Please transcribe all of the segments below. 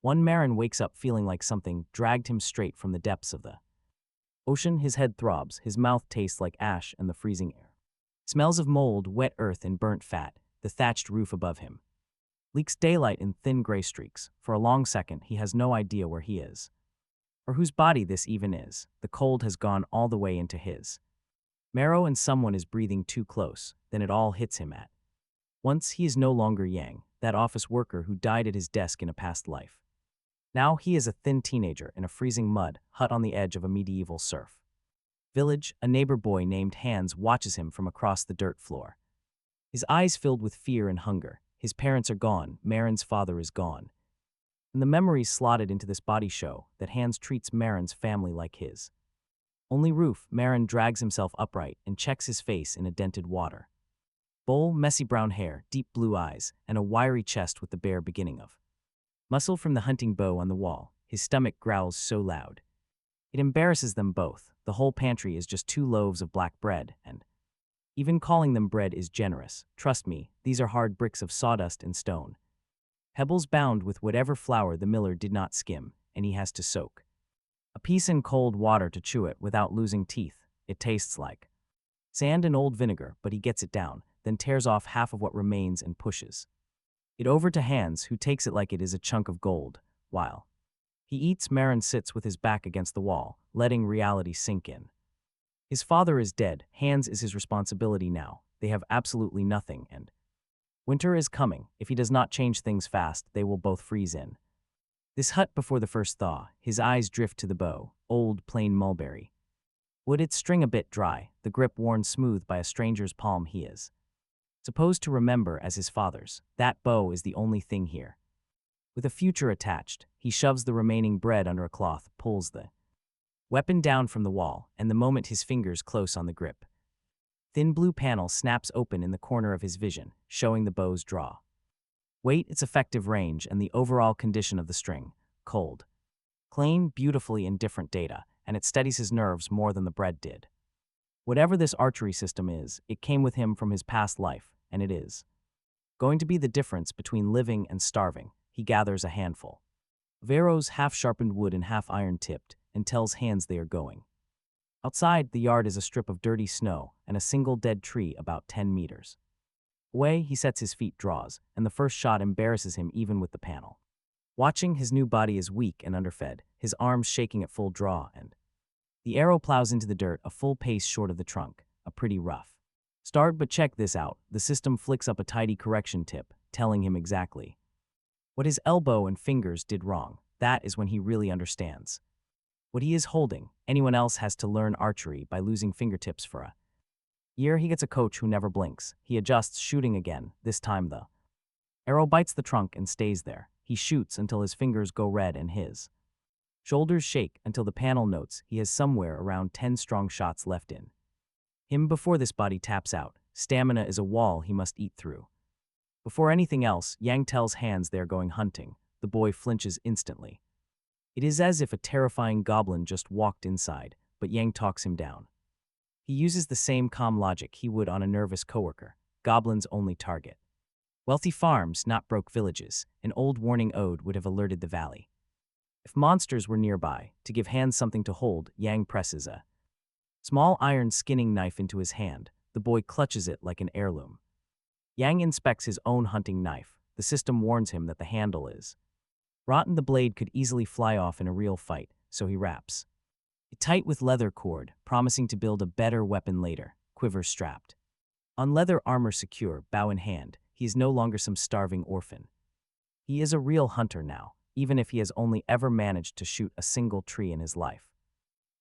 One Marin wakes up feeling like something dragged him straight from the depths of the ocean. His head throbs, his mouth tastes like ash and the freezing air. Smells of mold, wet earth, and burnt fat. The thatched roof above him leaks daylight in thin gray streaks. For a long second, he has no idea where he is, or whose body this even is. The cold has gone all the way into his marrow, and someone is breathing too close. Then it all hits him at once. He is no longer Yang, that office worker who died at his desk in a past life. Now he is a thin teenager in a freezing mud hut on the edge of a medieval surf village. A neighbor boy named Hans watches him from across the dirt floor, his eyes filled with fear and hunger. His parents are gone, Marin's father is gone, and the memories slotted into this body show that Hans treats Marin's family like his only roof. Marin drags himself upright and checks his face in a dented water bowl. Messy brown hair, deep blue eyes, and a wiry chest with the bare beginning of muscle from the hunting bow on the wall. His stomach growls so loud it embarrasses them both. The whole pantry is just 2 loaves of black bread, and even calling them bread is generous. Trust me, these are hard bricks of sawdust and stone, pebbles bound with whatever flour the miller did not skim, and he has to soak a piece in cold water to chew it without losing teeth. It tastes like sand and old vinegar, but he gets it down, then tears off half of what remains and pushes it over to Hans, who takes it like it is a chunk of gold. While he eats, Marin sits with his back against the wall, letting reality sink in. His father is dead. Hans is his responsibility now. They have absolutely nothing, and winter is coming. If he does not change things fast, they will both freeze in this hut before the first thaw. His eyes drift to the bow, old, plain mulberry wood, its string a bit dry, the grip worn smooth by a stranger's palm he is supposed to remember as his father's. That bow is the only thing here with a future attached. He shoves the remaining bread under a cloth, pulls the weapon down from the wall, and the moment his fingers close on the grip, thin blue panel snaps open in the corner of his vision, showing the bow's draw weight, its effective range, and the overall condition of the string. Cold, clean, beautifully indifferent data, and it steadies his nerves more than the bread did. Whatever this archery system is, it came with him from his past life, and it is going to be the difference between living and starving. He gathers a handful of arrows, half-sharpened wood and half-iron tipped, and tells Hans they are going. Outside, the yard is a strip of dirty snow and a single dead tree about 10 meters away. He sets his feet, draws, and the first shot embarrasses him even with the panel. Watching, his new body is weak and underfed, his arms shaking at full draw, and the arrow plows into the dirt a full pace short of the trunk, a pretty rough start. But check this out. The system flicks up a tidy correction tip, telling him exactly what his elbow and fingers did wrong. That is when he really understands what he is holding. Anyone else has to learn archery by losing fingertips for a year. He gets a coach who never blinks. He adjusts, shooting again. This time the arrow bites the trunk and stays there. He shoots until his fingers go red and his shoulders shake until the panel notes he has somewhere around 10 strong shots left in him before this body taps out. Stamina is a wall he must eat through. Before anything else, Yang tells Hans they are going hunting. The boy flinches instantly. It is as if a terrifying goblin just walked inside, but Yang talks him down. He uses the same calm logic he would on a nervous coworker. Goblins only target wealthy farms, not broke villages. An old warning ode would have alerted the valley if monsters were nearby. To give Hans something to hold, Yang presses a small iron skinning knife into his hand. The boy clutches it like an heirloom. Yang inspects his own hunting knife. The system warns him that the handle is rotten. The blade could easily fly off in a real fight, so he wraps it tight with leather cord, promising to build a better weapon later. Quiver strapped on, leather armor secure, bow in hand, he is no longer some starving orphan. He is a real hunter now, even if he has only ever managed to shoot a single tree in his life.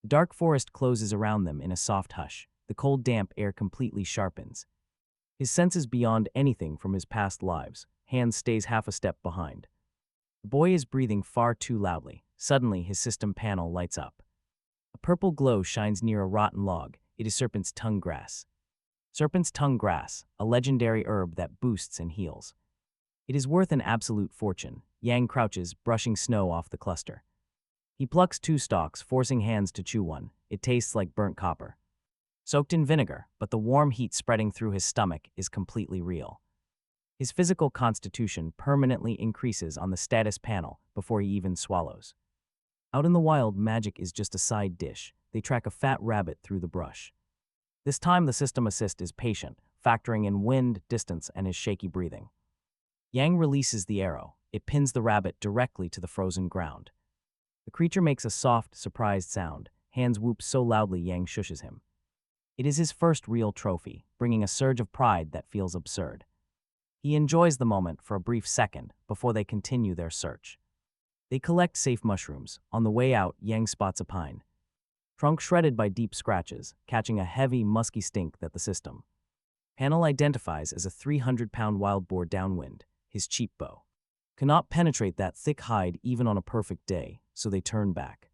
The dark forest closes around them in a soft hush. The cold, damp air completely sharpens his senses beyond anything from his past lives. Hans stays half a step behind. The boy is breathing far too loudly. Suddenly, his system panel lights up. A purple glow shines near a rotten log. It is serpent's tongue grass. Serpent's tongue grass, a legendary herb that boosts and heals. It is worth an absolute fortune. Yang crouches, brushing snow off the cluster. He plucks 2 stalks, forcing Hans to chew one. It tastes like burnt copper, soaked in vinegar, but the warm heat spreading through his stomach is completely real. His physical constitution permanently increases on the status panel before he even swallows. Out in the wild, magic is just a side dish. They track a fat rabbit through the brush. This time, the system assist is patient, factoring in wind, distance, and his shaky breathing. Yang releases the arrow. It pins the rabbit directly to the frozen ground. The creature makes a soft, surprised sound. Hands whoop so loudly Yang shushes him. It is his first real trophy, bringing a surge of pride that feels absurd. He enjoys the moment for a brief second before they continue their search. They collect safe mushrooms. On the way out, Yang spots a pine trunk shredded by deep scratches, catching a heavy, musky stink that the system panel identifies as a 300-pound wild boar downwind. His cheap bow cannot penetrate that thick hide even on a perfect day, so they turn back.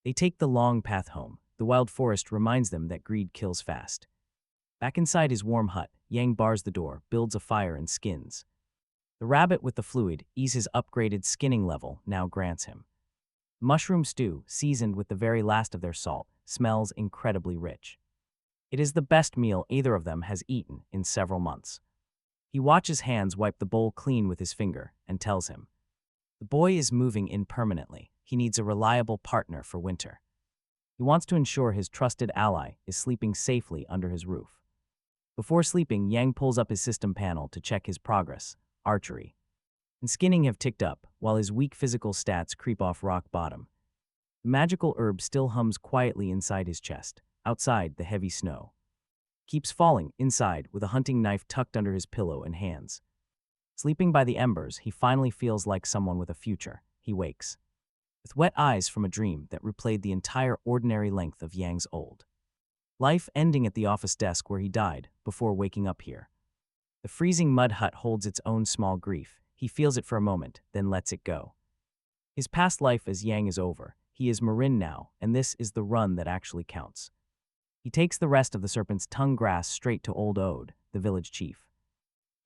They take the long path home. The wild forest reminds them that greed kills fast. Back inside his warm hut, Yang bars the door, builds a fire, and skins. The rabbit with the fluid ease his upgraded skinning level now grants him. Mushroom stew, seasoned with the very last of their salt, smells incredibly rich. It is the best meal either of them has eaten in several months. He watches Hans wipe the bowl clean with his finger and tells him, the boy is moving in permanently. He needs a reliable partner for winter. He wants to ensure his trusted ally is sleeping safely under his roof. Before sleeping, Yang pulls up his system panel to check his progress. Archery and skinning have ticked up, while his weak physical stats creep off rock bottom. The magical herb still hums quietly inside his chest. Outside, the heavy snow keeps falling. Inside, with a hunting knife tucked under his pillow and hands sleeping by the embers, he finally feels like someone with a future. He wakes with wet eyes from a dream that replayed the entire ordinary length of Yang's old life, ending at the office desk where he died before waking up here. The freezing mud hut holds its own small grief. He feels it for a moment, then lets it go. His past life as Yang is over. He is Marin now, and this is the run that actually counts. He takes the rest of the serpent's tongue grass straight to old Ode, the village chief.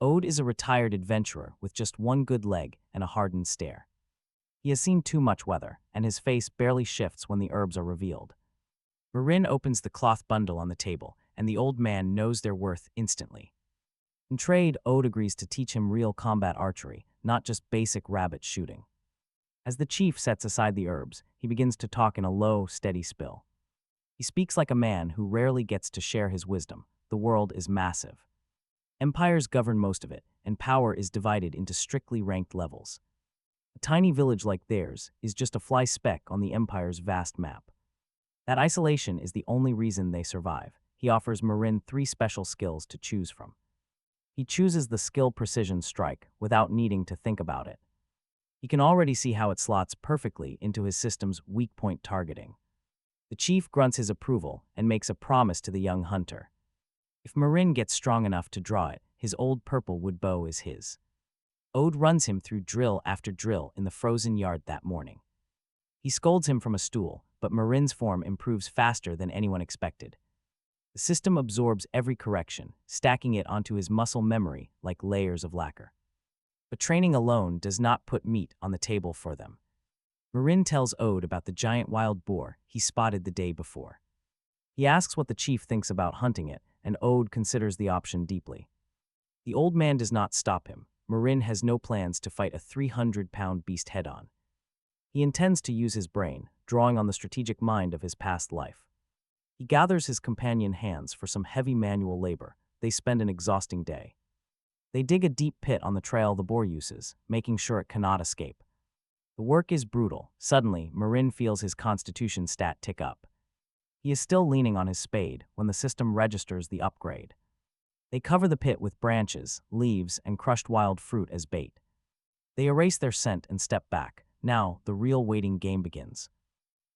Ode is a retired adventurer with just one good leg and a hardened stare. He has seen too much weather, and his face barely shifts when the herbs are revealed. Marin opens the cloth bundle on the table, and the old man knows their worth instantly. In trade, Ode agrees to teach him real combat archery, not just basic rabbit shooting. As the chief sets aside the herbs, he begins to talk in a low, steady spill. He speaks like a man who rarely gets to share his wisdom. The world is massive. Empires govern most of it, and power is divided into strictly ranked levels. A tiny village like theirs is just a fly speck on the empire's vast map. That isolation is the only reason they survive. He offers Marin 3 special skills to choose from. He chooses the skill Precision Strike without needing to think about it. He can already see how it slots perfectly into his system's weak point targeting. The chief grunts his approval and makes a promise to the young hunter. If Marin gets strong enough to draw it, his old purple wood bow is his. Ode runs him through drill after drill in the frozen yard that morning. He scolds him from a stool, but Marin's form improves faster than anyone expected. The system absorbs every correction, stacking it onto his muscle memory like layers of lacquer. But training alone does not put meat on the table for them. Marin tells Ode about the giant wild boar he spotted the day before. He asks what the chief thinks about hunting it, and Ode considers the option deeply. The old man does not stop him. Marin has no plans to fight a 300-pound beast head-on. He intends to use his brain, drawing on the strategic mind of his past life. He gathers his companion Hans for some heavy manual labor. They spend an exhausting day. They dig a deep pit on the trail the boar uses, making sure it cannot escape. The work is brutal. Suddenly, Marin feels his constitution stat tick up. He is still leaning on his spade when the system registers the upgrade. They cover the pit with branches, leaves, and crushed wild fruit as bait. They erase their scent and step back. Now, the real waiting game begins.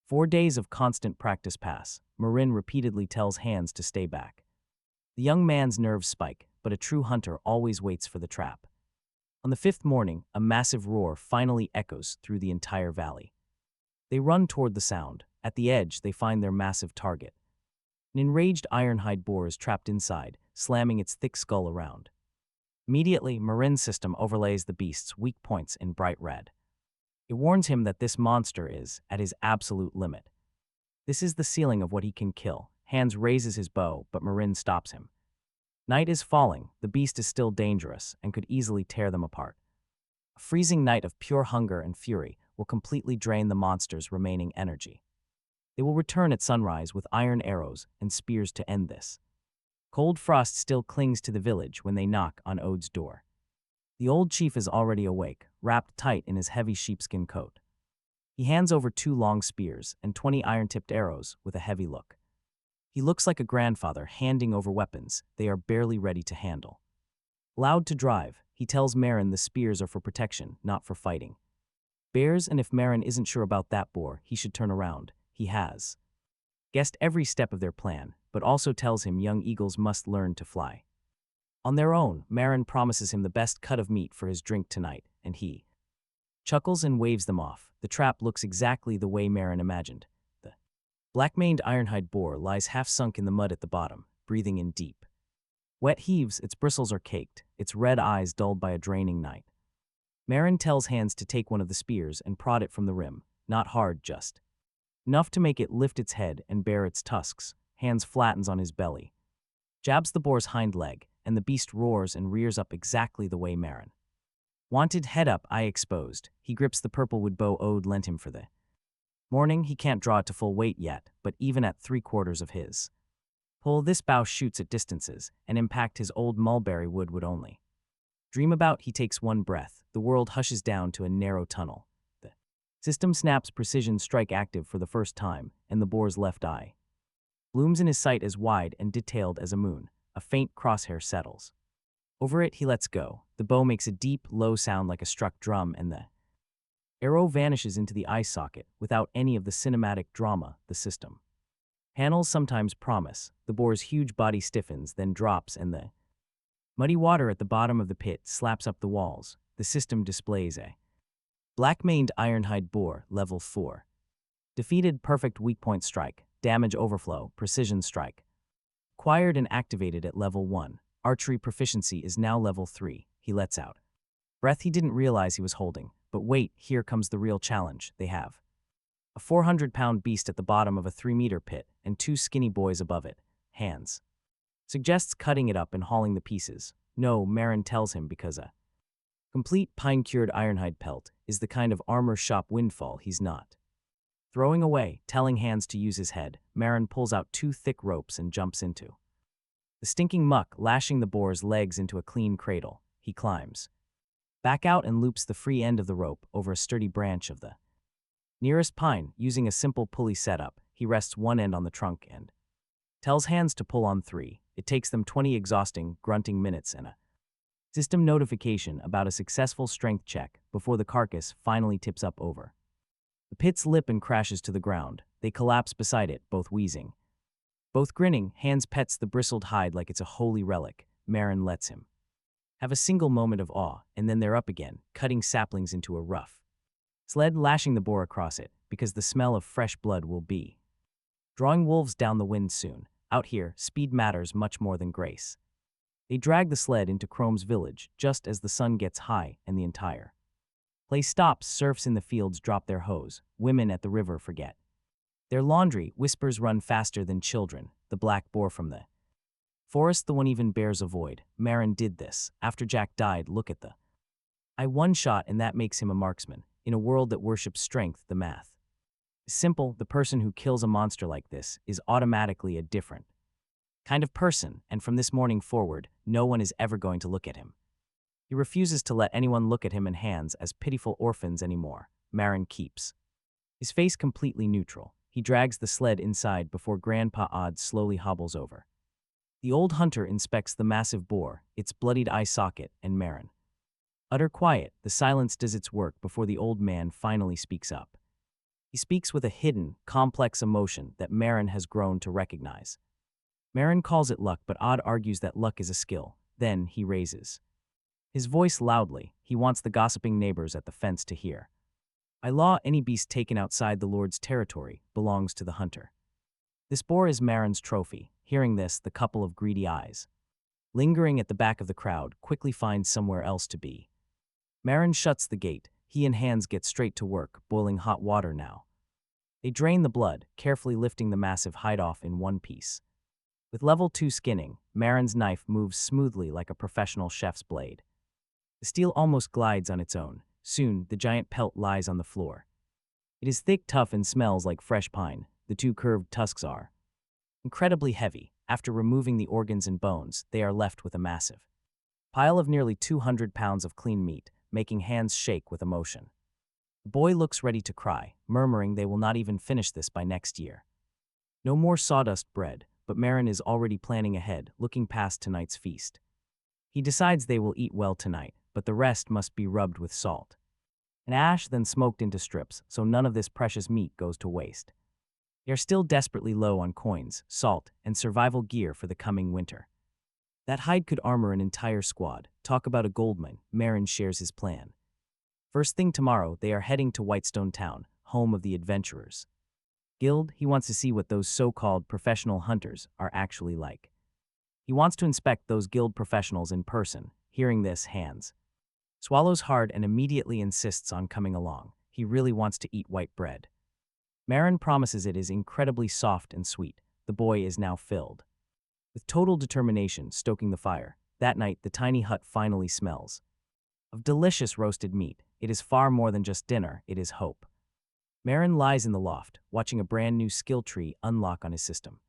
4 days of constant practice pass. Marin repeatedly tells Hans to stay back. The young man's nerves spike, but a true hunter always waits for the trap. On the 5th morning, a massive roar finally echoes through the entire valley. They run toward the sound. At the edge, they find their massive target. An enraged ironhide boar is trapped inside, slamming its thick skull around. Immediately, Marin's system overlays the beast's weak points in bright red. It warns him that this monster is at his absolute limit. This is the ceiling of what he can kill. Hans raises his bow, but Marin stops him. Night is falling, the beast is still dangerous and could easily tear them apart. A freezing night of pure hunger and fury will completely drain the monster's remaining energy. They will return at sunrise with iron arrows and spears to end this. Cold frost still clings to the village when they knock on Ode's door. The old chief is already awake, wrapped tight in his heavy sheepskin coat. He hands over 2 long spears and 20 iron-tipped arrows with a heavy look. He looks like a grandfather handing over weapons they are barely ready to handle. Allowed to drive, he tells Marin the spears are for protection, not for fighting. Bears, and if Marin isn't sure about that boar, he should turn around. He has guessed every step of their plan, but also tells him young eagles must learn to fly. On their own, Marin promises him the best cut of meat for his drink tonight, and he chuckles and waves them off. The trap looks exactly the way Marin imagined. The black-maned ironhide boar lies half-sunk in the mud at the bottom, breathing in deep. Wet heaves, its bristles are caked, its red eyes dulled by a draining night. Marin tells Hands to take one of the spears and prod it from the rim, not hard, just enough to make it lift its head and bare its tusks. Hands flattens on his belly, jabs the boar's hind leg, and the beast roars and rears up exactly the way Marin wanted. Head up, eye exposed, he grips the purple wood bow Ode lent him for the morning. He can't draw it to full weight yet, but even at 3/4 of his pull, this bow shoots at distances and impact his old mulberry wood would only dream about. He takes one breath, the world hushes down to a narrow tunnel. The system snaps precision strike active for the first time, and the boar's left eye blooms in his sight as wide and detailed as a moon. A faint crosshair settles over it. He lets go. The bow makes a deep, low sound like a struck drum, and the arrow vanishes into the eye socket without any of the cinematic drama the system panels sometimes promise. The boar's huge body stiffens, then drops, and the muddy water at the bottom of the pit slaps up the walls. The system displays a black-maned ironhide boar, level 4. Defeated, perfect weak point strike, damage overflow, precision strike. Acquired and activated at level 1. Archery proficiency is now level 3. He lets out breath he didn't realize he was holding. But wait, here comes the real challenge. They have a 400-pound beast at the bottom of a 3-meter pit and 2 skinny boys above it. Hands suggests cutting it up and hauling the pieces. No, Marin tells him, because a complete pine-cured ironhide pelt is the kind of armor shop windfall he's not throwing away. Telling Hands to use his head, Marin pulls out 2 thick ropes and jumps into the stinking muck, lashing the boar's legs into a clean cradle. He climbs back out and loops the free end of the rope over a sturdy branch of the nearest pine. Using a simple pulley setup, he rests one end on the trunk and tells Hands to pull on 3. It takes them 20 exhausting, grunting minutes and a system notification about a successful strength check before the carcass finally tips up over the pit's lip and crashes to the ground. They collapse beside it, both wheezing, both grinning. Hands pets the bristled hide like it's a holy relic. Marin lets him have a single moment of awe, and then they're up again, cutting saplings into a rough sled, lashing the boar across it, because the smell of fresh blood will be drawing wolves down the wind soon. Out here, speed matters much more than grace. They drag the sled into Chrome's village just as the sun gets high and the entire place stops. Serfs in the fields drop their hoes. Women at the river forget their laundry. Whispers run faster than children. The black boar from the forest, the one even bears avoid. Marin did this after Jack died. Look at the eye, one shot, and that makes him a marksman. In a world that worships strength, the math is simple. The person who kills a monster like this is automatically a different kind of person, and from this morning forward, no one is ever going to look at him. He refuses to let anyone look at him and Hands as pitiful orphans anymore. Marin keeps his face completely neutral. He drags the sled inside before Grandpa Odd slowly hobbles over. The old hunter inspects the massive boar, its bloodied eye socket, and Marin. Utter quiet, the silence does its work before the old man finally speaks up. He speaks with a hidden, complex emotion that Marin has grown to recognize. Marin calls it luck, but Odd argues that luck is a skill. Then he raises his voice loudly. He wants the gossiping neighbors at the fence to hear. By law, any beast taken outside the Lord's territory belongs to the hunter. This boar is Marin's trophy. Hearing this, the couple of greedy eyes, lingering at the back of the crowd, quickly find somewhere else to be. Marin shuts the gate. He and Hands get straight to work, boiling hot water now. They drain the blood, carefully lifting the massive hide off in one piece. With level 2 skinning, Marin's knife moves smoothly like a professional chef's blade. The steel almost glides on its own. Soon, the giant pelt lies on the floor. It is thick, tough, and smells like fresh pine. The two curved tusks are incredibly heavy. After removing the organs and bones, they are left with a massive pile of nearly 200 pounds of clean meat, making hands shake with emotion. The boy looks ready to cry, murmuring they will not even finish this by next year. No more sawdust bread, but Marin is already planning ahead, looking past tonight's feast. He decides they will eat well tonight, but the rest must be rubbed with salt and ash, then smoked into strips, so none of this precious meat goes to waste. They are still desperately low on coins, salt, and survival gear for the coming winter. That hide could armor an entire squad. Talk about a goldmine. Marin shares his plan. First thing tomorrow, they are heading to Whitestone Town, home of the Adventurers Guild. He wants to see what those so-called professional hunters are actually like. He wants to inspect those guild professionals in person. Hearing this, Hans swallows hard and immediately insists on coming along. He really wants to eat white bread. Marin promises it is incredibly soft and sweet. The boy is now filled with total determination, stoking the fire. That night, the tiny hut finally smells of delicious roasted meat. It is far more than just dinner, it is hope. Marin lies in the loft, watching a brand new skill tree unlock on his system.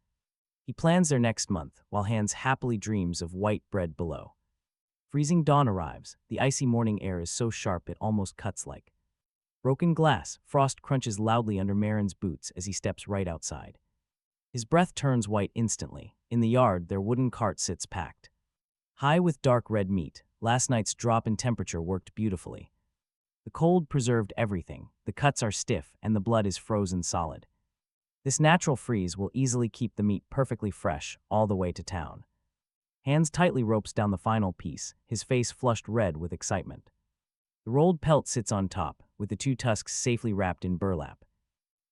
He plans their next month, while Hans happily dreams of white bread below. Freezing dawn arrives. The icy morning air is so sharp it almost cuts like broken glass. Frost crunches loudly under Marin's boots as he steps right outside. His breath turns white instantly. In the yard, their wooden cart sits packed high with dark red meat. Last night's drop in temperature worked beautifully. The cold preserved everything. The cuts are stiff and the blood is frozen solid. This natural freeze will easily keep the meat perfectly fresh all the way to town. Hans tightly ropes down the final piece, his face flushed red with excitement. The rolled pelt sits on top, with the two tusks safely wrapped in burlap.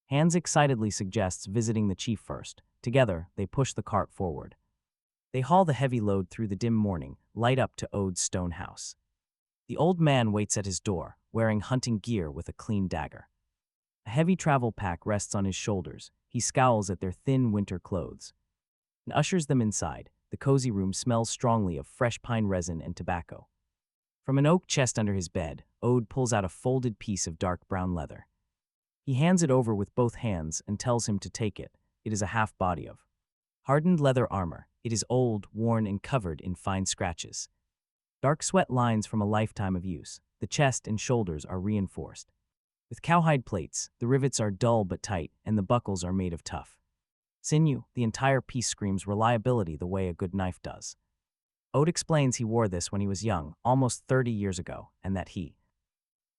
Hans excitedly suggests visiting the chief first. Together, they push the cart forward. They haul the heavy load through the dim morning, light up to Ode's stone house. The old man waits at his door, wearing hunting gear with a clean dagger. A heavy travel pack rests on his shoulders. He scowls at their thin winter clothes and ushers them inside. The cozy room smells strongly of fresh pine resin and tobacco. From an oak chest under his bed, Ode pulls out a folded piece of dark brown leather. He hands it over with both hands and tells him to take it. It is a half body of hardened leather armor. It is old, worn, and covered in fine scratches. Dark sweat lines from a lifetime of use. The chest and shoulders are reinforced with cowhide plates. The rivets are dull but tight, and the buckles are made of tough sinew. The entire piece screams reliability the way a good knife does. Ode explains he wore this when he was young, almost 30 years ago, and that he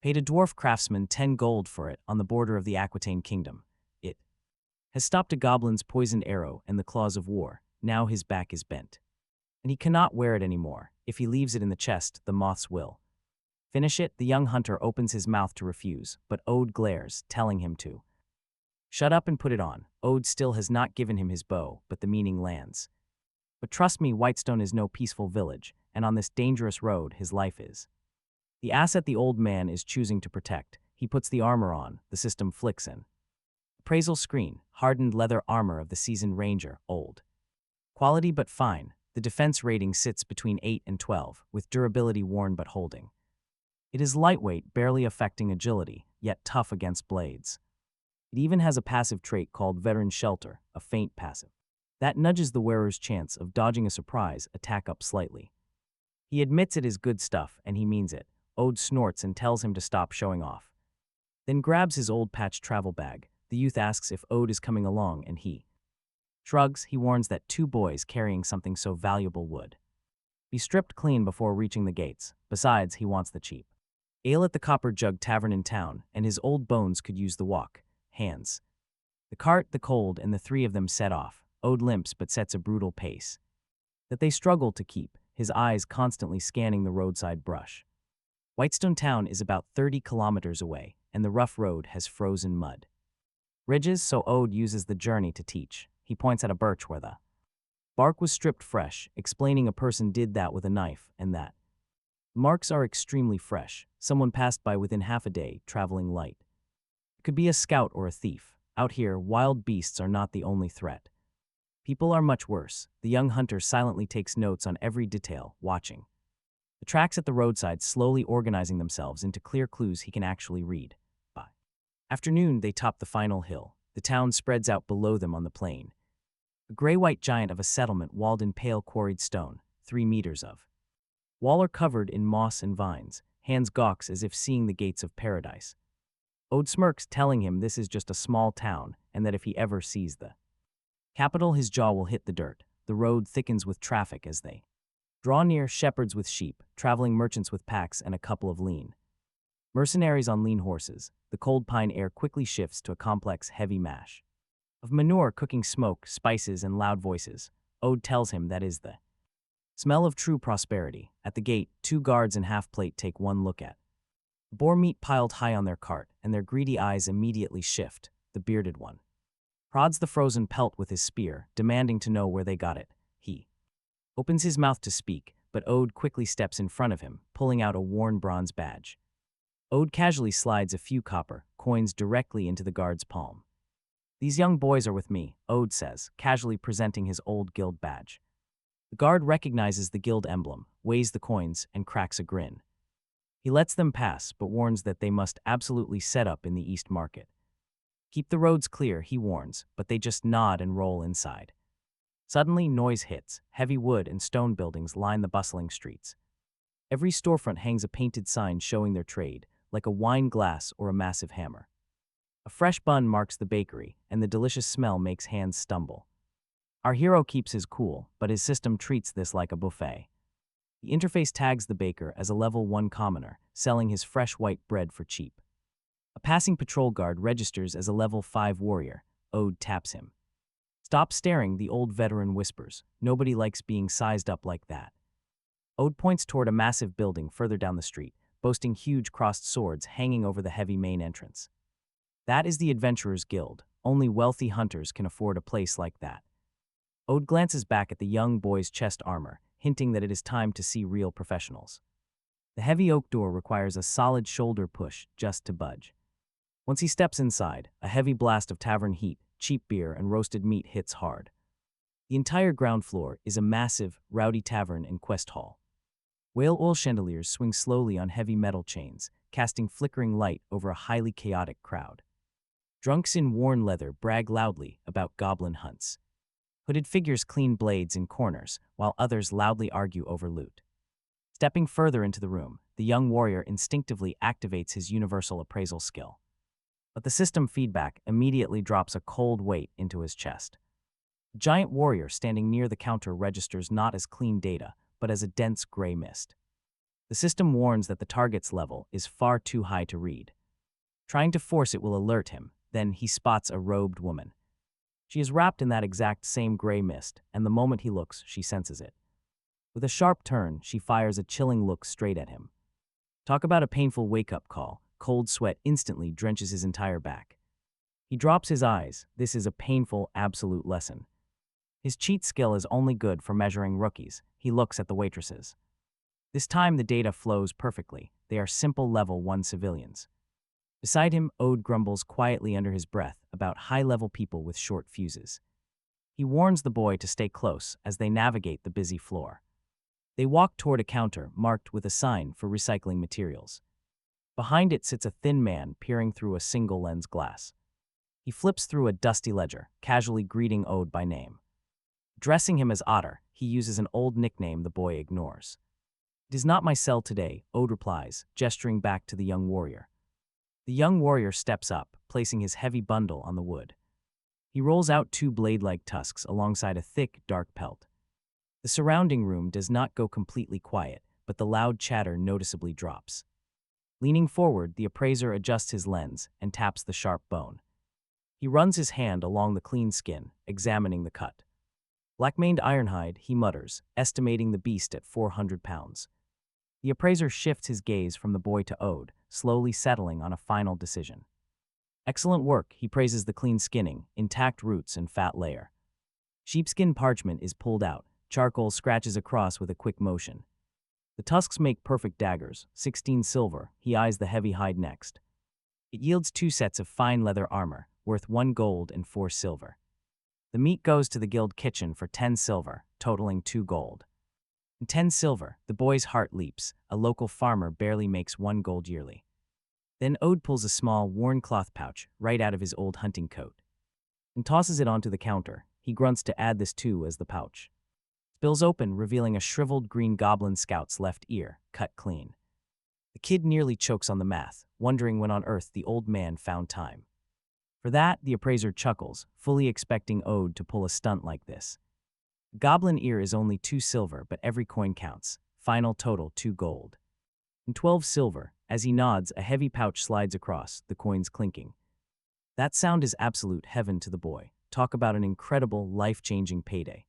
paid a dwarf craftsman 10 gold for it on the border of the Aquitaine kingdom. It has stopped a goblin's poisoned arrow and the claws of war. Now his back is bent, and he cannot wear it anymore. If he leaves it in the chest, the moths will finish it. The young hunter opens his mouth to refuse, but Ode glares, telling him to shut up and put it on. Ode still has not given him his bow, but the meaning lands. But trust me, Whitestone is no peaceful village, and on this dangerous road his life is the asset the old man is choosing to protect. He puts the armor on. The system flicks in. Appraisal screen. Hardened leather armor of the seasoned ranger. Old quality but fine. The defense rating sits between 8 and 12, with durability worn but holding. It is lightweight, barely affecting agility, yet tough against blades. It even has a passive trait called Veteran Shelter, a faint passive that nudges the wearer's chance of dodging a surprise attack up slightly. He admits it is good stuff, and he means it. Ode snorts and tells him to stop showing off, then grabs his old patched travel bag. The youth asks if Ode is coming along, and he shrugs. He warns that 2 boys carrying something so valuable would be stripped clean before reaching the gates. Besides, he wants the cheap ale at the Copper Jug Tavern in town, and his old bones could use the walk. Hands the cart, the cold, and the 3 of them set off. Ode limps but sets a brutal pace that they struggle to keep, his eyes constantly scanning the roadside brush. Whitestone Town is about 30 kilometers away, and the rough road has frozen mud ridges, so Ode uses the journey to teach. He points at a birch where the bark was stripped fresh, explaining a person did that with a knife, and that marks are extremely fresh. Someone passed by within half a day, traveling light. It could be a scout or a thief. Out here, wild beasts are not the only threat. People are much worse. The young hunter silently takes notes on every detail, watching. The tracks at the roadside slowly organizing themselves into clear clues he can actually read. By afternoon, they top the final hill. The town spreads out below them on the plain. A gray-white giant of a settlement walled in pale quarried stone, 3 meters of. Wall are covered in moss and vines. Hands gawks as if seeing the gates of paradise. Ode smirks, telling him this is just a small town, and that if he ever sees the capital, his jaw will hit the dirt. The road thickens with traffic as they draw near. Shepherds with sheep, traveling merchants with packs, and a couple of lean mercenaries on lean horses. The cold pine air quickly shifts to a complex, heavy mash of manure, cooking smoke, spices, and loud voices. Ode tells him that is the smell of true prosperity. At the gate, 2 guards in half-plate take one look at boar meat piled high on their cart, and their greedy eyes immediately shift. The bearded one prods the frozen pelt with his spear, demanding to know where they got it. He opens his mouth to speak, but Ode quickly steps in front of him, pulling out a worn bronze badge. Ode casually slides a few copper coins directly into the guard's palm. "These young boys are with me," Ode says, casually presenting his old guild badge. The guard recognizes the guild emblem, weighs the coins, and cracks a grin. He lets them pass, but warns that they must absolutely set up in the East Market. "Keep the roads clear," he warns, but they just nod and roll inside. Suddenly, noise hits. Heavy wood and stone buildings line the bustling streets. Every storefront hangs a painted sign showing their trade, like a wine glass or a massive hammer. A fresh bun marks the bakery, and the delicious smell makes hands stumble. Our hero keeps his cool, but his system treats this like a buffet. The interface tags the baker as a level 1 commoner, selling his fresh white bread for cheap. A passing patrol guard registers as a level 5 warrior. Ode taps him. "Stop staring," the old veteran whispers. "Nobody likes being sized up like that." Ode points toward a massive building further down the street, boasting huge crossed swords hanging over the heavy main entrance. "That is the Adventurers Guild. Only wealthy hunters can afford a place like that." Ode glances back at the young boy's chest armor, hinting that it is time to see real professionals. The heavy oak door requires a solid shoulder push just to budge. Once he steps inside, a heavy blast of tavern heat, cheap beer, and roasted meat hits hard. The entire ground floor is a massive, rowdy tavern and quest hall. Whale oil chandeliers swing slowly on heavy metal chains, casting flickering light over a highly chaotic crowd. Drunks in worn leather brag loudly about goblin hunts. Hooded figures clean blades in corners, while others loudly argue over loot. Stepping further into the room, the young warrior instinctively activates his universal appraisal skill. But the system feedback immediately drops a cold weight into his chest. The giant warrior standing near the counter registers not as clean data, but as a dense gray mist. The system warns that the target's level is far too high to read. Trying to force it will alert him, then he spots a robed woman. She is wrapped in that exact same gray mist, and the moment he looks, she senses it. With a sharp turn, she fires a chilling look straight at him. Talk about a painful wake-up call. Cold sweat instantly drenches his entire back. He drops his eyes. This is a painful, absolute lesson. His cheat skill is only good for measuring rookies. He looks at the waitresses. This time the data flows perfectly. They are simple level 1 civilians. Beside him, Ode grumbles quietly under his breath about high-level people with short fuses. He warns the boy to stay close as they navigate the busy floor. They walk toward a counter marked with a sign for recycling materials. Behind it sits a thin man peering through a single lens glass. He flips through a dusty ledger, casually greeting Ode by name. Addressing him as Otter, he uses an old nickname the boy ignores. "It is not my cell today," Ode replies, gesturing back to the young warrior. The young warrior steps up, placing his heavy bundle on the wood. He rolls out 2 blade-like tusks alongside a thick, dark pelt. The surrounding room does not go completely quiet, but the loud chatter noticeably drops. Leaning forward, the appraiser adjusts his lens and taps the sharp bone. He runs his hand along the clean skin, examining the cut. "Black-maned ironhide," he mutters, estimating the beast at 400 pounds. The appraiser shifts his gaze from the boy to Ode, slowly settling on a final decision. "Excellent work," he praises the clean skinning, intact roots and fat layer. Sheepskin parchment is pulled out, charcoal scratches across with a quick motion. The tusks make perfect daggers, 16 silver. He eyes the heavy hide next. It yields 2 sets of fine leather armor, worth 1 gold and 4 silver. The meat goes to the guild kitchen for 10 silver, totaling 2 gold. And 10 silver, the boy's heart leaps. A local farmer barely makes 1 gold yearly. Then Ode pulls a small, worn cloth pouch right out of his old hunting coat and tosses it onto the counter. He grunts to add this too as the pouch spills open, revealing a shriveled green goblin scout's left ear, cut clean. The kid nearly chokes on the math, wondering when on earth the old man found time. For that, the appraiser chuckles, fully expecting Ode to pull a stunt like this. The goblin ear is only 2 silver, but every coin counts. Final total 2 gold. And 12 silver. As he nods, a heavy pouch slides across, the coins clinking. That sound is absolute heaven to the boy. Talk about an incredible, life-changing payday.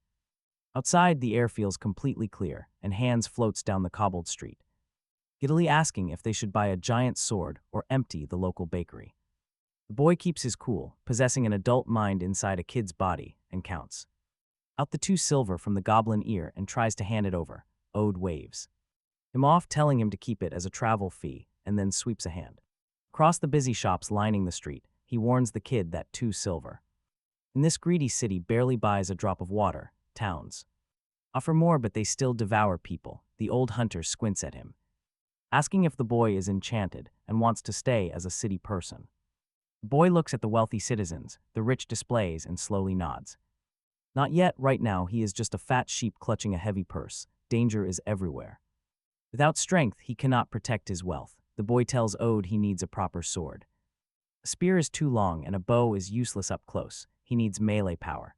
Outside, the air feels completely clear, and Hans floats down the cobbled street, giddily asking if they should buy a giant sword or empty the local bakery. The boy keeps his cool, possessing an adult mind inside a kid's body, and counts out the 2 silver from the goblin ear and tries to hand it over. Ode waves him off, telling him to keep it as a travel fee, and then sweeps a hand across the busy shops lining the street. He warns the kid that 2 silver in this greedy city barely buys a drop of water. Towns offer more, but they still devour people. The old hunter squints at him, asking if the boy is enchanted and wants to stay as a city person. The boy looks at the wealthy citizens, the rich displays, and slowly nods. Not yet. Right now, he is just a fat sheep clutching a heavy purse. Danger is everywhere. Without strength, he cannot protect his wealth. The boy tells Ode he needs a proper sword. A spear is too long and a bow is useless up close. He needs melee power.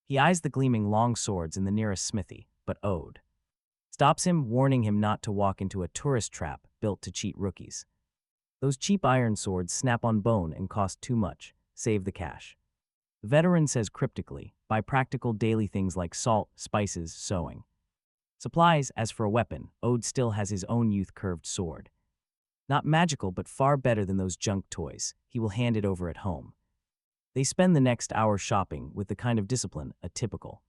He eyes the gleaming long swords in the nearest smithy, but Ode stops him, warning him not to walk into a tourist trap built to cheat rookies. Those cheap iron swords snap on bone and cost too much. Save the cash. The veteran says cryptically, buy practical daily things like salt, spices, sewing supplies. As for a weapon, Ode still has his own youth-curved sword. Not magical, but far better than those junk toys. He will hand it over at home. They spend the next hour shopping with the kind of discipline a typical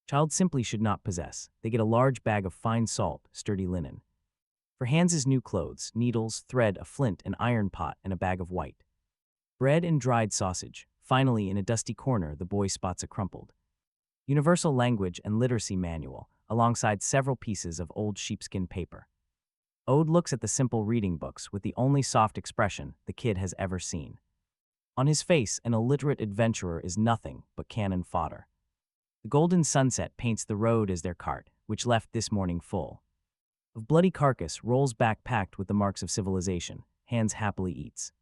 child simply should not possess. They get a large bag of fine salt, sturdy linen. For Hans's new clothes, needles, thread, a flint, an iron pot, and a bag of white bread and dried sausage. Finally, in a dusty corner, the boy spots a crumpled Universal Language and Literacy Manual, alongside several pieces of old sheepskin paper. Ode looks at the simple reading books with the only soft expression the kid has ever seen. On his face, an illiterate adventurer is nothing but cannon fodder. The golden sunset paints the road as their cart, which left this morning full of bloody carcass, rolls back packed with the marks of civilization. Hans happily eats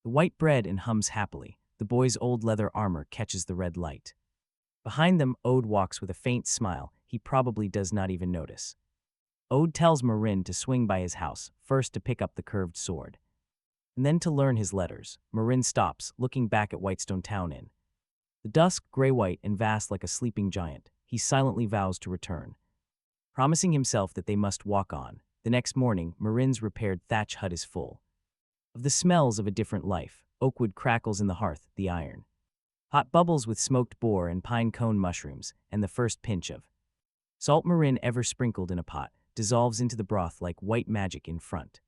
the white bread and hums happily. The boy's old leather armor catches the red light. Behind them, Ode walks with a faint smile he probably does not even notice. Ode tells Marin to swing by his house, first to pick up the curved sword, and then to learn his letters. Marin stops, looking back at Whitestone Town Inn. The dusk, gray-white, and vast like a sleeping giant. He silently vows to return, promising himself that they must walk on. The next morning, Marin's repaired thatch hut is full of the smells of a different life. Oakwood crackles in the hearth, the iron hot bubbles with smoked boar and pine cone mushrooms, and the first pinch of salt Marin ever sprinkled in a pot dissolves into the broth like white magic in front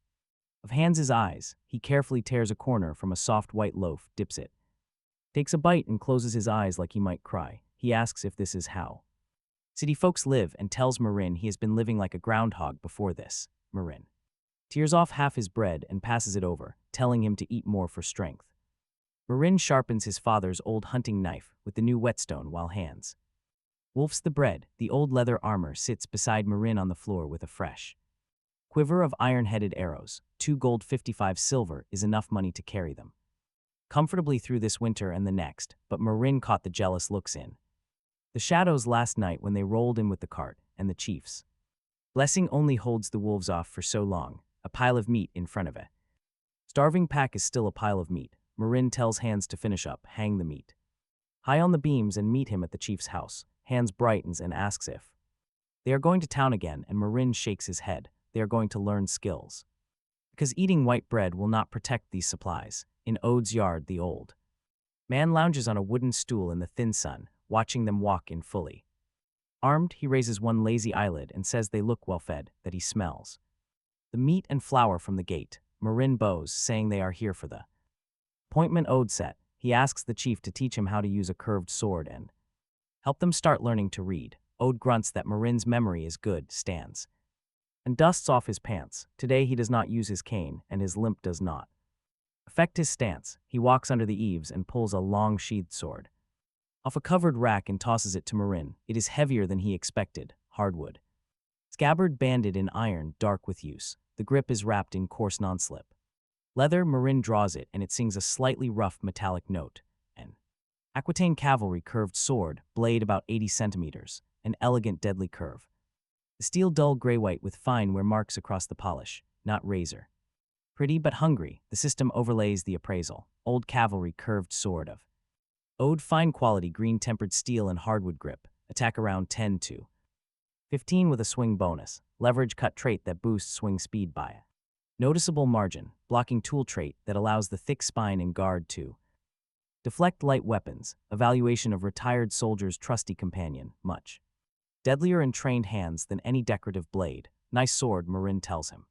of Hans's eyes. He carefully tears a corner from a soft white loaf, dips it, takes a bite, and closes his eyes like he might cry. He asks if this is how city folks live and tells Marin he has been living like a groundhog before this. Marin tears off half his bread and passes it over, telling him to eat more for strength. Marin sharpens his father's old hunting knife with the new whetstone while Hans wolfs the bread. The old leather armor sits beside Marin on the floor with a fresh quiver of iron-headed arrows. 2 gold 55 silver is enough money to carry them comfortably through this winter and the next, but Marin caught the jealous looks in the shadows last night when they rolled in with the cart, and the chief's blessing only holds the wolves off for so long. A pile of meat in front of it. Starving pack is still a pile of meat. Marin tells Hans to finish up, hang the meat high on the beams, and meet him at the chief's house. Hans brightens and asks if they are going to town again, and Marin shakes his head. They are going to learn skills, because eating white bread will not protect these supplies. In Ode's yard, the old man lounges on a wooden stool in the thin sun, watching them walk in fully armed. He raises one lazy eyelid and says they look well fed, that he smells the meat and flour from the gate. Marin bows, saying they are here for the appointment Ode set. He asks the chief to teach him how to use a curved sword and Help them start learning to read. Ode grunts that Marin's memory is good, stands, and dusts off his pants. Today he does not use his cane, and his limp does not affect his stance. He walks under the eaves and pulls a long sheathed sword off a covered rack and tosses it to Marin. It is heavier than he expected, hardwood. Scabbard banded in iron, dark with use. The grip is wrapped in coarse non-slip leather. Marin draws it, and it sings a slightly rough metallic note. An Aquitaine cavalry curved sword, blade about 80 centimeters, an elegant deadly curve. The steel dull gray-white with fine wear marks across the polish, not razor. Pretty but hungry, the system overlays the appraisal. Old cavalry curved sword of Ode fine quality green-tempered steel and hardwood grip, attack around 10 to 15 with a swing bonus, leverage cut trait that boosts swing speed by a noticeable margin, blocking tool trait that allows the thick spine and guard to deflect light weapons, evaluation of retired soldier's trusty companion, much deadlier in trained hands than any decorative blade. Nice sword, Marin tells him.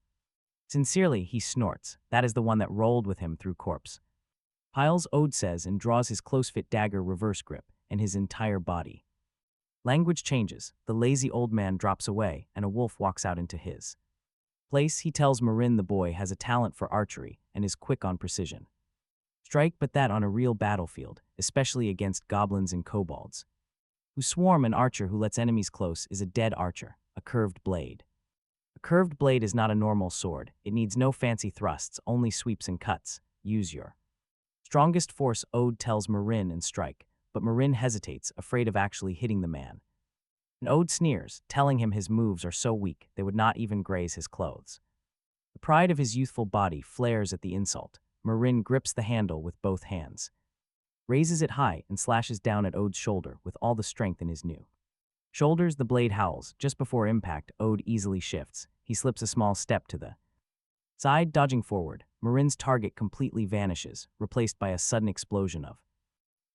Sincerely, he snorts. That is the one that rolled with him through corpse piles, Ode says, and draws his close-fit dagger reverse grip and his entire body. Language changes. The lazy old man drops away, and a wolf walks out into his place. He tells Marin the boy has a talent for archery and is quick on precision strike, but that on a real battlefield, especially against goblins and kobolds, who swarm. An archer who lets enemies close is a dead archer, a curved blade. A curved blade is not a normal sword. It needs no fancy thrusts, only sweeps and cuts. Use your strongest force, Ode tells Marin, and strike, but Marin hesitates, afraid of actually hitting the man. And Ode sneers, telling him his moves are so weak they would not even graze his clothes. The pride of his youthful body flares at the insult. Marin grips the handle with both hands, raises it high, and slashes down at Ode's shoulder with all the strength in his new shoulders. The blade howls. Just before impact, Ode easily shifts. He slips a small step to the side, dodging forward. Marin's target completely vanishes, replaced by a sudden explosion of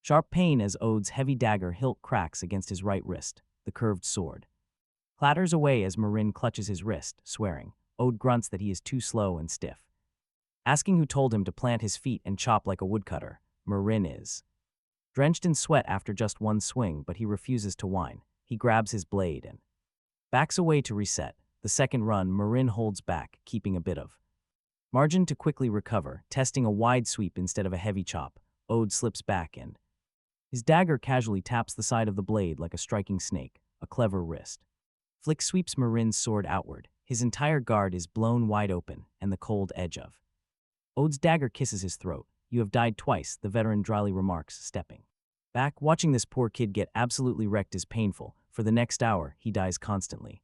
sharp pain as Ode's heavy dagger hilt cracks against his right wrist. The curved sword clatters away as Marin clutches his wrist, swearing. Ode grunts that he is too slow and stiff, asking who told him to plant his feet and chop like a woodcutter. Marin is drenched in sweat after just one swing, but he refuses to whine. He grabs his blade and backs away to reset. The second run, Marin holds back, keeping a bit of margin to quickly recover, testing a wide sweep instead of a heavy chop. Ode slips back and his dagger casually taps the side of the blade like a striking snake, a clever wrist flick sweeps Marin's sword outward. His entire guard is blown wide open, and the cold edge of Ode's dagger kisses his throat. You have died twice, the veteran dryly remarks, stepping back. Watching this poor kid get absolutely wrecked is painful. For the next hour, he dies constantly.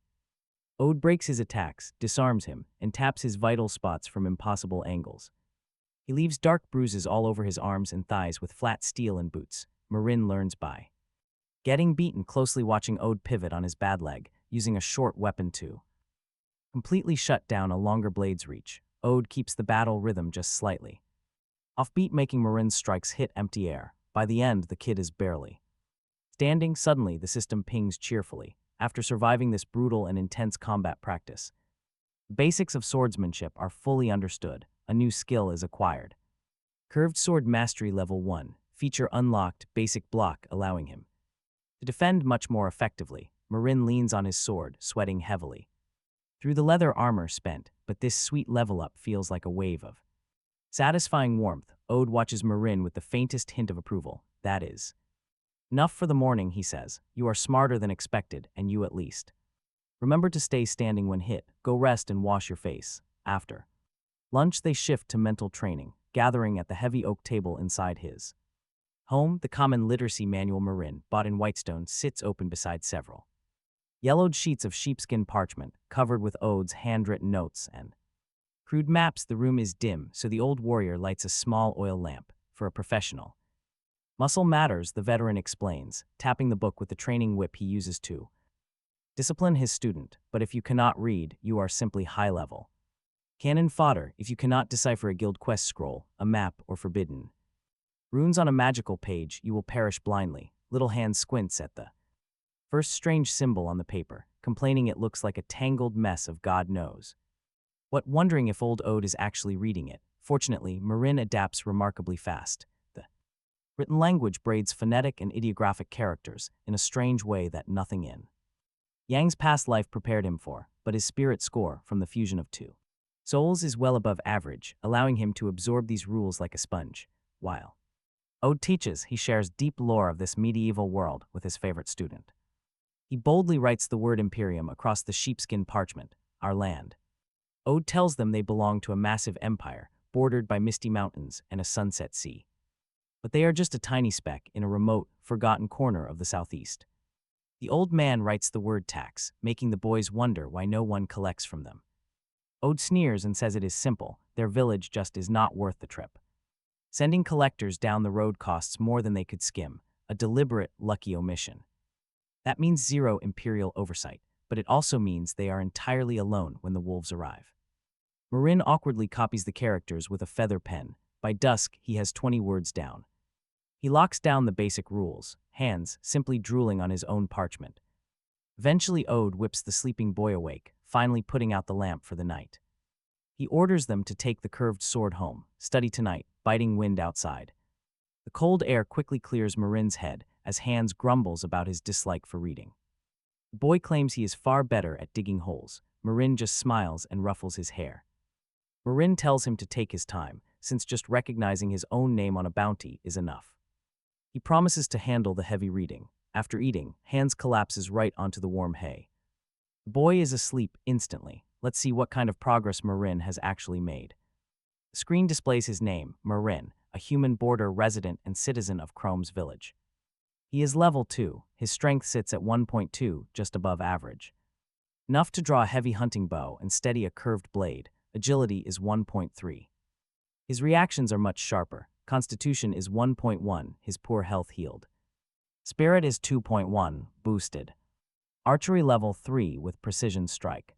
Ode breaks his attacks, disarms him, and taps his vital spots from impossible angles. He leaves dark bruises all over his arms and thighs with flat steel and boots. Marin learns by getting beaten, closely watching Ode pivot on his bad leg, using a short weapon to completely shut down a longer blade's reach. Ode keeps the battle rhythm just slightly offbeat, making Marin's strikes hit empty air. By the end, the kid is barely standing. Suddenly, the system pings cheerfully. After surviving this brutal and intense combat practice, the basics of swordsmanship are fully understood. A new skill is acquired. Curved Sword Mastery Level 1. Feature unlocked, basic block, allowing him to defend much more effectively. Marin leans on his sword, sweating heavily through the leather armor spent, but this sweet level up feels like a wave of satisfying warmth. Ode watches Marin with the faintest hint of approval. That is enough for the morning, he says. You are smarter than expected, and you at least remember to stay standing when hit. Go rest and wash your face. After lunch, they shift to mental training, gathering at the heavy oak table inside his home. The common literacy manual Marin bought in Whitestone sits open beside several yellowed sheets of sheepskin parchment covered with Ode's handwritten notes and crude maps. The room is dim, so the old warrior lights a small oil lamp. For a professional, muscle matters, the veteran explains, tapping the book with the training whip he uses to discipline his student. But if you cannot read, you are simply high level cannon fodder. If you cannot decipher a guild quest scroll, a map, or forbidden runes on a magical page, you will perish blindly. Little Hand squints at the first strange symbol on the paper, complaining it looks like a tangled mess of God knows what, wondering if old Ode is actually reading it. Fortunately, Marin adapts remarkably fast. The Written language braids phonetic and ideographic characters in a strange way that nothing in Yang's past life prepared him for, but his spirit score from the fusion of two souls is well above average, allowing him to absorb these rules like a sponge. While Ode teaches, he shares deep lore of this medieval world with his favorite student. He boldly writes the word Imperium across the sheepskin parchment, our land. Ode tells them they belong to a massive empire, bordered by misty mountains and a sunset sea. But they are just a tiny speck in a remote, forgotten corner of the southeast. The old man writes the word tax, making the boys wonder why no one collects from them. Ode sneers and says it is simple, their village just is not worth the trip. Sending collectors down the road costs more than they could skim, a deliberate, lucky omission. That means zero imperial oversight, but it also means they are entirely alone when the wolves arrive. Marin awkwardly copies the characters with a feather pen. By dusk, he has 20 words down. He locks down the basic rules, hands simply drooling on his own parchment. Eventually, Ode whips the sleeping boy awake, finally putting out the lamp for the night. He orders them to take the curved sword home, study tonight, biting wind outside. The cold air quickly clears Marin's head as Hans grumbles about his dislike for reading. The boy claims he is far better at digging holes. Marin just smiles and ruffles his hair. Marin tells him to take his time, since just recognizing his own name on a bounty is enough. He promises to handle the heavy reading. After eating, Hans collapses right onto the warm hay. The boy is asleep instantly. Let's see what kind of progress Marin has actually made. The screen displays his name, Marin, a human border resident and citizen of Chrome's village. He is level 2, his strength sits at 1.2, just above average. Enough to draw a heavy hunting bow and steady a curved blade, agility is 1.3. His reactions are much sharper, constitution is 1.1, his poor health healed. Spirit is 2.1, boosted. Archery level 3 with precision strike.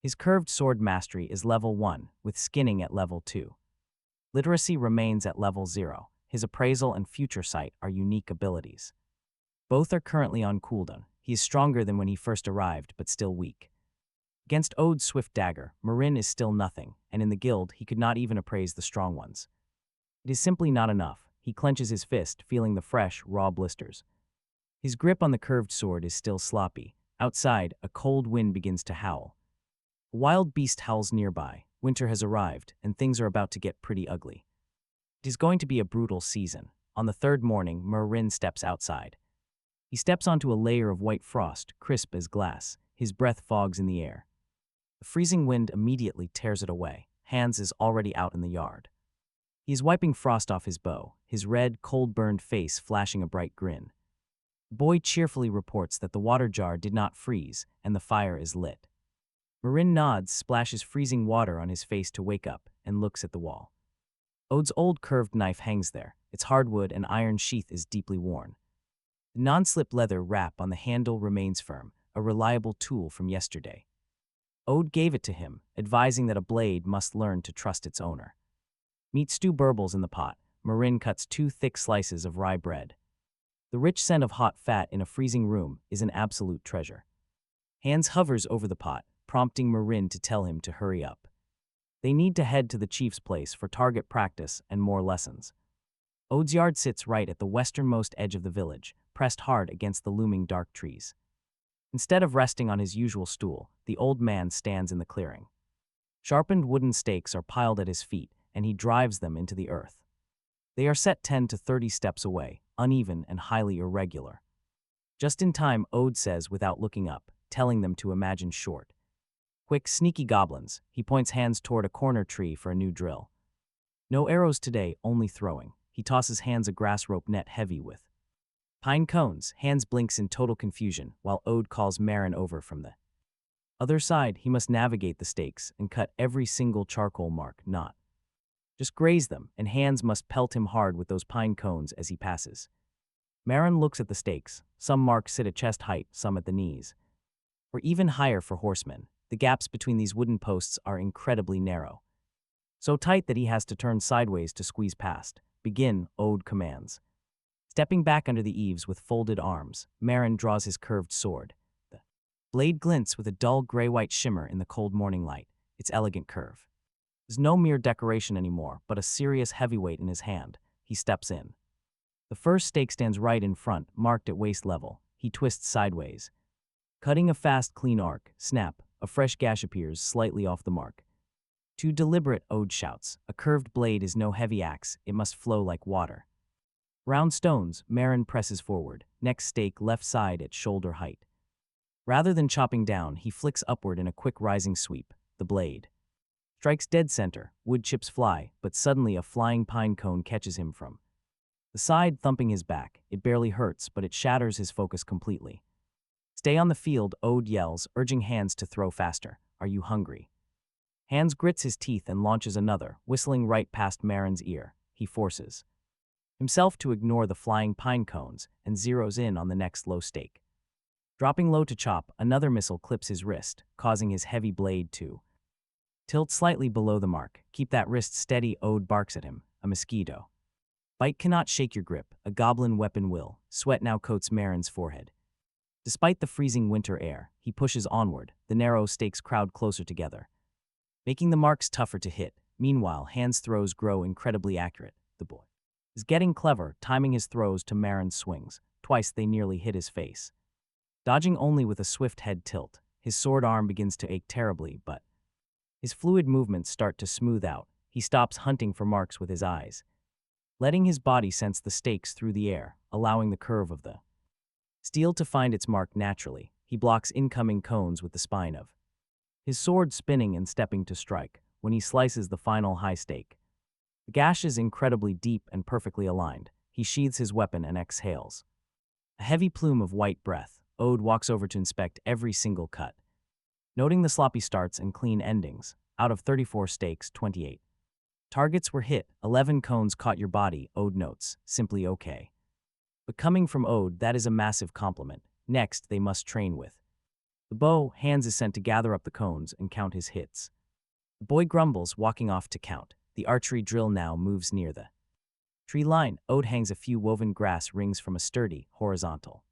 His curved sword mastery is level 1, with skinning at level 2. Literacy remains at level 0. His appraisal and future sight are unique abilities. Both are currently on cooldown. He is stronger than when he first arrived, but still weak. Against Ode's swift dagger, Marin is still nothing, and in the guild he could not even appraise the strong ones. It is simply not enough. He clenches his fist, feeling the fresh, raw blisters. His grip on the curved sword is still sloppy. Outside, a cold wind begins to howl. A wild beast howls nearby. Winter has arrived, and things are about to get pretty ugly. It is going to be a brutal season. On the third morning, Marin steps outside. He steps onto a layer of white frost, crisp as glass. His breath fogs in the air. The freezing wind immediately tears it away. Hans is already out in the yard. He is wiping frost off his bow, his red, cold-burned face flashing a bright grin. The boy cheerfully reports that the water jar did not freeze, and the fire is lit. Marin nods, splashes freezing water on his face to wake up, and looks at the wall. Ode's old curved knife hangs there. Its hardwood and iron sheath is deeply worn. The non-slip leather wrap on the handle remains firm, a reliable tool from yesterday. Ode gave it to him, advising that a blade must learn to trust its owner. Meat stew burbles in the pot. Marin cuts 2 thick slices of rye bread. The rich scent of hot fat in a freezing room is an absolute treasure. Hans hovers over the pot, prompting Marin to tell him to hurry up. They need to head to the chief's place for target practice and more lessons. Ode's yard sits right at the westernmost edge of the village, pressed hard against the looming dark trees. Instead of resting on his usual stool, the old man stands in the clearing. Sharpened wooden stakes are piled at his feet, and he drives them into the earth. They are set 10 to 30 steps away, uneven and highly irregular. Just in time, Ode says without looking up, telling them to imagine short. Quick, sneaky goblins. He points Hans toward a corner tree for a new drill. No arrows today, only throwing. He tosses Hans a grass rope net heavy with pine cones. Hans blinks in total confusion, while Ode calls Marin over from the other side. He must navigate the stakes and cut every single charcoal mark, not just graze them, and Hans must pelt him hard with those pine cones as he passes. Marin looks at the stakes. Some marks sit at chest height, some at the knees, or even higher for horsemen. The gaps between these wooden posts are incredibly narrow, so tight that he has to turn sideways to squeeze past. Begin, Ode commands. Stepping back under the eaves with folded arms, Marin draws his curved sword. The blade glints with a dull gray-white shimmer in the cold morning light, its elegant curve. There's no mere decoration anymore, but a serious heavyweight in his hand. He steps in. The first stake stands right in front, marked at waist level. He twists sideways. Cutting a fast, clean arc, snap, a fresh gash appears slightly off the mark. Too deliberate, Ode shouts. A curved blade is no heavy axe, it must flow like water. Round stones, Marin presses forward, next stake left side at shoulder height. Rather than chopping down, he flicks upward in a quick rising sweep, the blade strikes dead center, wood chips fly, but suddenly a flying pine cone catches him from the side, thumping his back. It barely hurts, but it shatters his focus completely. Stay on the field, Ode yells, urging Hands to throw faster. Are you hungry? Hands grits his teeth and launches another, whistling right past Marin's ear. He forces himself to ignore the flying pine cones and zeroes in on the next low stake. Dropping low to chop, another missile clips his wrist, causing his heavy blade to tilt slightly below the mark. Keep that wrist steady, Ode barks at him. A mosquito bite cannot shake your grip, a goblin weapon will. Sweat now coats Marin's forehead. Despite the freezing winter air, he pushes onward. The narrow stakes crowd closer together, making the marks tougher to hit. Meanwhile, Hand's throws grow incredibly accurate. The boy is getting clever, timing his throws to Marin's swings. Twice they nearly hit his face. Dodging only with a swift head tilt, his sword arm begins to ache terribly, but his fluid movements start to smooth out. He stops hunting for marks with his eyes, letting his body sense the stakes through the air, allowing the curve of the steel to find its mark naturally. He blocks incoming cones with the spine of his sword, spinning and stepping to strike. When he slices the final high stake, the gash is incredibly deep and perfectly aligned. He sheathes his weapon and exhales a heavy plume of white breath. Ode walks over to inspect every single cut, noting the sloppy starts and clean endings. Out of 34 stakes, 28 targets were hit. 11 cones caught your body, Ode notes. Simply okay. But coming from Ode, that is a massive compliment. Next, they must train with the bow. Hands is sent to gather up the cones and count his hits. The boy grumbles, walking off to count. The archery drill now moves near the tree line. Ode hangs a few woven grass rings from a sturdy, horizontal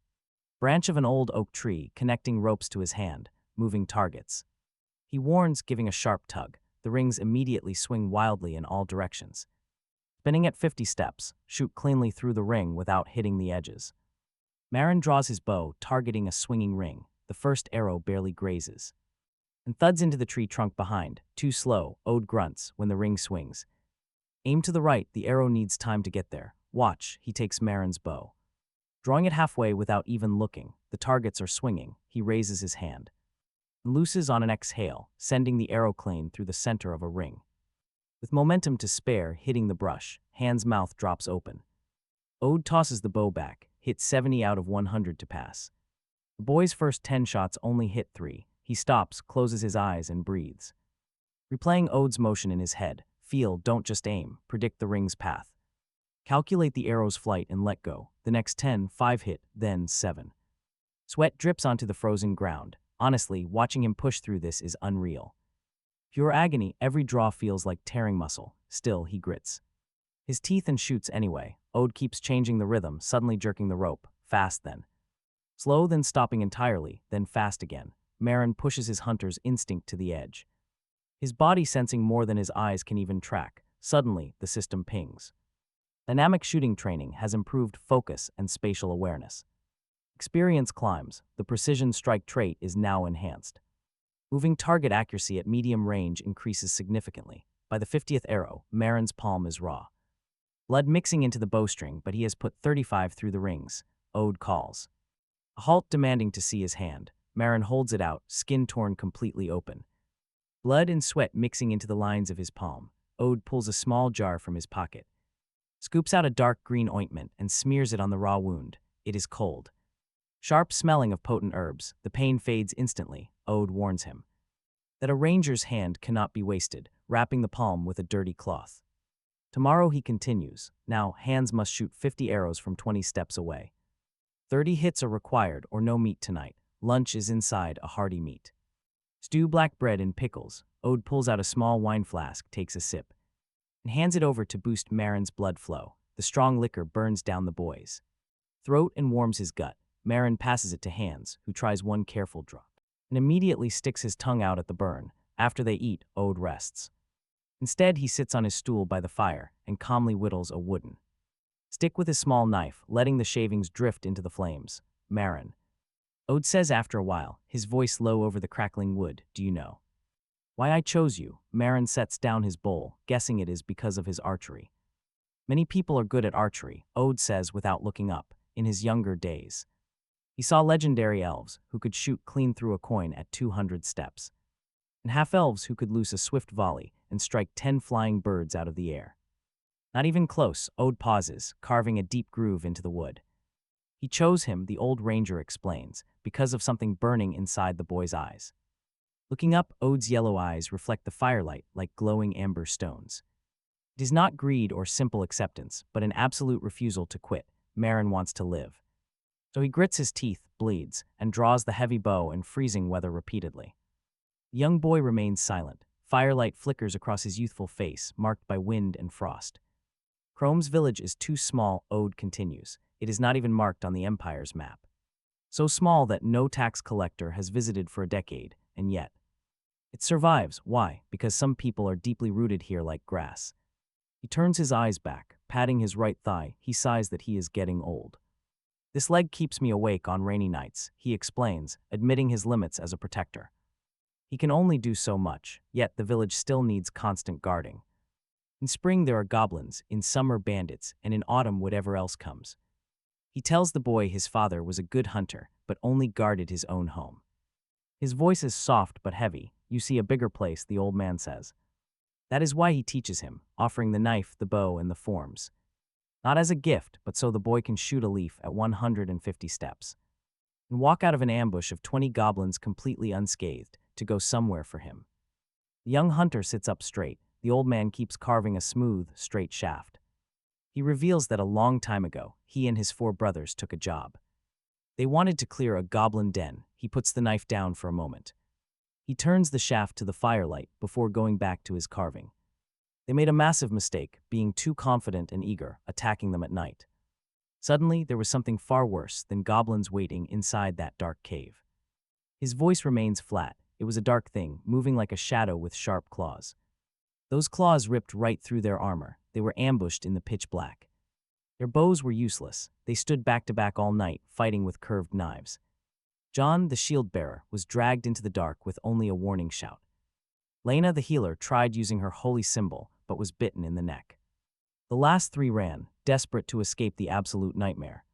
branch of an old oak tree, connecting ropes to his hand, moving targets. He warns, giving a sharp tug. The rings immediately swing wildly in all directions. Spinning at 50 steps, shoot cleanly through the ring without hitting the edges. Marin draws his bow, targeting a swinging ring. The first arrow barely grazes and thuds into the tree trunk behind. Too slow, Ode grunts when the ring swings. Aim to the right, the arrow needs time to get there. Watch, he takes Marin's bow, drawing it halfway without even looking. The targets are swinging. He raises his hand and looses on an exhale, sending the arrow clean through the center of a ring. With momentum to spare, hitting the brush, Hand's mouth drops open. Ode tosses the bow back, hit 70 out of 100 to pass. The boy's first 10 shots only hit 3. He stops, closes his eyes, and breathes, replaying Ode's motion in his head. Feel, don't just aim. Predict the ring's path. Calculate the arrow's flight and let go. The next 10, 5 hit, then 7. Sweat drips onto the frozen ground. Honestly, watching him push through this is unreal. Pure agony, every draw feels like tearing muscle. Still, he grits his teeth and shoots anyway. Ode keeps changing the rhythm, suddenly jerking the rope. Fast, then slow, then stopping entirely, then fast again. Marin pushes his hunter's instinct to the edge, his body sensing more than his eyes can even track. Suddenly, the system pings. Dynamic shooting training has improved focus and spatial awareness. Experience climbs. The precision strike trait is now enhanced. Moving target accuracy at medium range increases significantly. By the 50th arrow, Marin's palm is raw, blood mixing into the bowstring, but he has put 35 through the rings. Ode calls a halt, demanding to see his hand. Marin holds it out, skin torn completely open, blood and sweat mixing into the lines of his palm. Ode pulls a small jar from his pocket, scoops out a dark green ointment, and smears it on the raw wound. It is cold, sharp smelling of potent herbs. The pain fades instantly. Ode warns him that a ranger's hand cannot be wasted, wrapping the palm with a dirty cloth. Tomorrow, he continues. Now, Hands must shoot 50 arrows from 20 steps away. 30 hits are required or no meat tonight. Lunch is inside a hearty meat. Stew, black bread, and pickles. Ode pulls out a small wine flask, takes a sip, and hands it over to boost Marin's blood flow. The strong liquor burns down the boy's throat and warms his gut. Marin passes it to Hands, who tries one careful drop and immediately sticks his tongue out at the burn. After they eat, Ode rests. Instead, he sits on his stool by the fire and calmly whittles a wooden Stick with his small knife, letting the shavings drift into the flames. Marin. Ode says after a while, his voice low over the crackling wood, do you know why I chose you? Marin sets down his bowl, guessing it is because of his archery. Many people are good at archery, Ode says without looking up, in his younger days. He saw legendary elves who could shoot clean through a coin at 200 steps, and half-elves who could loose a swift volley and strike 10 flying birds out of the air. Not even close, Ode pauses, carving a deep groove into the wood. He chose him, the old ranger explains, because of something burning inside the boy's eyes. Looking up, Ode's yellow eyes reflect the firelight like glowing amber stones. It is not greed or simple acceptance, but an absolute refusal to quit. Marin wants to live. So he grits his teeth, bleeds, and draws the heavy bow in freezing weather repeatedly. The young boy remains silent. Firelight flickers across his youthful face, marked by wind and frost. Chrome's village is too small, Ode continues. It is not even marked on the Empire's map. So small that no tax collector has visited for a decade, and yet it survives. Why? Because some people are deeply rooted here like grass. He turns his eyes back, patting his right thigh. He sighs that he is getting old. This leg keeps me awake on rainy nights, he explains, admitting his limits as a protector. He can only do so much, yet the village still needs constant guarding. In spring there are goblins, in summer bandits, and in autumn whatever else comes. He tells the boy his father was a good hunter, but only guarded his own home. His voice is soft but heavy. You see a bigger place, the old man says. That is why he teaches him, offering the knife, the bow, and the forms. Not as a gift, but so the boy can shoot a leaf at 150 steps and walk out of an ambush of 20 goblins completely unscathed to go somewhere for him. The young hunter sits up straight. The old man keeps carving a smooth, straight shaft. He reveals that a long time ago, he and his 4 brothers took a job. They wanted to clear a goblin den. He puts the knife down for a moment. He turns the shaft to the firelight before going back to his carving. They made a massive mistake, being too confident and eager, attacking them at night. Suddenly, there was something far worse than goblins waiting inside that dark cave. His voice remains flat. It was a dark thing, moving like a shadow with sharp claws. Those claws ripped right through their armor. They were ambushed in the pitch black. Their bows were useless. They stood back to back all night, fighting with curved knives. John, the shield-bearer, was dragged into the dark with only a warning shout. Lena, the healer, tried using her holy symbol, but was bitten in the neck. The last 3 ran, desperate to escape the absolute nightmare.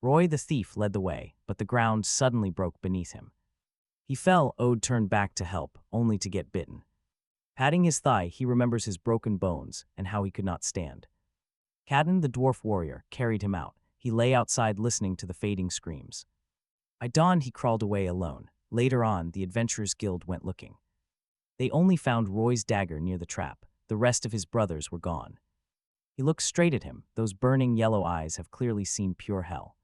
Roy, the thief, led the way, but the ground suddenly broke beneath him. He fell. Ode turned back to help, only to get bitten. Patting his thigh, he remembers his broken bones and how he could not stand. Cadden, the dwarf warrior, carried him out. He lay outside listening to the fading screams. At dawn, he crawled away alone. Later on, the Adventurers Guild went looking. They only found Roy's dagger near the trap. The rest of his brothers were gone. He looks straight at him. Those burning yellow eyes have clearly seen pure hell.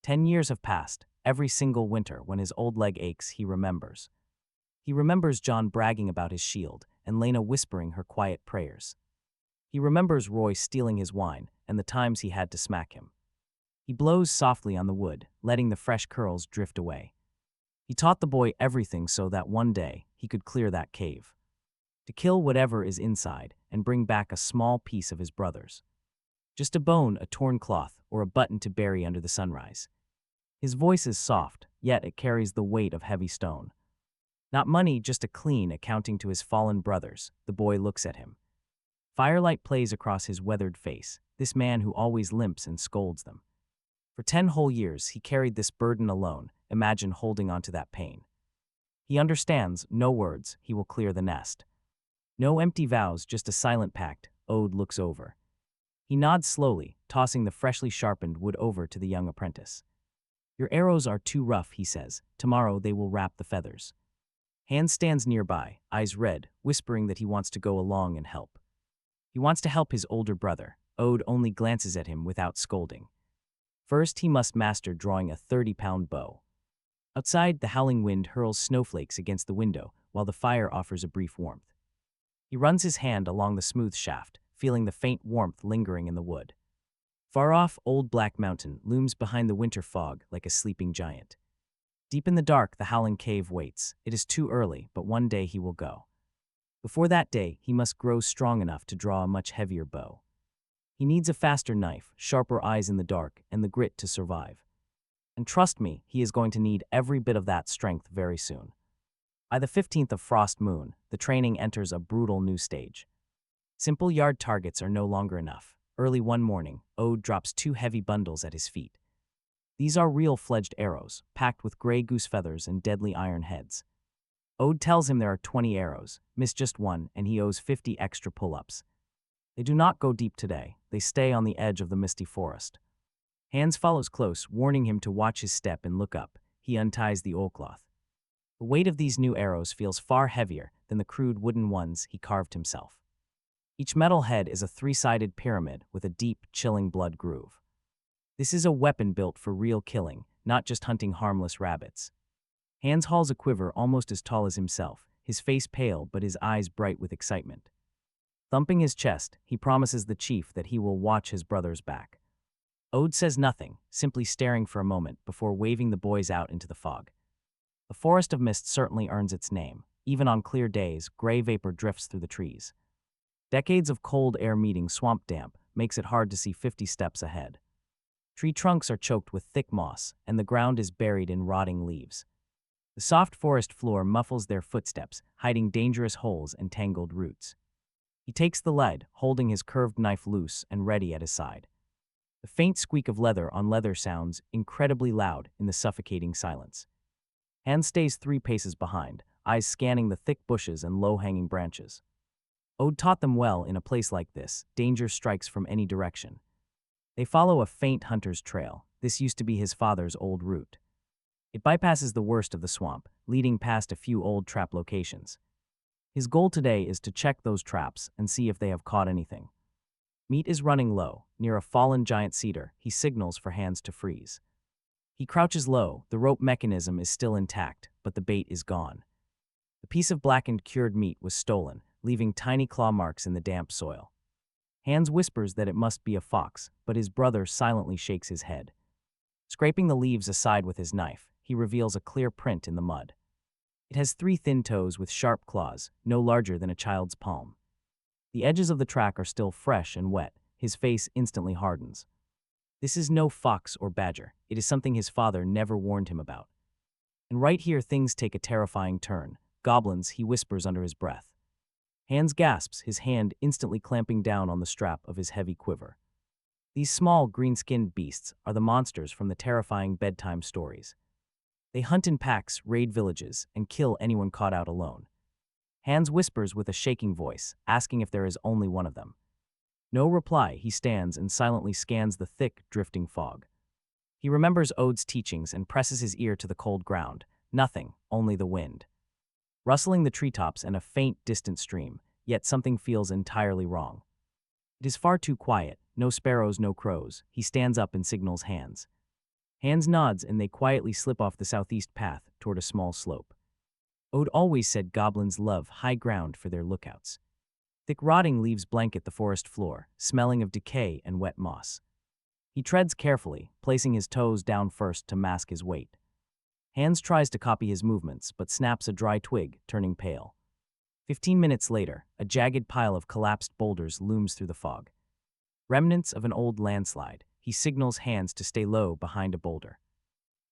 10 years have passed. Every single winter, when his old leg aches, he remembers. He remembers John bragging about his shield and Lena whispering her quiet prayers. He remembers Roy stealing his wine and the times he had to smack him. He blows softly on the wood, letting the fresh curls drift away. He taught the boy everything so that one day he could clear that cave. To kill whatever is inside and bring back a small piece of his brothers. Just a bone, a torn cloth, or a button to bury under the sunrise. His voice is soft, yet it carries the weight of heavy stone. Not money, just a clean accounting to his fallen brothers. The boy looks at him. Firelight plays across his weathered face, this man who always limps and scolds them. For 10 whole years, he carried this burden alone. Imagine holding onto that pain. He understands, no words, he will clear the nest. No empty vows, just a silent pact. Ode looks over. He nods slowly, tossing the freshly sharpened wood over to the young apprentice. Your arrows are too rough, he says. Tomorrow they will wrap the feathers. Hand stands nearby, eyes red, whispering that he wants to go along and help. He wants to help his older brother. Ode only glances at him without scolding. First, he must master drawing a 30-pound bow. Outside, the howling wind hurls snowflakes against the window, while the fire offers a brief warmth. He runs his hand along the smooth shaft, feeling the faint warmth lingering in the wood. Far off, Old Black Mountain looms behind the winter fog like a sleeping giant. Deep in the dark, the howling cave waits. It is too early, but one day he will go. Before that day, he must grow strong enough to draw a much heavier bow. He needs a faster knife, sharper eyes in the dark, and the grit to survive. And trust me, he is going to need every bit of that strength very soon. By the 15th of Frost Moon, the training enters a brutal new stage. Simple yard targets are no longer enough. Early one morning, Ode drops 2 heavy bundles at his feet. These are real fledged arrows, packed with gray goose feathers and deadly iron heads. Ode tells him there are 20 arrows, miss just one, and he owes 50 extra pull-ups. They do not go deep today, they stay on the edge of the misty forest. Hans follows close, warning him to watch his step and look up. He unties the oilcloth. The weight of these new arrows feels far heavier than the crude wooden ones he carved himself. Each metal head is a 3-sided pyramid with a deep, chilling blood groove. This is a weapon built for real killing, not just hunting harmless rabbits. Hans hauls a quiver almost as tall as himself, his face pale but his eyes bright with excitement. Thumping his chest, he promises the chief that he will watch his brother's back. Ode says nothing, simply staring for a moment before waving the boys out into the fog. The forest of mist certainly earns its name. Even on clear days, gray vapor drifts through the trees. Decades of cold air meeting swamp damp makes it hard to see 50 steps ahead. Tree trunks are choked with thick moss, and the ground is buried in rotting leaves. The soft forest floor muffles their footsteps, hiding dangerous holes and tangled roots. He takes the lead, holding his curved knife loose and ready at his side. The faint squeak of leather on leather sounds incredibly loud in the suffocating silence. Hans stays 3 paces behind, eyes scanning the thick bushes and low-hanging branches. Ode taught them well in a place like this, danger strikes from any direction. They follow a faint hunter's trail. This used to be his father's old route. It bypasses the worst of the swamp, leading past a few old trap locations. His goal today is to check those traps and see if they have caught anything. Meat is running low. Near a fallen giant cedar, he signals for Hans to freeze. He crouches low. The rope mechanism is still intact, but the bait is gone. The piece of blackened cured meat was stolen, leaving tiny claw marks in the damp soil. Hans whispers that it must be a fox, but his brother silently shakes his head. Scraping the leaves aside with his knife, he reveals a clear print in the mud. It has 3 thin toes with sharp claws, no larger than a child's palm. The edges of the track are still fresh and wet. His face instantly hardens. This is no fox or badger. It is something his father never warned him about. And right here things take a terrifying turn. Goblins, he whispers under his breath. Hans gasps, his hand instantly clamping down on the strap of his heavy quiver. These small, green-skinned beasts are the monsters from the terrifying bedtime stories. They hunt in packs, raid villages, and kill anyone caught out alone. Hans whispers with a shaking voice, asking if there is only one of them. No reply, he stands and silently scans the thick, drifting fog. He remembers Ode's teachings and presses his ear to the cold ground. Nothing, only the wind. Rustling the treetops and a faint, distant stream, yet something feels entirely wrong. It is far too quiet, no sparrows, no crows. He stands up and signals Hans. Hans nods and they quietly slip off the southeast path toward a small slope. Ode always said goblins love high ground for their lookouts. Thick rotting leaves blanket the forest floor, smelling of decay and wet moss. He treads carefully, placing his toes down first to mask his weight. Hans tries to copy his movements, but snaps a dry twig, turning pale. 15 minutes later, a jagged pile of collapsed boulders looms through the fog. Remnants of an old landslide. He signals Hans to stay low behind a boulder.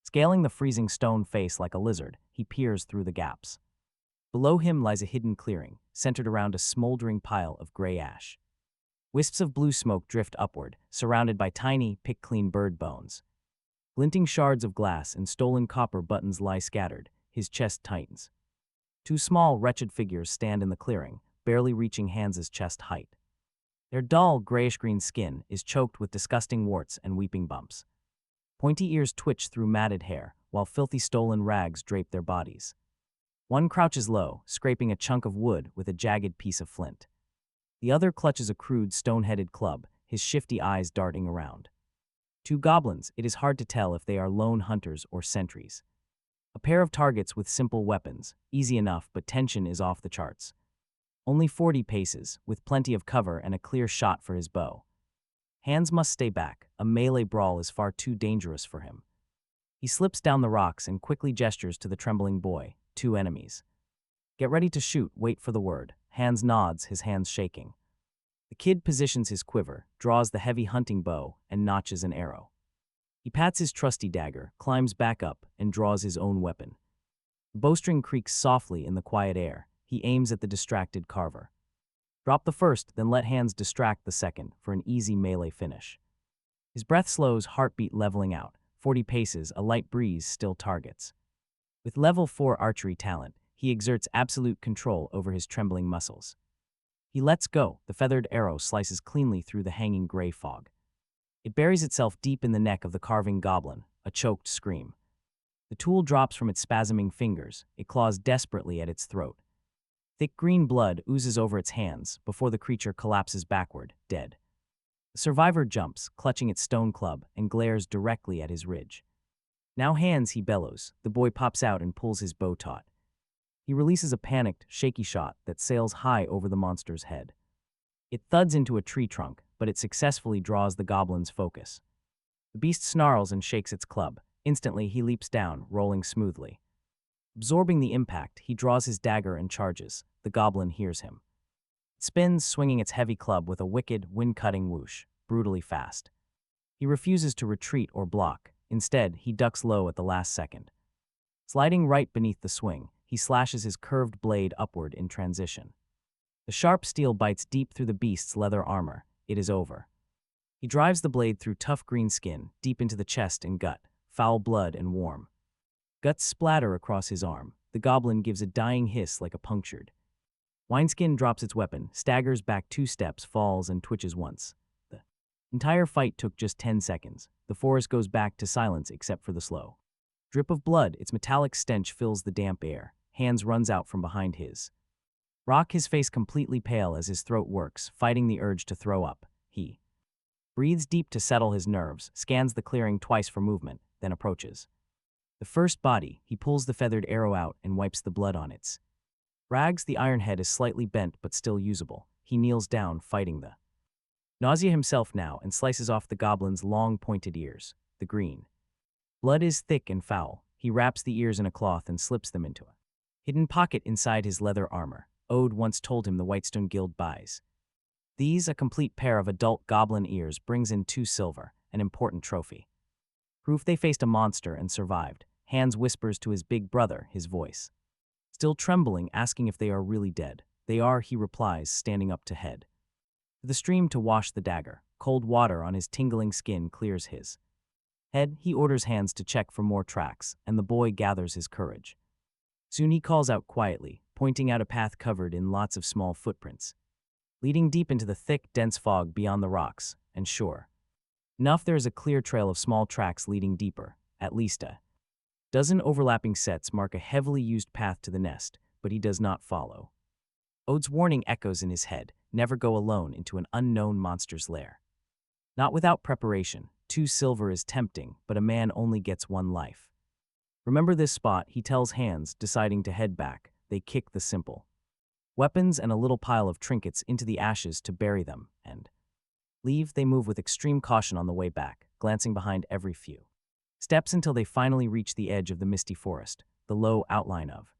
Scaling the freezing stone face like a lizard, he peers through the gaps. Below him lies a hidden clearing, centered around a smoldering pile of gray ash. Wisps of blue smoke drift upward, surrounded by tiny, pick-clean bird bones. Glinting shards of glass and stolen copper buttons lie scattered. His chest tightens. 2 small, wretched figures stand in the clearing, barely reaching Hans's chest height. Their dull, grayish-green skin is choked with disgusting warts and weeping bumps. Pointy ears twitch through matted hair, while filthy stolen rags drape their bodies. One crouches low, scraping a chunk of wood with a jagged piece of flint. The other clutches a crude, stone-headed club, his shifty eyes darting around. 2 goblins, it is hard to tell if they are lone hunters or sentries. A pair of targets with simple weapons, easy enough, but tension is off the charts. Only 40 paces, with plenty of cover and a clear shot for his bow. Hans must stay back. A melee brawl is far too dangerous for him. He slips down the rocks and quickly gestures to the trembling boy. 2 enemies. Get ready to shoot, wait for the word. Hans nods, his hands shaking. The kid positions his quiver, draws the heavy hunting bow, and notches an arrow. He pats his trusty dagger, climbs back up, and draws his own weapon. The bowstring creaks softly in the quiet air. He aims at the distracted carver. Drop the first, then let hands distract the second for an easy melee finish. His breath slows, heartbeat leveling out. 40 paces, a light breeze still targets. With level 4 archery talent, he exerts absolute control over his trembling muscles. He lets go. The feathered arrow slices cleanly through the hanging gray fog. It buries itself deep in the neck of the carving goblin, a choked scream. The tool drops from its spasming fingers. It claws desperately at its throat. Thick green blood oozes over its hands before the creature collapses backward, dead. The survivor jumps, clutching its stone club, and glares directly at his ridge. Now hands, he bellows. The boy pops out and pulls his bow taut. He releases a panicked, shaky shot that sails high over the monster's head. It thuds into a tree trunk, but it successfully draws the goblin's focus. The beast snarls and shakes its club. Instantly, he leaps down, rolling smoothly. Absorbing the impact, he draws his dagger and charges. The goblin hears him. It spins, swinging its heavy club with a wicked, wind-cutting whoosh, brutally fast. He refuses to retreat or block. Instead, he ducks low at the last second. Sliding right beneath the swing, he slashes his curved blade upward in transition. The sharp steel bites deep through the beast's leather armor. It is over. He drives the blade through tough green skin, deep into the chest and gut, foul blood and warm. Guts splatter across his arm. The goblin gives a dying hiss like a punctured. Wineskin drops its weapon, staggers back 2 steps, falls, and twitches once. The entire fight took just 10 seconds. The forest goes back to silence except for the slow drip of blood. Its metallic stench fills the damp air. Hands runs out from behind his. Rock, his face completely pale as his throat works, fighting the urge to throw up. He breathes deep to settle his nerves, scans the clearing twice for movement, then approaches. The first body, he pulls the feathered arrow out and wipes the blood on its rags. The iron head is slightly bent but still usable. He kneels down, fighting the nausea himself now, and slices off the goblin's long pointed ears. The green blood is thick and foul. He wraps the ears in a cloth and slips them into a hidden pocket inside his leather armor. Ode once told him the Whitestone Guild buys these. A complete pair of adult goblin ears brings in 2 silver, an important trophy. Proof they faced a monster and survived. Hans whispers to his big brother, his voice still trembling, asking if they are really dead. They are, he replies, standing up to head to the stream to wash the dagger. Cold water on his tingling skin clears his head. He orders Hans to check for more tracks, and the boy gathers his courage. Soon he calls out quietly, pointing out a path covered in lots of small footprints, leading deep into the thick, dense fog beyond the rocks, and sure enough, there is a clear trail of small tracks leading deeper. At least a dozen overlapping sets mark a heavily used path to the nest, but he does not follow. Ode's warning echoes in his head: never go alone into an unknown monster's lair. Not without preparation. 2 silver is tempting, but a man only gets 1 life. Remember this spot, he tells Hans, deciding to head back. They kick the simple weapons and a little pile of trinkets into the ashes to bury them, and leave. They move with extreme caution on the way back, glancing behind every few steps until they finally reach the edge of the misty forest. The low outline of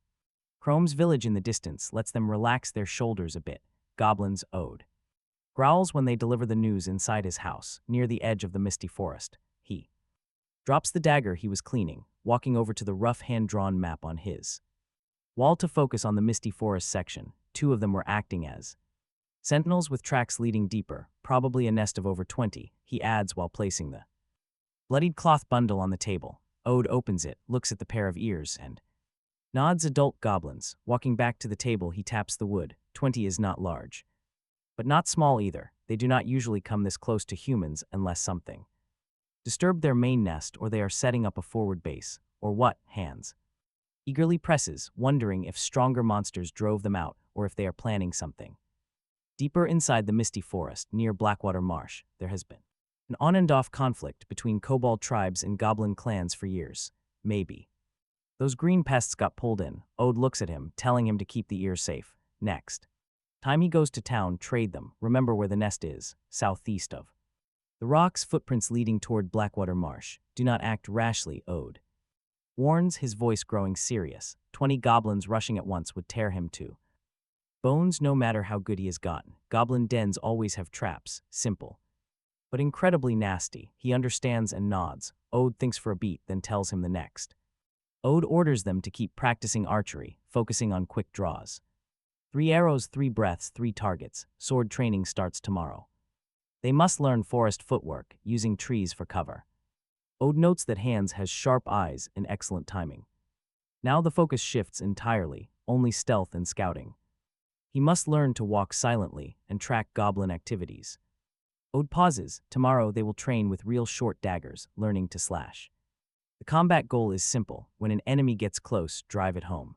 Chrome's village in the distance lets them relax their shoulders a bit. Goblin's Ode growls when they deliver the news inside his house, near the edge of the misty forest. He drops the dagger he was cleaning, walking over to the rough hand-drawn map on his wall to focus on the misty forest section. 2 of them were acting as sentinels with tracks leading deeper, probably a nest of over 20, he adds while placing the bloodied cloth bundle on the table. Ode opens it, looks at the pair of ears, and nods. Adult goblins. Walking back to the table, he taps the wood. 20 is not large, but not small either. They do not usually come this close to humans unless something disturbed their main nest, or they are setting up a forward base. Or what? Hans eagerly presses, wondering if stronger monsters drove them out or if they are planning something. Deeper inside the misty forest, near Blackwater Marsh, there has been an on-and-off conflict between kobold tribes and goblin clans for years. Maybe those green pests got pulled in. Ode looks at him, telling him to keep the ears safe. Next time he goes to town, trade them. Remember where the nest is, southeast of the rocks. Footprints leading toward Blackwater Marsh. Do not act rashly, Ode warns, his voice growing serious. 20 goblins rushing at once would tear him to Bones, no matter how good he has gotten. Goblin dens always have traps, simple, but incredibly nasty. He understands and nods. Ode thinks for a beat, then tells him the next. Ode orders them to keep practicing archery, focusing on quick draws. 3 arrows, 3 breaths, 3 targets. Sword training starts tomorrow. They must learn forest footwork, using trees for cover. Ode notes that Hands has sharp eyes and excellent timing. Now the focus shifts entirely, only stealth and scouting. He must learn to walk silently and track goblin activities. Ode pauses. Tomorrow they will train with real short daggers, learning to slash. The combat goal is simple. When an enemy gets close, drive it home.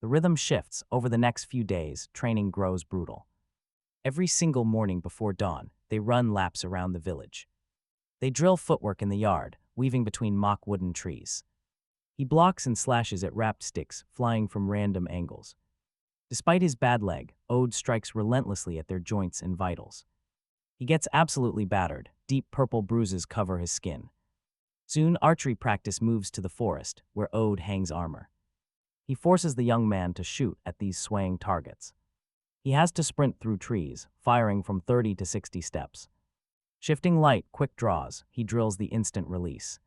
The rhythm shifts. Over the next few days, training grows brutal. Every single morning before dawn, they run laps around the village. They drill footwork in the yard, weaving between mock wooden trees. He blocks and slashes at wrapped sticks, flying from random angles. Despite his bad leg, Ode strikes relentlessly at their joints and vitals. He gets absolutely battered. Deep purple bruises cover his skin. Soon, archery practice moves to the forest, where Ode hangs armor. He forces the young man to shoot at these swaying targets. He has to sprint through trees, firing from 30 to 60 steps. Shifting light, quick draws, he drills the instant release.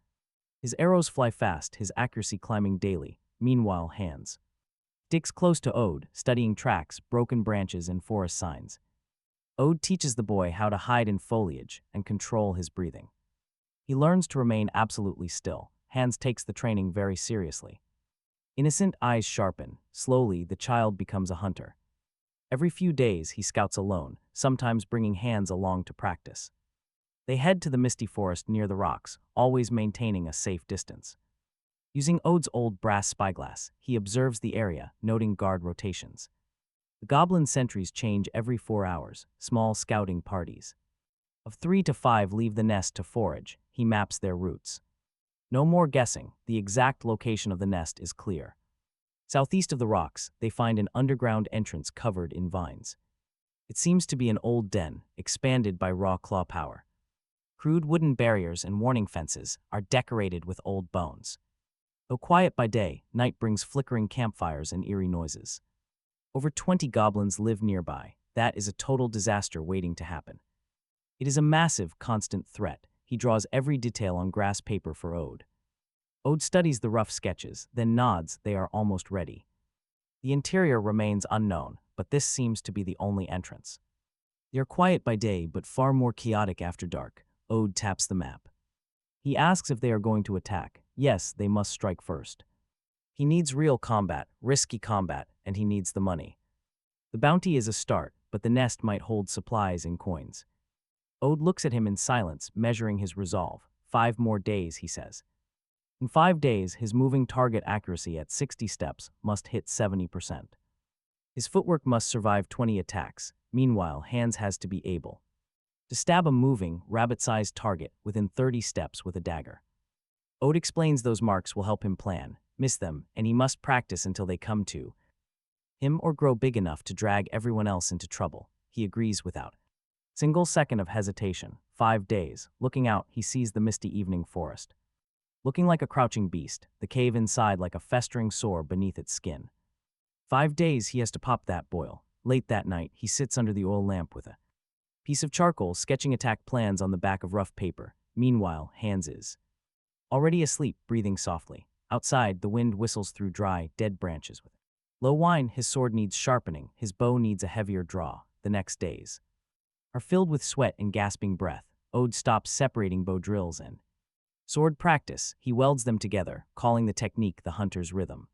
His arrows fly fast, his accuracy climbing daily. Meanwhile, Hands sticks close to Ode, studying tracks, broken branches, and forest signs. Ode teaches the boy how to hide in foliage and control his breathing. He learns to remain absolutely still. Hands takes the training very seriously. Innocent eyes sharpen. Slowly, the child becomes a hunter. Every few days, he scouts alone, sometimes bringing Hands along to practice. They head to the misty forest near the rocks, always maintaining a safe distance. Using Ode's old brass spyglass, he observes the area, noting guard rotations. The goblin sentries change every 4 hours, small scouting parties. Of 3 to 5 leave the nest to forage. He maps their routes. No more guessing, the exact location of the nest is clear. Southeast of the rocks, they find an underground entrance covered in vines. It seems to be an old den, expanded by raw claw power. Crude wooden barriers and warning fences are decorated with old bones. Though quiet by day, night brings flickering campfires and eerie noises. Over 20 goblins live nearby. That is a total disaster waiting to happen. It is a massive, constant threat. He draws every detail on grass paper for Ode. Ode studies the rough sketches, then nods. They are almost ready. The interior remains unknown, but this seems to be the only entrance. They are quiet by day, but far more chaotic after dark. Ode taps the map. He asks if they are going to attack. Yes, they must strike first. He needs real combat, risky combat, and he needs the money. The bounty is a start, but the nest might hold supplies and coins. Ode looks at him in silence, measuring his resolve. 5 more days, he says. In 5 days, his moving target accuracy at 60 steps must hit 70%. His footwork must survive 20 attacks. Meanwhile, Hands has to be able to stab a moving, rabbit-sized target within 30 steps with a dagger. Ode explains those marks will help him plan, miss them, and he must practice until they come to him or grow big enough to drag everyone else into trouble. He agrees without single second of hesitation. 5 days. Looking out, he sees the misty evening forest. Looking like a crouching beast, the cave inside like a festering sore beneath its skin. 5 days he has to pop that boil. Late that night, he sits under the oil lamp with a piece of charcoal, sketching attack plans on the back of rough paper. Meanwhile, Hands is already asleep, breathing softly. Outside, the wind whistles through dry, dead branches with low whine. His sword needs sharpening, his bow needs a heavier draw. The next days are filled with sweat and gasping breath. Ode stops separating bow drills and sword practice. He welds them together, calling the technique the hunter's rhythm.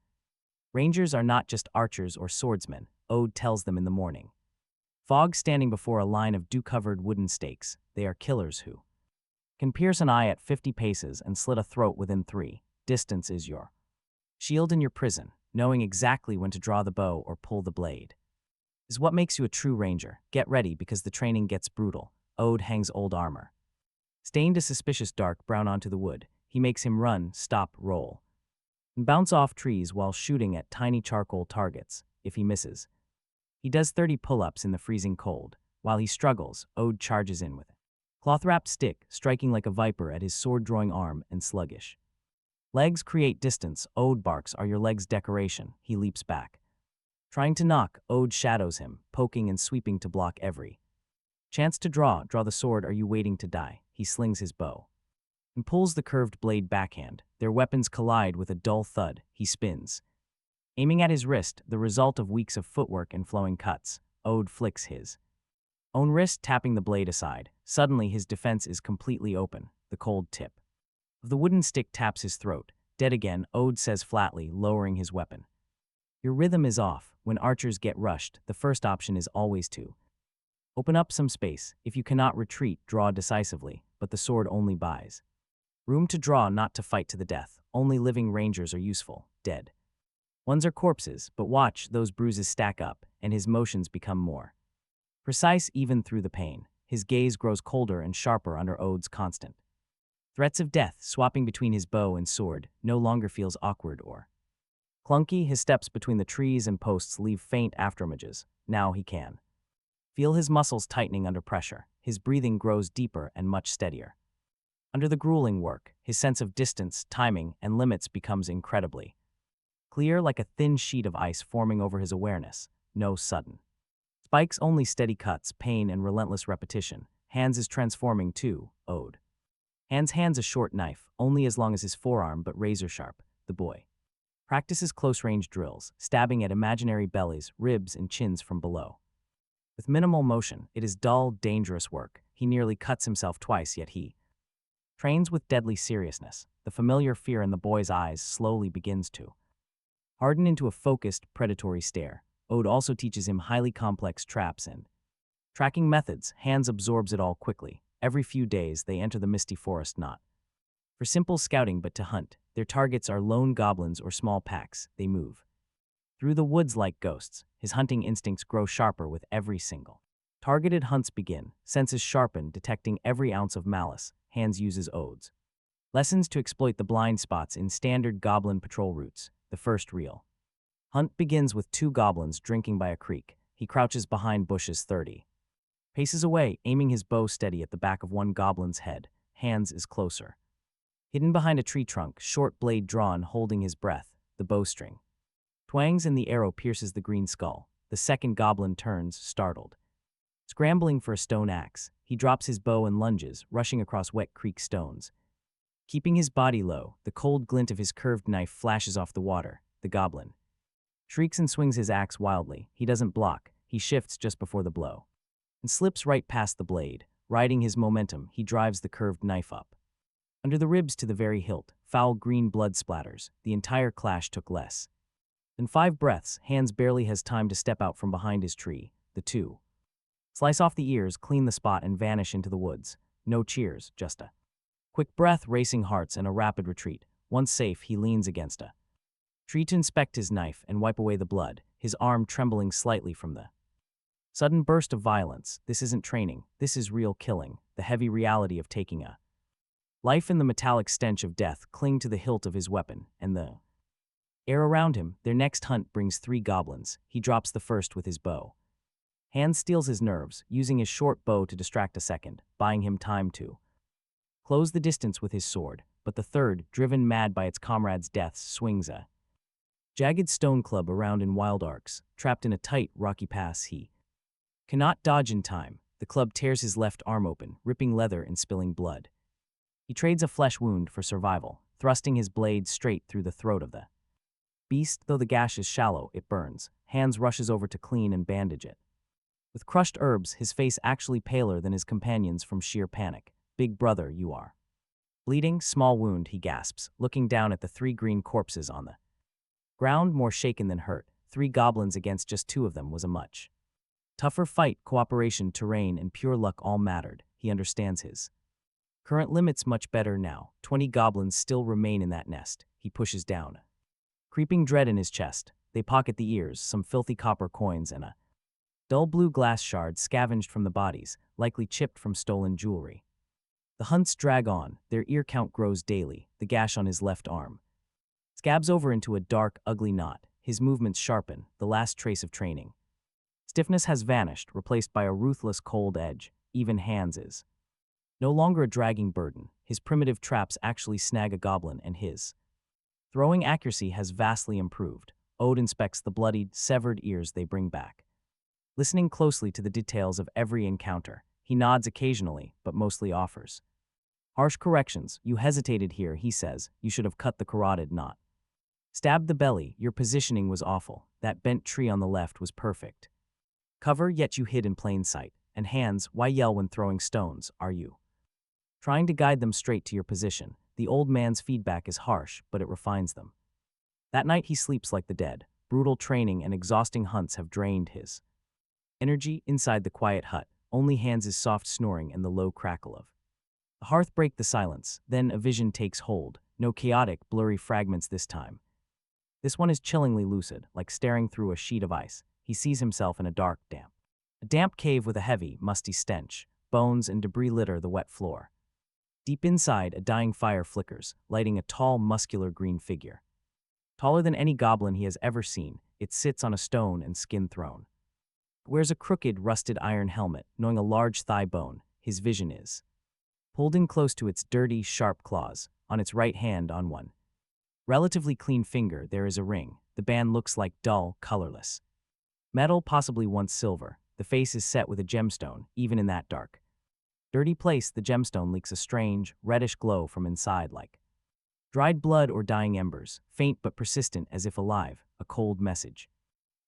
Rangers are not just archers or swordsmen, Ode tells them in the morning. Fog standing before a line of dew-covered wooden stakes, they are killers who can pierce an eye at 50 paces and slit a throat within 3. Distance is your shield in your prison. Knowing exactly when to draw the bow or pull the blade is what makes you a true ranger. Get ready because the training gets brutal. Ode hangs old armor stained a suspicious dark brown onto the wood. He makes him run, stop, roll, and bounce off trees while shooting at tiny charcoal targets. If he misses, he does 30 pull-ups in the freezing cold. While he struggles, Ode charges in with a cloth-wrapped stick, striking like a viper at his sword-drawing arm and sluggish legs create distance. Ode barks, "Are your legs decoration?" He leaps back, Trying to knock, Ode shadows him, poking and sweeping to block every chance to draw the sword. Are you waiting to die? He slings his bow and pulls the curved blade backhand. Their weapons collide with a dull thud. He spins, aiming at his wrist, the result of weeks of footwork and flowing cuts. Ode flicks his own wrist, tapping the blade aside. Suddenly, his defense is completely open. The cold tip of the wooden stick taps his throat. Dead again, Ode says flatly, lowering his weapon. Your rhythm is off. When archers get rushed, the first option is always to open up some space. If you cannot retreat, draw decisively, but the sword only buys room to draw, not to fight to the death. Only living rangers are useful. Dead ones are corpses, but watch, those bruises stack up, and his motions become more precise even through the pain. His gaze grows colder and sharper under Ode's constant threats of death. Swapping between his bow and sword no longer feels awkward or clunky. His steps between the trees and posts leave faint afterimages. Now he can feel his muscles tightening under pressure. His breathing grows deeper and much steadier. Under the grueling work, his sense of distance, timing, and limits becomes incredibly clear, like a thin sheet of ice forming over his awareness. No sudden spikes, only steady cuts, pain, and relentless repetition. Hands is transforming too. Ode hands a short knife, only as long as his forearm, but razor sharp. The boy practices close-range drills, stabbing at imaginary bellies, ribs, and chins from below. With minimal motion, it is dull, dangerous work. He nearly cuts himself twice, yet he trains with deadly seriousness. The familiar fear in the boy's eyes slowly begins to harden into a focused, predatory stare. Ode also teaches him highly complex traps and tracking methods. Hands absorbs it all quickly. Every few days, they enter the misty forest, not for simple scouting but to hunt. Their targets are lone goblins or small packs. They move through the woods like ghosts. His hunting instincts grow sharper with every single targeted hunts begin. Senses sharpen, detecting every ounce of malice. Hands uses Ode's lessons to exploit the blind spots in standard goblin patrol routes. The first real hunt begins with two goblins drinking by a creek. He crouches behind bushes 30 paces away, aiming his bow steady at the back of one goblin's head. Hands is closer, hidden behind a tree trunk, short blade drawn, holding his breath. The bowstring twangs and the arrow pierces the green skull. The second goblin turns, startled, scrambling for a stone axe. He drops his bow and lunges, rushing across wet creek stones. Keeping his body low, the cold glint of his curved knife flashes off the water. The goblin shrieks and swings his axe wildly. He doesn't block. He shifts just before the blow and slips right past the blade. Riding his momentum, he drives the curved knife up under the ribs to the very hilt. Foul green blood splatters. The entire clash took less than 5 breaths. Hands barely has time to step out from behind his tree. The two slice off the ears, clean the spot, and vanish into the woods. No cheers, just a quick breath, racing hearts, and a rapid retreat. Once safe, he leans against a tree to inspect his knife and wipe away the blood, his arm trembling slightly from the sudden burst of violence. This isn't training. This is real killing. The heavy reality of taking a life and the metallic stench of death cling to the hilt of his weapon, and the air around him. Their next hunt brings 3 goblins. He drops the first with his bow. Hand steals his nerves, using his short bow to distract a second, buying him time to close the distance with his sword. But the third, driven mad by its comrade's deaths, swings a jagged stone club around in wild arcs. Trapped in a tight, rocky pass, he cannot dodge in time. The club tears his left arm open, ripping leather and spilling blood. He trades a flesh wound for survival, thrusting his blade straight through the throat of the beast. Though the gash is shallow, it burns. Hands rushes over to clean and bandage it with crushed herbs, his face actually paler than his companions from sheer panic. Big brother, you are bleeding. Small wound, he gasps, looking down at the 3 green corpses on the ground, more shaken than hurt. 3 goblins against just 2 of them was a much tougher fight. Cooperation, terrain, and pure luck all mattered. He understands his current limits much better now. 20 goblins still remain in that nest. He pushes down, creeping dread in his chest. They pocket the ears, some filthy copper coins, and a dull blue glass shard scavenged from the bodies, likely chipped from stolen jewelry. The hunts drag on. Their ear count grows daily. The gash on his left arm scabs over into a dark, ugly knot. His movements sharpen, the last trace of training. Stiffness has vanished, replaced by a ruthless, cold edge. Even Hands is no longer a dragging burden. His primitive traps actually snag a goblin, and his throwing accuracy has vastly improved. Ode inspects the bloodied, severed ears they bring back. Listening closely to the details of every encounter, he nods occasionally, but mostly offers harsh corrections. You hesitated here, he says. You should have cut the carotid knot. Stabbed the belly. Your positioning was awful. That bent tree on the left was perfect. Cover, yet you hid in plain sight. And hands, why yell when throwing stones, are you? Trying to guide them straight to your position. The old man's feedback is harsh, but it refines them. That night he sleeps like the dead. Brutal training and exhausting hunts have drained his energy. Inside the quiet hut, only hands his soft snoring and the low crackle of the hearth break the silence. Then a vision takes hold. No chaotic, blurry fragments this time. This one is chillingly lucid, like staring through a sheet of ice. He sees himself in a damp cave with a heavy, musty stench. Bones and debris litter the wet floor. Deep inside, a dying fire flickers, lighting a tall, muscular green figure. Taller than any goblin he has ever seen, it sits on a stone and skin throne. It wears a crooked, rusted iron helmet, knowing a large thigh bone. His vision is pulled in close to its dirty, sharp claws. On its right hand, on one relatively clean finger, there is a ring. The band looks like dull, colorless metal, possibly once silver. The face is set with a gemstone, even in that dark, dirty place. The gemstone leaks a strange, reddish glow from inside, like dried blood or dying embers, faint but persistent as if alive. A cold message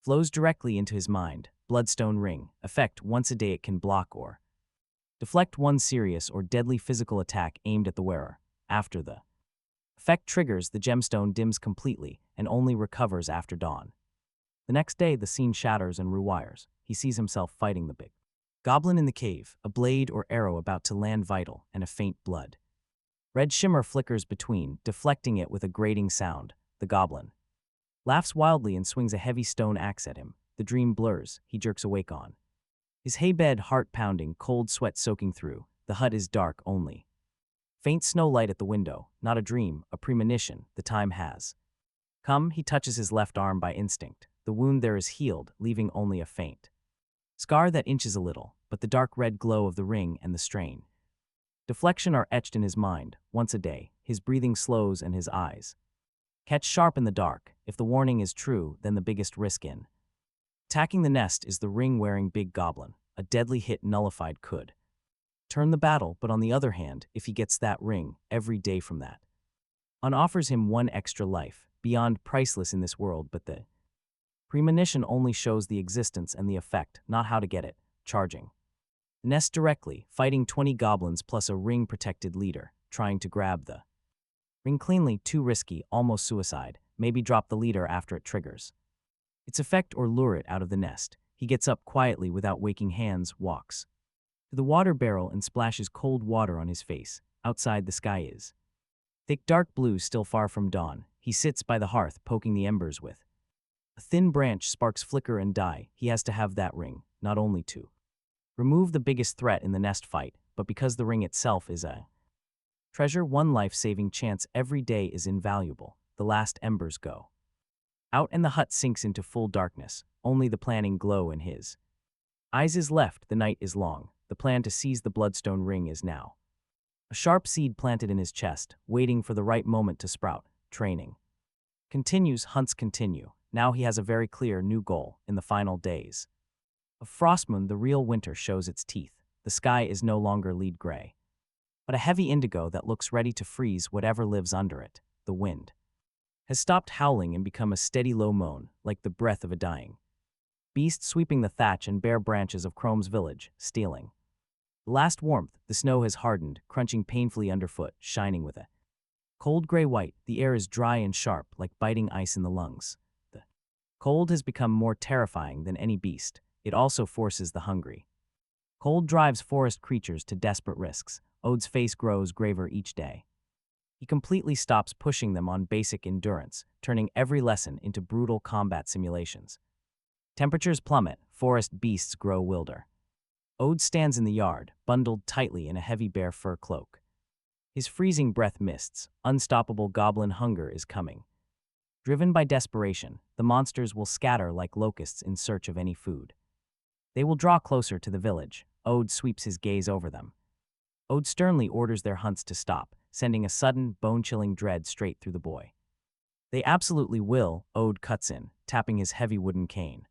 flows directly into his mind. Bloodstone ring. Effect: once a day it can block or deflect one serious or deadly physical attack aimed at the wearer. After the effect triggers, the gemstone dims completely and only recovers after dawn. The next day, the scene shatters and rewires. He sees himself fighting the big goblin in the cave, a blade or arrow about to land vital, and a faint blood red shimmer flickers between, deflecting it with a grating sound. The goblin laughs wildly and swings a heavy stone axe at him. The dream blurs. He jerks awake on his haybed, heart pounding, cold sweat soaking through. The hut is dark, only faint snow light at the window. Not a dream, a premonition. The time has come. He touches his left arm by instinct. The wound there is healed, leaving only a faint scar that inches a little, but the dark red glow of the ring and the strain deflection are etched in his mind. Once a day, his breathing slows and his eyes catch sharp in the dark. If the warning is true, then the biggest risk in attacking the nest is the ring-wearing big goblin. A deadly hit nullified could turn the battle, but on the other hand, if he gets that ring, every day from that on offers him one extra life, beyond priceless in this world. But the premonition only shows the existence and the effect, not how to get it. Charging the nest directly, fighting 20 goblins plus a ring-protected leader, trying to grab the ring cleanly, too risky, almost suicide. Maybe drop the leader after it triggers its effect or lure it out of the nest. He gets up quietly without waking hands, walks to the water barrel and splashes cold water on his face. Outside, the sky is thick dark blue, still far from dawn. He sits by the hearth, poking the embers with a thin branch. Sparks flicker and die. He has to have that ring, not only to remove the biggest threat in the nest fight, but because the ring itself is a treasure. One life-saving chance every day is invaluable. The last embers go out and the hut sinks into full darkness. Only the planning glow in his eyes is left. The night is long. The plan to seize the bloodstone ring is now a sharp seed planted in his chest, waiting for the right moment to sprout. Training continues. Hunts continue. Now he has a very clear new goal. In the final days of Frostmoon, the real winter shows its teeth. The sky is no longer lead gray, but a heavy indigo that looks ready to freeze whatever lives under it. The wind has stopped howling and become a steady low moan, like the breath of a dying beast, sweeping the thatch and bare branches of Chrome's village, stealing the last warmth. The snow has hardened, crunching painfully underfoot, shining with a cold gray white. The air is dry and sharp, like biting ice in the lungs. The cold has become more terrifying than any beast. It also forces the hungry. Cold drives forest creatures to desperate risks. Ode's face grows graver each day. He completely stops pushing them on basic endurance, turning every lesson into brutal combat simulations. Temperatures plummet, forest beasts grow wilder. Ode stands in the yard, bundled tightly in a heavy bear fur cloak. His freezing breath mists. Unstoppable goblin hunger is coming. Driven by desperation, the monsters will scatter like locusts in search of any food. They will draw closer to the village. Ode sweeps his gaze over them. Ode sternly orders their hunts to stop, sending a sudden, bone-chilling dread straight through the boy. They absolutely will, Ode cuts in. tapping his heavy wooden cane.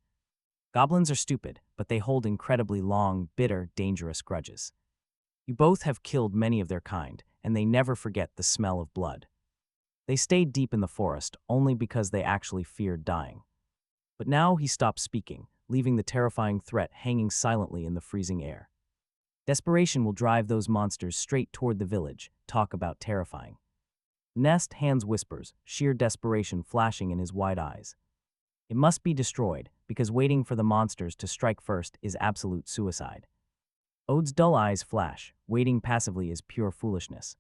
Goblins are stupid, but they hold incredibly long, bitter, dangerous grudges. You both have killed many of their kind, and they never forget the smell of blood. They stayed deep in the forest only because they actually feared dying. But now he stopped speaking, leaving the terrifying threat hanging silently in the freezing air. Desperation will drive those monsters straight toward the village. Talk about terrifying. Nest Hands whispers, sheer desperation flashing in his wide eyes. It must be destroyed, because waiting for the monsters to strike first is absolute suicide. Ode's dull eyes flash, waiting passively is pure foolishness.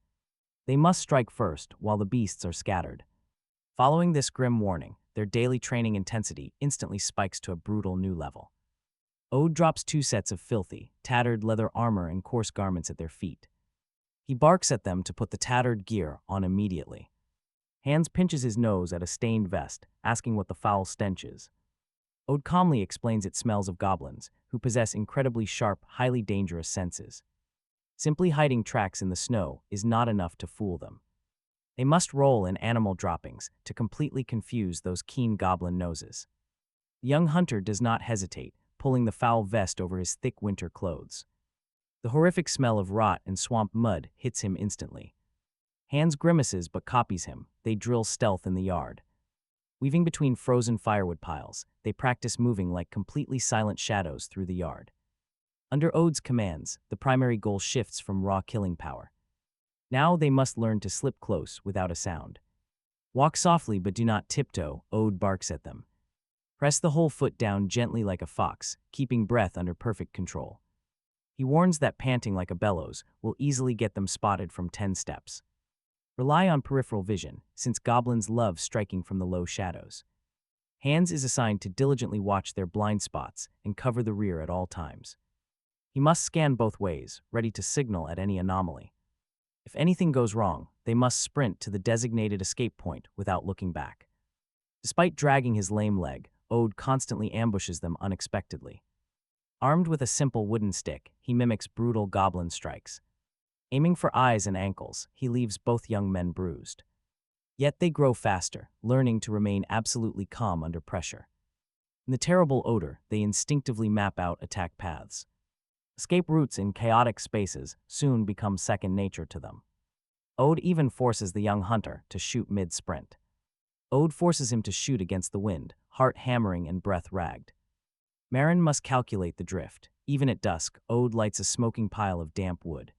They must strike first while the beasts are scattered. Following this grim warning, their daily training intensity instantly spikes to a brutal new level. Ode drops 2 sets of filthy, tattered leather armor and coarse garments at their feet. He barks at them to put the tattered gear on immediately. Hands pinches his nose at a stained vest, asking what the foul stench is. Ode calmly explains it smells of goblins, who possess incredibly sharp, highly dangerous senses. Simply hiding tracks in the snow is not enough to fool them. They must roll in animal droppings to completely confuse those keen goblin noses. The young hunter does not hesitate, pulling the foul vest over his thick winter clothes. The horrific smell of rot and swamp mud hits him instantly. Hands grimaces but copies him. They drill stealth in the yard. Weaving between frozen firewood piles, they practice moving like completely silent shadows through the yard. Under Ode's commands, the primary goal shifts from raw killing power. Now they must learn to slip close without a sound. Walk softly but do not tiptoe, Ode barks at them. Press the whole foot down gently like a fox, keeping breath under perfect control. He warns that panting like a bellows will easily get them spotted from 10 steps. Rely on peripheral vision, since goblins love striking from the low shadows. Hands is assigned to diligently watch their blind spots and cover the rear at all times. He must scan both ways, ready to signal at any anomaly. If anything goes wrong, they must sprint to the designated escape point without looking back. Despite dragging his lame leg, Ode constantly ambushes them unexpectedly. Armed with a simple wooden stick, he mimics brutal goblin strikes. Aiming for eyes and ankles, he leaves both young men bruised. Yet they grow faster, learning to remain absolutely calm under pressure. In the terrible odor, they instinctively map out attack paths. Escape routes in chaotic spaces soon become second nature to them. Ode even forces the young hunter to shoot mid-sprint. Ode forces him to shoot against the wind, heart hammering and breath ragged. Marin must calculate the drift. Even at dusk, Ode lights a smoking pile of damp wood.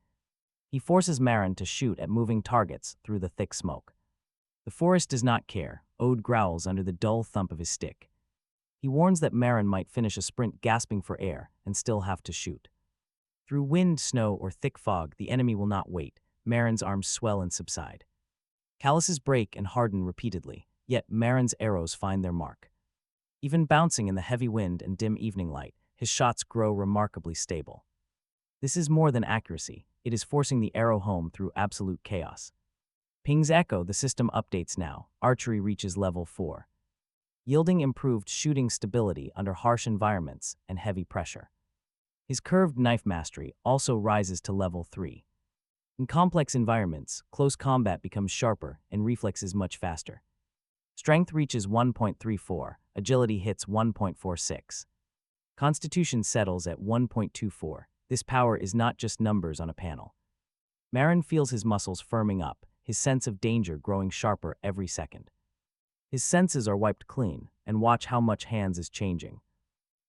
He forces Marin to shoot at moving targets through the thick smoke. The forest does not care. Ode growls under the dull thump of his stick. He warns that Marin might finish a sprint gasping for air and still have to shoot. Through wind, snow, or thick fog, the enemy will not wait. Marin's arms swell and subside. Calluses break and harden repeatedly, yet Marin's arrows find their mark. Even bouncing in the heavy wind and dim evening light, his shots grow remarkably stable. This is more than accuracy. It is forcing the arrow home through absolute chaos. Pings echo, the system updates now. Archery reaches level 4. Yielding improved shooting stability under harsh environments and heavy pressure. His curved knife mastery also rises to level 3. In complex environments, close combat becomes sharper and reflexes much faster. Strength reaches 1.34, agility hits 1.46. Constitution settles at 1.24. This power is not just numbers on a panel. Marin feels his muscles firming up, his sense of danger growing sharper every second. His senses are wiped clean, and watch how much Hands is changing.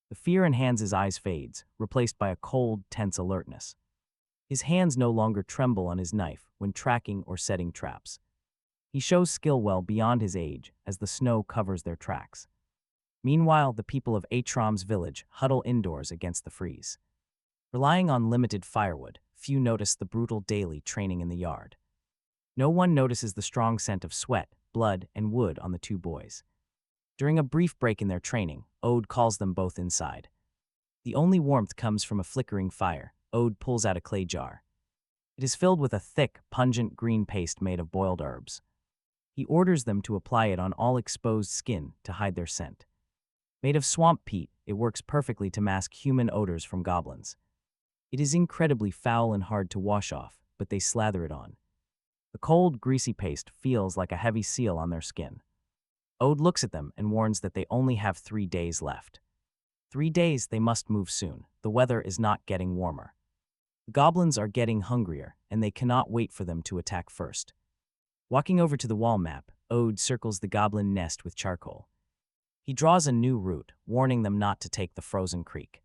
The fear in Hands' eyes fades, replaced by a cold, tense alertness. His hands no longer tremble on his knife when tracking or setting traps. He shows skill well beyond his age as the snow covers their tracks. Meanwhile, the people of Atram's village huddle indoors against the freeze. Relying on limited firewood, few notice the brutal daily training in the yard. No one notices the strong scent of sweat, blood, and wood on the 2 boys. During a brief break in their training, Ode calls them both inside. The only warmth comes from a flickering fire. Ode pulls out a clay jar. It is filled with a thick, pungent green paste made of boiled herbs. He orders them to apply it on all exposed skin to hide their scent. Made of swamp peat, it works perfectly to mask human odors from goblins. It is incredibly foul and hard to wash off, but they slather it on. The cold, greasy paste feels like a heavy seal on their skin. Ode looks at them and warns that they only have 3 days left. 3 days, they must move soon. The weather is not getting warmer. The goblins are getting hungrier, and they cannot wait for them to attack first. Walking over to the wall map, Ode circles the goblin nest with charcoal. He draws a new route, warning them not to take the frozen creek.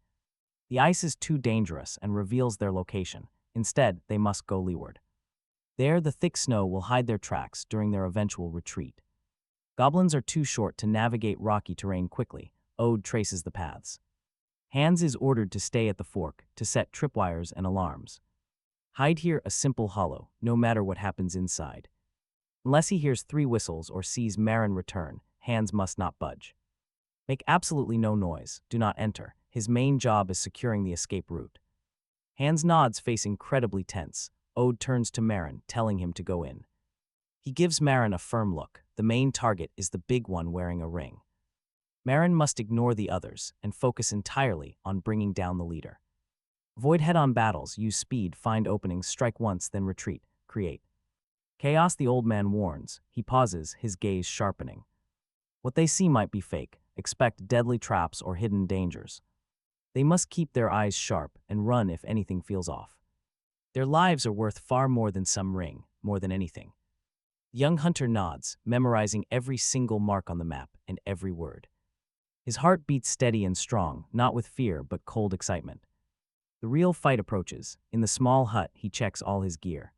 The ice is too dangerous and reveals their location. Instead, they must go leeward. There, the thick snow will hide their tracks during their eventual retreat. Goblins are too short to navigate rocky terrain quickly. Ode traces the paths. Hans is ordered to stay at the fork to set tripwires and alarms. Hide here a simple hollow, no matter what happens inside. Unless he hears 3 whistles or sees Marin return, Hans must not budge. Make absolutely no noise, do not enter. His main job is securing the escape route. Hans nods, face incredibly tense. Ode turns to Marin, telling him to go in. He gives Marin a firm look. The main target is the big one wearing a ring. Marin must ignore the others and focus entirely on bringing down the leader. Avoid head-on battles, use speed, find openings, strike once, then retreat, create chaos, the old man warns. He pauses, his gaze sharpening. What they see might be fake. Expect deadly traps or hidden dangers. They must keep their eyes sharp and run if anything feels off. Their lives are worth far more than some ring, more than anything. The young hunter nods, memorizing every single mark on the map and every word. His heart beats steady and strong, not with fear but cold excitement. The real fight approaches. In the small hut, he checks all his gear.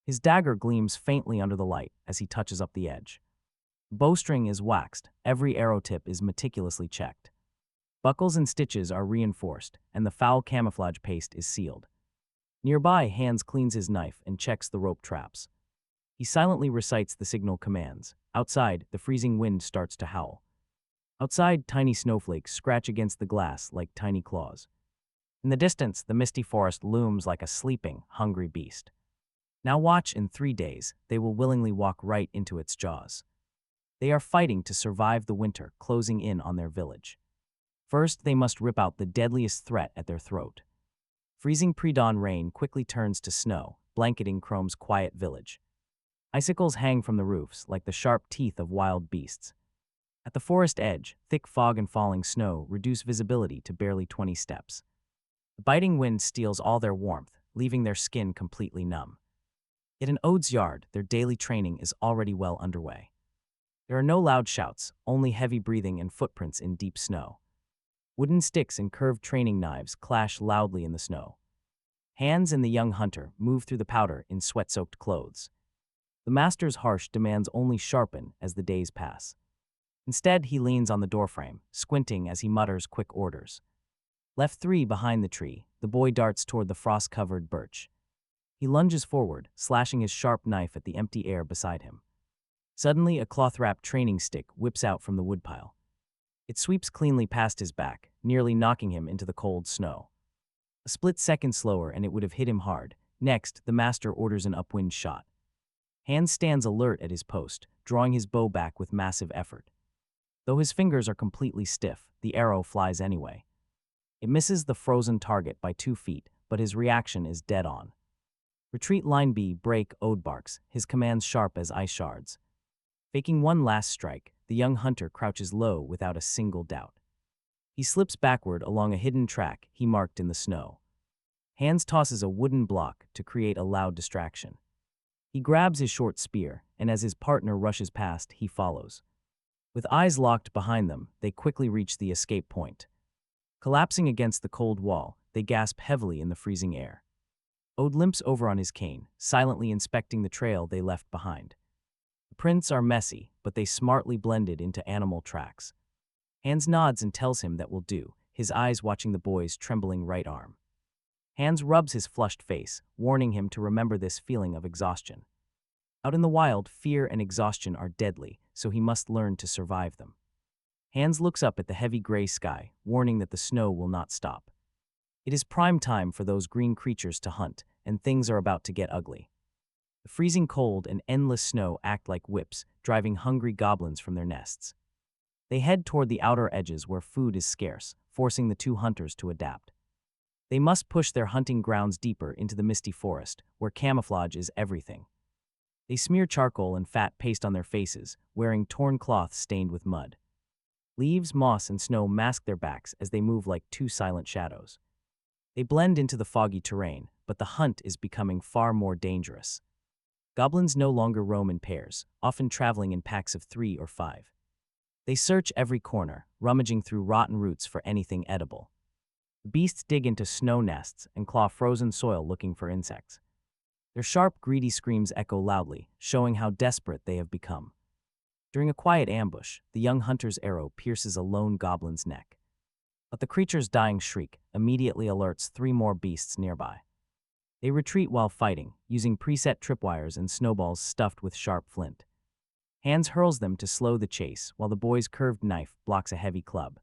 His dagger gleams faintly under the light as he touches up the edge. The bowstring is waxed, every arrow tip is meticulously checked. Buckles and stitches are reinforced, and the foul camouflage paste is sealed. Nearby, Hans cleans his knife and checks the rope traps. He silently recites the signal commands. Outside, the freezing wind starts to howl. Outside, tiny snowflakes scratch against the glass like tiny claws. In the distance, the misty forest looms like a sleeping, hungry beast. Now watch, in 3 days, they will willingly walk right into its jaws. They are fighting to survive the winter closing in on their village. First, they must rip out the deadliest threat at their throat. Freezing pre-dawn rain quickly turns to snow, blanketing Chrome's quiet village. Icicles hang from the roofs like the sharp teeth of wild beasts. At the forest edge, thick fog and falling snow reduce visibility to barely 20 steps. The biting wind steals all their warmth, leaving their skin completely numb. Yet in Ode's yard, their daily training is already well underway. There are no loud shouts, only heavy breathing and footprints in deep snow. Wooden sticks and curved training knives clash loudly in the snow. Hans and the young hunter move through the powder in sweat-soaked clothes. The master's harsh demands only sharpen as the days pass. Instead, he leans on the doorframe, squinting as he mutters quick orders. Left 3 behind the tree, the boy darts toward the frost-covered birch. He lunges forward, slashing his sharp knife at the empty air beside him. Suddenly, a cloth-wrapped training stick whips out from the woodpile. It sweeps cleanly past his back, nearly knocking him into the cold snow. A split second slower and it would have hit him hard. Next, the master orders an upwind shot. Hans stands alert at his post, drawing his bow back with massive effort. Though his fingers are completely stiff, the arrow flies anyway. It misses the frozen target by 2 feet, but his reaction is dead on. Retreat, line B, break, Ode barks, his commands sharp as ice shards. Faking one last strike, the young hunter crouches low without a single doubt. He slips backward along a hidden track he marked in the snow. Hans tosses a wooden block to create a loud distraction. He grabs his short spear, and as his partner rushes past, he follows. With eyes locked behind them, they quickly reach the escape point. Collapsing against the cold wall, they gasp heavily in the freezing air. Ode limps over on his cane, silently inspecting the trail they left behind. The prints are messy, but they smartly blended into animal tracks. Hans nods and tells him that will do, his eyes watching the boy's trembling right arm. Hans rubs his flushed face, warning him to remember this feeling of exhaustion. Out in the wild, fear and exhaustion are deadly, so he must learn to survive them. Hans looks up at the heavy gray sky, warning that the snow will not stop. It is prime time for those green creatures to hunt, and things are about to get ugly. The freezing cold and endless snow act like whips, driving hungry goblins from their nests. They head toward the outer edges where food is scarce, forcing the 2 hunters to adapt. They must push their hunting grounds deeper into the misty forest, where camouflage is everything. They smear charcoal and fat paste on their faces, wearing torn cloths stained with mud. Leaves, moss, and snow mask their backs as they move like two silent shadows. They blend into the foggy terrain, but the hunt is becoming far more dangerous. Goblins no longer roam in pairs, often traveling in packs of 3 or 5. They search every corner, rummaging through rotten roots for anything edible. The beasts dig into snow nests and claw frozen soil looking for insects. Their sharp, greedy screams echo loudly, showing how desperate they have become. During a quiet ambush, the young hunter's arrow pierces a lone goblin's neck. But the creature's dying shriek immediately alerts 3 more beasts nearby. They retreat while fighting, using preset tripwires and snowballs stuffed with sharp flint. Hans hurls them to slow the chase, while the boy's curved knife blocks a heavy club.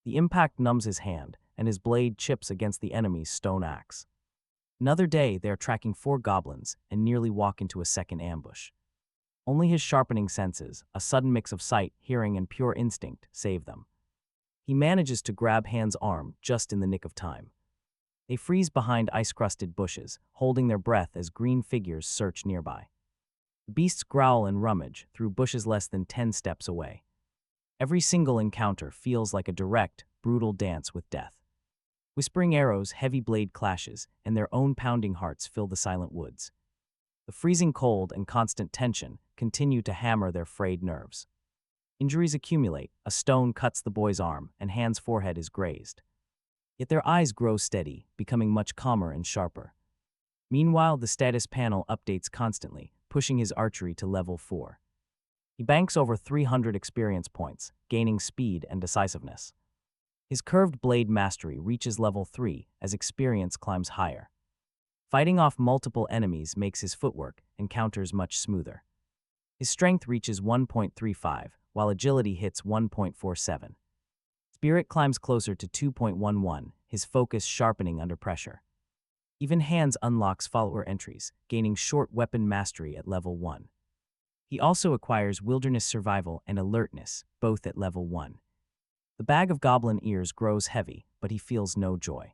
The impact numbs his hand, and his blade chips against the enemy's stone axe. Another day, they are tracking 4 goblins and nearly walk into a second ambush. Only his sharpening senses, a sudden mix of sight, hearing, and pure instinct, save them. He manages to grab Hans' arm just in the nick of time. They freeze behind ice-crusted bushes, holding their breath as green figures search nearby. The beasts growl and rummage through bushes less than 10 steps away. Every single encounter feels like a direct, brutal dance with death. Whispering arrows, heavy blade clashes, and their own pounding hearts fill the silent woods. The freezing cold and constant tension continue to hammer their frayed nerves. Injuries accumulate, a stone cuts the boy's arm, and Hans' forehead is grazed. Yet their eyes grow steady, becoming much calmer and sharper. Meanwhile, the status panel updates constantly, pushing his archery to level 4. He banks over 300 experience points, gaining speed and decisiveness. His curved blade mastery reaches level 3 as experience climbs higher. Fighting off multiple enemies makes his footwork and counters much smoother. His strength reaches 1.35, while agility hits 1.47. Spirit climbs closer to 2.11, his focus sharpening under pressure. Even Hans unlocks follower entries, gaining short weapon mastery at level 1. He also acquires wilderness survival and alertness, both at level 1. The bag of goblin ears grows heavy, but he feels no joy.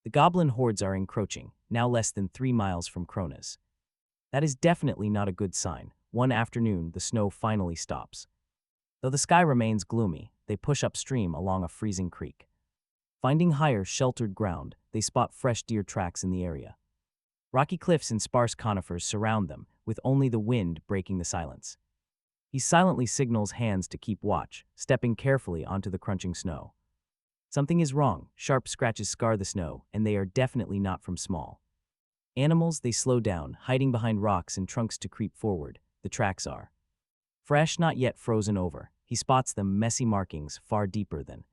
The goblin hordes are encroaching, now less than 3 miles from Krona's. That is definitely not a good sign. One afternoon, the snow finally stops. Though the sky remains gloomy, they push upstream along a freezing creek. Finding higher, sheltered ground, they spot fresh deer tracks in the area. Rocky cliffs and sparse conifers surround them, with only the wind breaking the silence. He silently signals Hans to keep watch, stepping carefully onto the crunching snow. Something is wrong. Sharp scratches scar the snow, and they are definitely not from small animals. They slow down, hiding behind rocks and trunks to creep forward. The tracks are fresh, not yet frozen over. He spots them, messy markings far deeper than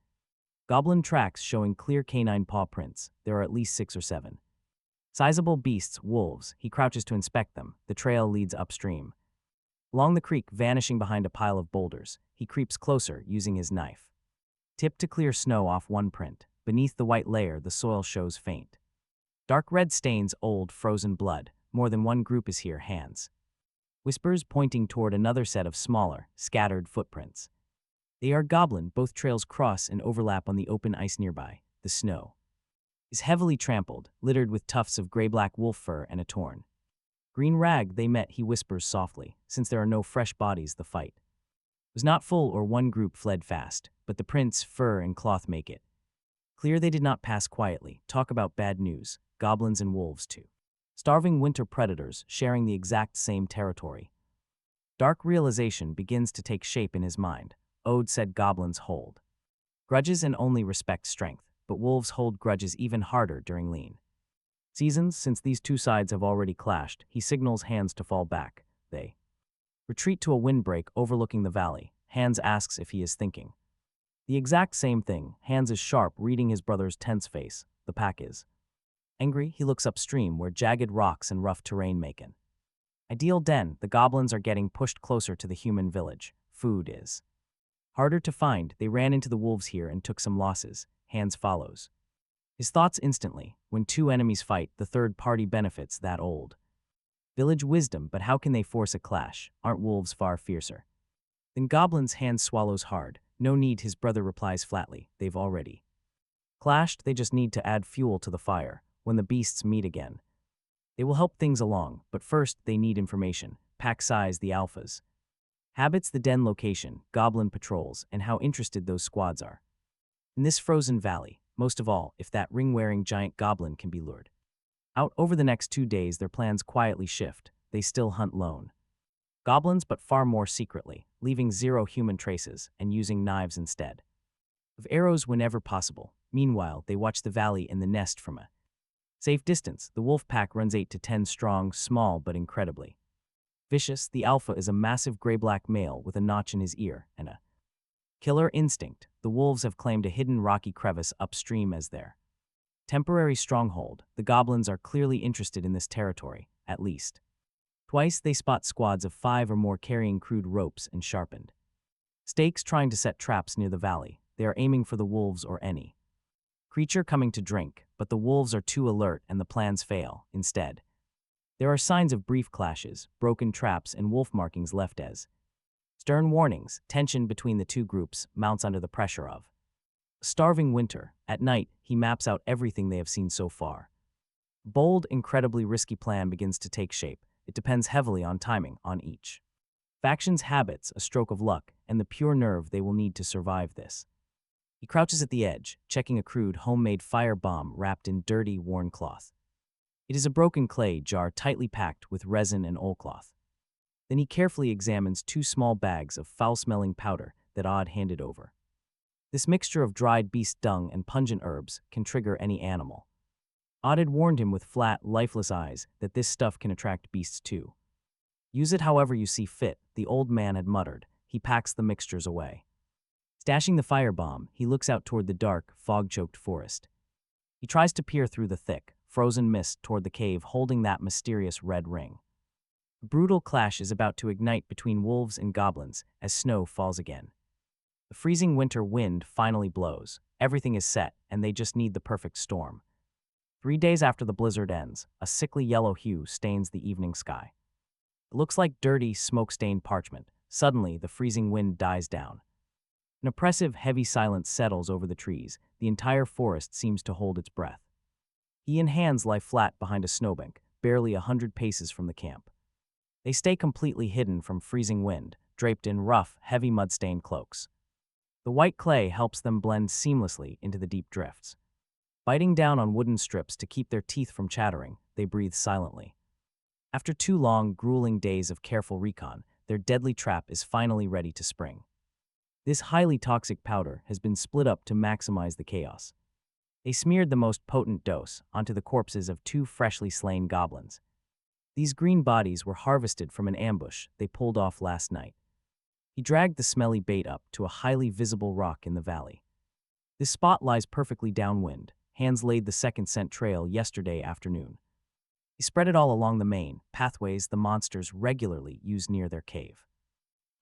goblin tracks showing clear canine paw prints. There are at least 6 or 7. Sizable beasts, wolves. He crouches to inspect them. The trail leads upstream. Along the creek, vanishing behind a pile of boulders, he creeps closer, using his knife. Tipped to clear snow off one print. Beneath the white layer, the soil shows faint. Dark red stains, old, frozen blood. More than one group is here, Hans whispers, pointing toward another set of smaller, scattered footprints. They are goblin. Both trails cross and overlap on the open ice nearby. The snow is heavily trampled, littered with tufts of gray-black wolf fur and a torn green rag. They met, he whispers softly. Since there are no fresh bodies, the fight was not full, or one group fled fast, but the prints, fur, and cloth make it clear they did not pass quietly. Talk about bad news. Goblins and wolves too. Starving winter predators sharing the exact same territory. Dark realization begins to take shape in his mind. Ode said goblins hold grudges and only respect strength, but wolves hold grudges even harder during lean seasons. Since these two sides have already clashed, he signals Hans to fall back. They retreat to a windbreak overlooking the valley. Hans asks if he is thinking the exact same thing. Hans is sharp, reading his brother's tense face. The pack is angry. He looks upstream, where jagged rocks and rough terrain make an ideal den. The goblins are getting pushed closer to the human village. Food is harder to find. They ran into the wolves here and took some losses. Hans follows his thoughts instantly. When two enemies fight, the third party benefits. That old village wisdom, but how can they force a clash? Aren't wolves far fiercer than goblins? Hans swallows hard. No need, his brother replies flatly. They've already clashed. They just need to add fuel to the fire. When the beasts meet again, they will help things along, but first they need information. pack size the alphas. Habits the den location, goblin patrols, and how interested those squads are. In this frozen valley, most of all, if that ring-wearing giant goblin can be lured out over the next 2 days, their plans quietly shift. They still hunt lone goblins, but far more secretly, leaving 0 human traces and using knives instead of arrows whenever possible. Meanwhile, they watch the valley in the nest from a safe distance. The wolf pack runs 8 to 10 strong, small but incredibly vicious. The alpha is a massive gray-black male with a notch in his ear and a killer instinct. The wolves have claimed a hidden rocky crevice upstream as their temporary stronghold. The goblins are clearly interested in this territory, at least twice they spot squads of 5 or more carrying crude ropes and sharpened stakes trying to set traps near the valley. They are aiming for the wolves or any creature coming to drink, but the wolves are too alert and the plans fail. Instead, there are signs of brief clashes, broken traps, and wolf markings left as stern warnings. Tension between the two groups mounts under the pressure of a starving winter. At night, he maps out everything they have seen so far. A bold, incredibly risky plan begins to take shape. It depends heavily on timing on each faction's habits, a stroke of luck, and the pure nerve they will need to survive this. He crouches at the edge, checking a crude, homemade fire bomb wrapped in dirty, worn cloth. It is a broken clay jar tightly packed with resin and oilcloth. Then he carefully examines 2 small bags of foul-smelling powder that Odd handed over. This mixture of dried beast dung and pungent herbs can trigger any animal. Odd had warned him with flat, lifeless eyes that this stuff can attract beasts too. Use it however you see fit, the old man had muttered. He packs the mixtures away. Stashing the firebomb, he looks out toward the dark, fog-choked forest. He tries to peer through the thick, frozen mist toward the cave holding that mysterious red ring. A brutal clash is about to ignite between wolves and goblins as snow falls again. The freezing winter wind finally blows. Everything is set, and they just need the perfect storm. 3 days after the blizzard ends, a sickly yellow hue stains the evening sky. It looks like dirty, smoke-stained parchment. Suddenly, the freezing wind dies down. An oppressive, heavy silence settles over the trees. The entire forest seems to hold its breath. He and Hans lie flat behind a snowbank, barely 100 paces from the camp. They stay completely hidden from freezing wind, draped in rough, heavy mud-stained cloaks. The white clay helps them blend seamlessly into the deep drifts. Biting down on wooden strips to keep their teeth from chattering, they breathe silently. After 2 long, grueling days of careful recon, their deadly trap is finally ready to spring. This highly toxic powder has been split up to maximize the chaos. They smeared the most potent dose onto the corpses of 2 freshly slain goblins. These green bodies were harvested from an ambush they pulled off last night. He dragged the smelly bait up to a highly visible rock in the valley. This spot lies perfectly downwind. Hans laid the second scent trail yesterday afternoon. He spread it all along the main pathways the monsters regularly use near their cave.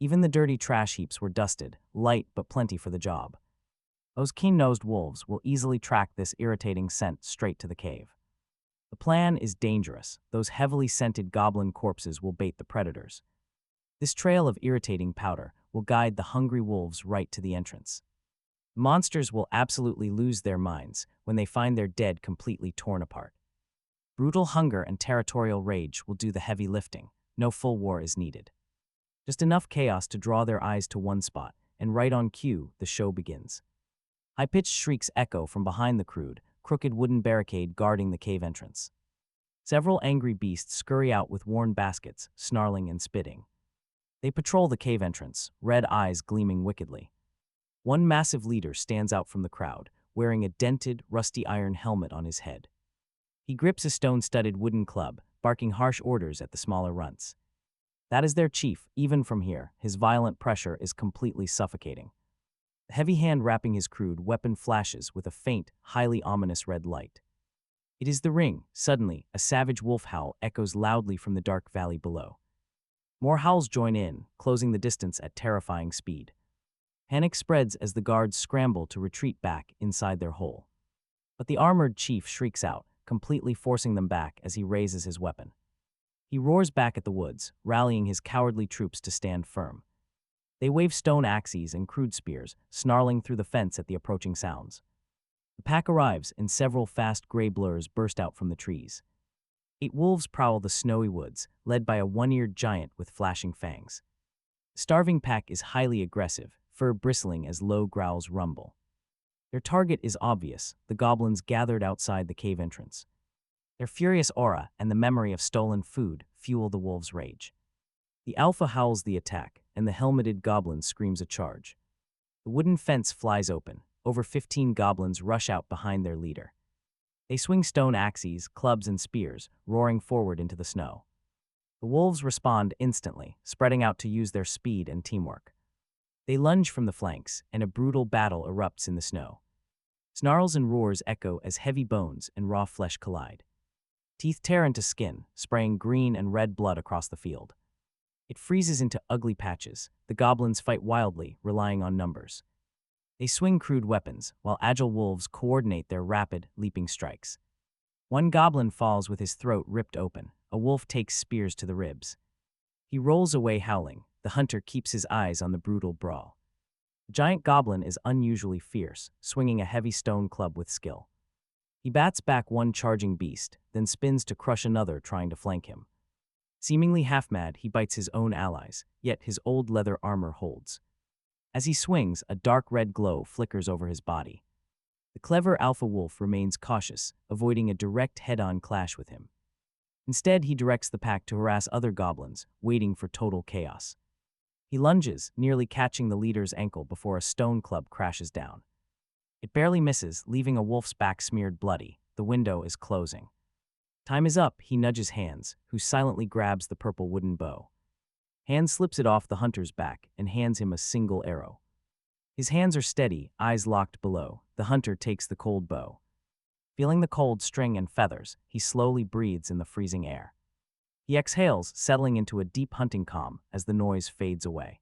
Even the dirty trash heaps were dusted, light but plenty for the job. Those keen-nosed wolves will easily track this irritating scent straight to the cave. The plan is dangerous. Those heavily scented goblin corpses will bait the predators. This trail of irritating powder will guide the hungry wolves right to the entrance. Monsters will absolutely lose their minds when they find their dead completely torn apart. Brutal hunger and territorial rage will do the heavy lifting. No full war is needed. Just enough chaos to draw their eyes to one spot, and right on cue, the show begins. High-pitched shrieks echo from behind the crude, crooked wooden barricade guarding the cave entrance. Several angry beasts scurry out with worn baskets, snarling and spitting. They patrol the cave entrance, red eyes gleaming wickedly. One massive leader stands out from the crowd, wearing a dented, rusty iron helmet on his head. He grips a stone-studded wooden club, barking harsh orders at the smaller runts. That is their chief. Even from here, his violent pressure is completely suffocating. The heavy hand wrapping his crude weapon flashes with a faint, highly ominous red light. It is the ring. Suddenly, a savage wolf howl echoes loudly from the dark valley below. More howls join in, closing the distance at terrifying speed. Panic spreads as the guards scramble to retreat back inside their hole. But the armored chief shrieks out, completely forcing them back as he raises his weapon. He roars back at the woods, rallying his cowardly troops to stand firm. They wave stone axes and crude spears, snarling through the fence at the approaching sounds. The pack arrives, and several fast gray blurs burst out from the trees. 8 wolves prowl the snowy woods, led by a one-eared giant with flashing fangs. The starving pack is highly aggressive, fur bristling as low growls rumble. Their target is obvious, the goblins gathered outside the cave entrance. Their furious aura and the memory of stolen food fuel the wolves' rage. The alpha howls the attack, and the helmeted goblin screams a charge. The wooden fence flies open. Over 15 goblins rush out behind their leader. They swing stone axes, clubs, and spears, roaring forward into the snow. The wolves respond instantly, spreading out to use their speed and teamwork. They lunge from the flanks, and a brutal battle erupts in the snow. Snarls and roars echo as heavy bones and raw flesh collide. Teeth tear into skin, spraying green and red blood across the field. It freezes into ugly patches. The goblins fight wildly, relying on numbers. They swing crude weapons, while agile wolves coordinate their rapid, leaping strikes. One goblin falls with his throat ripped open. A wolf takes spears to the ribs. He rolls away howling. The hunter keeps his eyes on the brutal brawl. The giant goblin is unusually fierce, swinging a heavy stone club with skill. He bats back one charging beast, then spins to crush another trying to flank him. Seemingly half-mad, he bites his own allies, yet his old leather armor holds. As he swings, a dark red glow flickers over his body. The clever alpha wolf remains cautious, avoiding a direct head-on clash with him. Instead, he directs the pack to harass other goblins, waiting for total chaos. He lunges, nearly catching the leader's ankle before a stone club crashes down. It barely misses, leaving a wolf's back smeared bloody. The window is closing. Time is up, he nudges Hands, who silently grabs the purple wooden bow. Hands slips it off the hunter's back and hands him a single arrow. His hands are steady, eyes locked below. The hunter takes the cold bow. Feeling the cold string and feathers, he slowly breathes in the freezing air. He exhales, settling into a deep hunting calm as the noise fades away.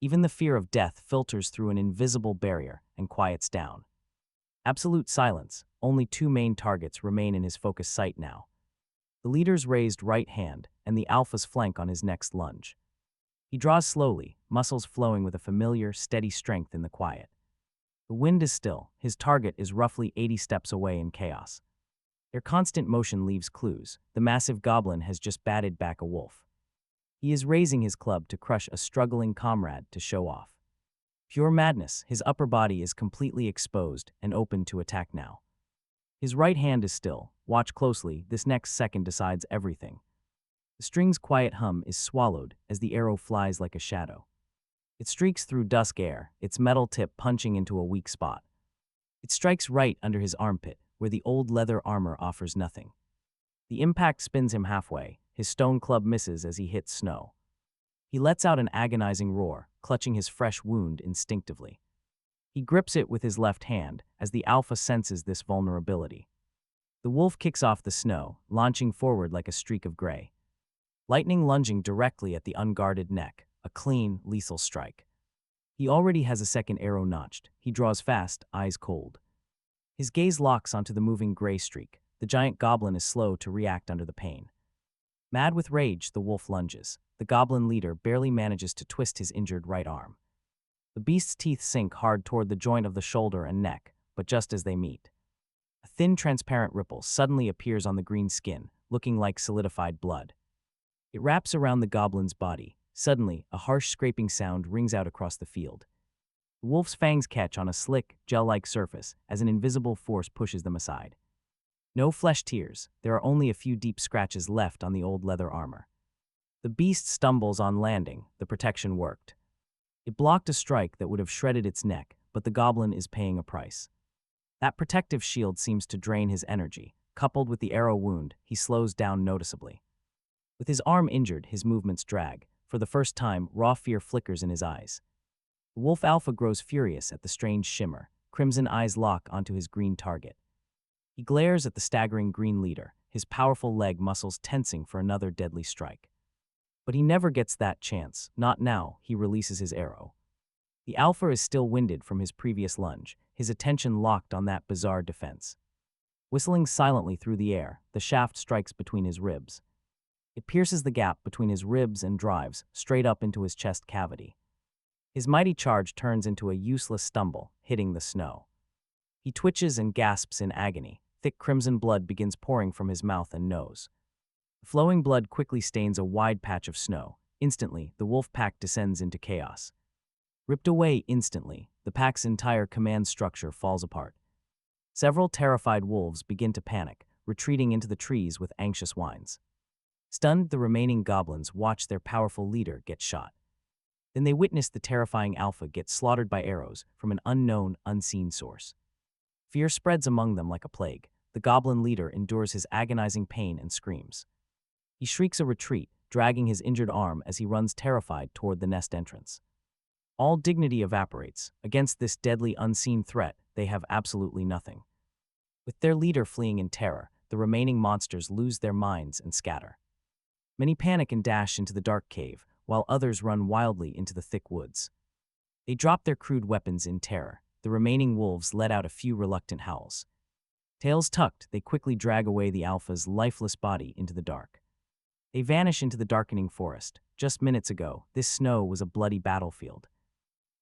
Even the fear of death filters through an invisible barrier and quiets down. Absolute silence, only 2 main targets remain in his focus sight now. The leader's raised right hand and the alpha's flank on his next lunge. He draws slowly, muscles flowing with a familiar, steady strength in the quiet. The wind is still, his target is roughly 80 steps away in chaos. Their constant motion leaves clues. The massive goblin has just batted back a wolf. He is raising his club to crush a struggling comrade to show off. Pure madness, his upper body is completely exposed and open to attack now. His right hand is still. Watch closely, this next second decides everything. The string's quiet hum is swallowed as the arrow flies like a shadow. It streaks through dusk air, its metal tip punching into a weak spot. It strikes right under his armpit, where the old leather armor offers nothing. The impact spins him halfway. His stone club misses as he hits snow. He lets out an agonizing roar, clutching his fresh wound instinctively. He grips it with his left hand as the alpha senses this vulnerability. The wolf kicks off the snow, launching forward like a streak of gray. Lightning lunging directly at the unguarded neck, a clean, lethal strike. He already has a second arrow notched. He draws fast, eyes cold. His gaze locks onto the moving gray streak. The giant goblin is slow to react under the pain. Mad with rage, the wolf lunges. The goblin leader barely manages to twist his injured right arm. The beast's teeth sink hard toward the joint of the shoulder and neck, but just as they meet, a thin, transparent ripple suddenly appears on the green skin, looking like solidified blood. It wraps around the goblin's body. Suddenly, a harsh scraping sound rings out across the field. The wolf's fangs catch on a slick, gel-like surface as an invisible force pushes them aside. No flesh tears, there are only a few deep scratches left on the old leather armor. The beast stumbles on landing, the protection worked. It blocked a strike that would have shredded its neck, but the goblin is paying a price. That protective shield seems to drain his energy. Coupled with the arrow wound, he slows down noticeably. With his arm injured, his movements drag. For the first time, raw fear flickers in his eyes. The wolf alpha grows furious at the strange shimmer. Crimson eyes lock onto his green target. He glares at the staggering green leader, his powerful leg muscles tensing for another deadly strike. But he never gets that chance. Not now. He releases his arrow. The alpha is still winded from his previous lunge, his attention locked on that bizarre defense. Whistling silently through the air, the shaft strikes between his ribs. It pierces the gap between his ribs and drives straight up into his chest cavity. His mighty charge turns into a useless stumble, hitting the snow. He twitches and gasps in agony. Thick crimson blood begins pouring from his mouth and nose. Flowing blood quickly stains a wide patch of snow. Instantly, the wolf pack descends into chaos. Ripped away instantly, the pack's entire command structure falls apart. Several terrified wolves begin to panic, retreating into the trees with anxious whines. Stunned, the remaining goblins watch their powerful leader get shot. Then they witness the terrifying alpha get slaughtered by arrows from an unknown, unseen source. Fear spreads among them like a plague. The goblin leader endures his agonizing pain and screams. He shrieks a retreat, dragging his injured arm as he runs terrified toward the nest entrance. All dignity evaporates. Against this deadly unseen threat, they have absolutely nothing. With their leader fleeing in terror, the remaining monsters lose their minds and scatter. Many panic and dash into the dark cave, while others run wildly into the thick woods. They drop their crude weapons in terror. The remaining wolves let out a few reluctant howls. Tails tucked, they quickly drag away the alpha's lifeless body into the dark. They vanish into the darkening forest. Just minutes ago, this snow was a bloody battlefield.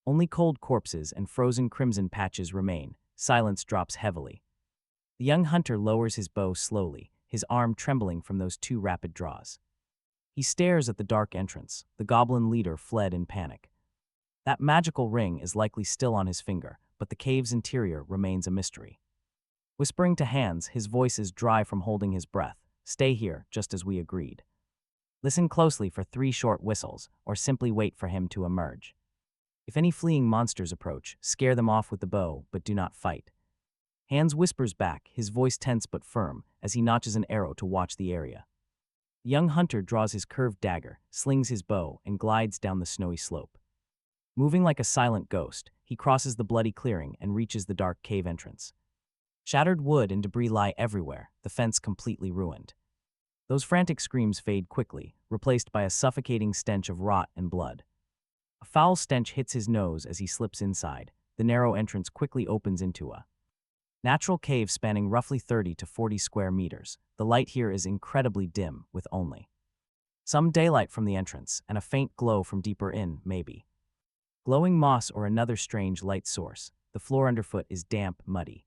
Only cold corpses and frozen crimson patches remain. Silence drops heavily. The young hunter lowers his bow slowly, his arm trembling from those 2 rapid draws. He stares at the dark entrance. The goblin leader fled in panic. That magical ring is likely still on his finger, but the cave's interior remains a mystery. Whispering to Hans, his voice is dry from holding his breath. Stay here, just as we agreed. Listen closely for 3 short whistles, or simply wait for him to emerge. If any fleeing monsters approach, scare them off with the bow, but do not fight. Hans whispers back, his voice tense but firm, as he notches an arrow to watch the area. The young hunter draws his curved dagger, slings his bow, and glides down the snowy slope. Moving like a silent ghost, he crosses the bloody clearing and reaches the dark cave entrance. Shattered wood and debris lie everywhere, the fence completely ruined. Those frantic screams fade quickly, replaced by a suffocating stench of rot and blood. A foul stench hits his nose as he slips inside. The narrow entrance quickly opens into a natural cave spanning roughly 30 to 40 square meters. The light here is incredibly dim, with only some daylight from the entrance and a faint glow from deeper in, maybe glowing moss or another strange light source. The floor underfoot is damp, muddy,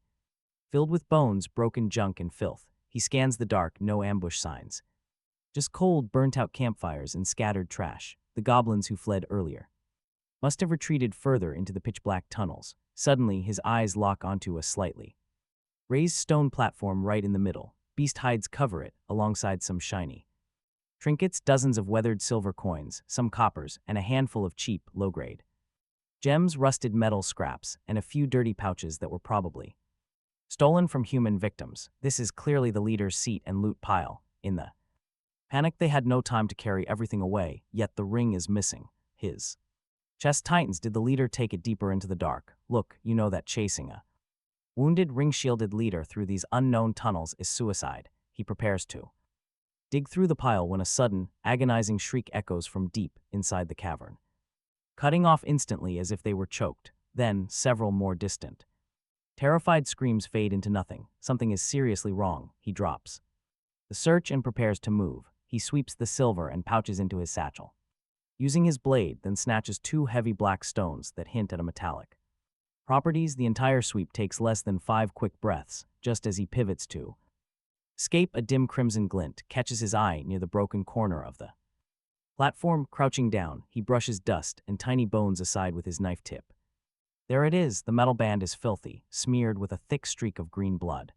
filled with bones, broken junk, and filth. He scans the dark, no ambush signs. Just cold, burnt-out campfires and scattered trash. The goblins who fled earlier must have retreated further into the pitch-black tunnels. Suddenly, his eyes lock onto a slightly raised stone platform right in the middle. Beast hides cover it, alongside some shiny trinkets, dozens of weathered silver coins, some coppers, and a handful of cheap, low-grade gems, rusted metal scraps, and a few dirty pouches that were probably stolen from human victims. This is clearly the leader's seat and loot pile. In the panic, they had no time to carry everything away, yet the ring is missing. His chest tightens. Did the leader take it deeper into the dark? Look, you know that chasing a wounded, ring-shielded leader through these unknown tunnels is suicide. He prepares to dig through the pile when a sudden, agonizing shriek echoes from deep inside the cavern, cutting off instantly as if they were choked. Then, several more distant, terrified screams fade into nothing. Something is seriously wrong. He drops the search and prepares to move. He sweeps the silver and pouches into his satchel, using his blade, then snatches 2 heavy black stones that hint at a metallic properties. The entire sweep takes less than 5 quick breaths. Just as he pivots to escape, a dim crimson glint catches his eye near the broken corner of the platform. Crouching down, he brushes dust and tiny bones aside with his knife tip. There it is. The metal band is filthy, smeared with a thick streak of green blood.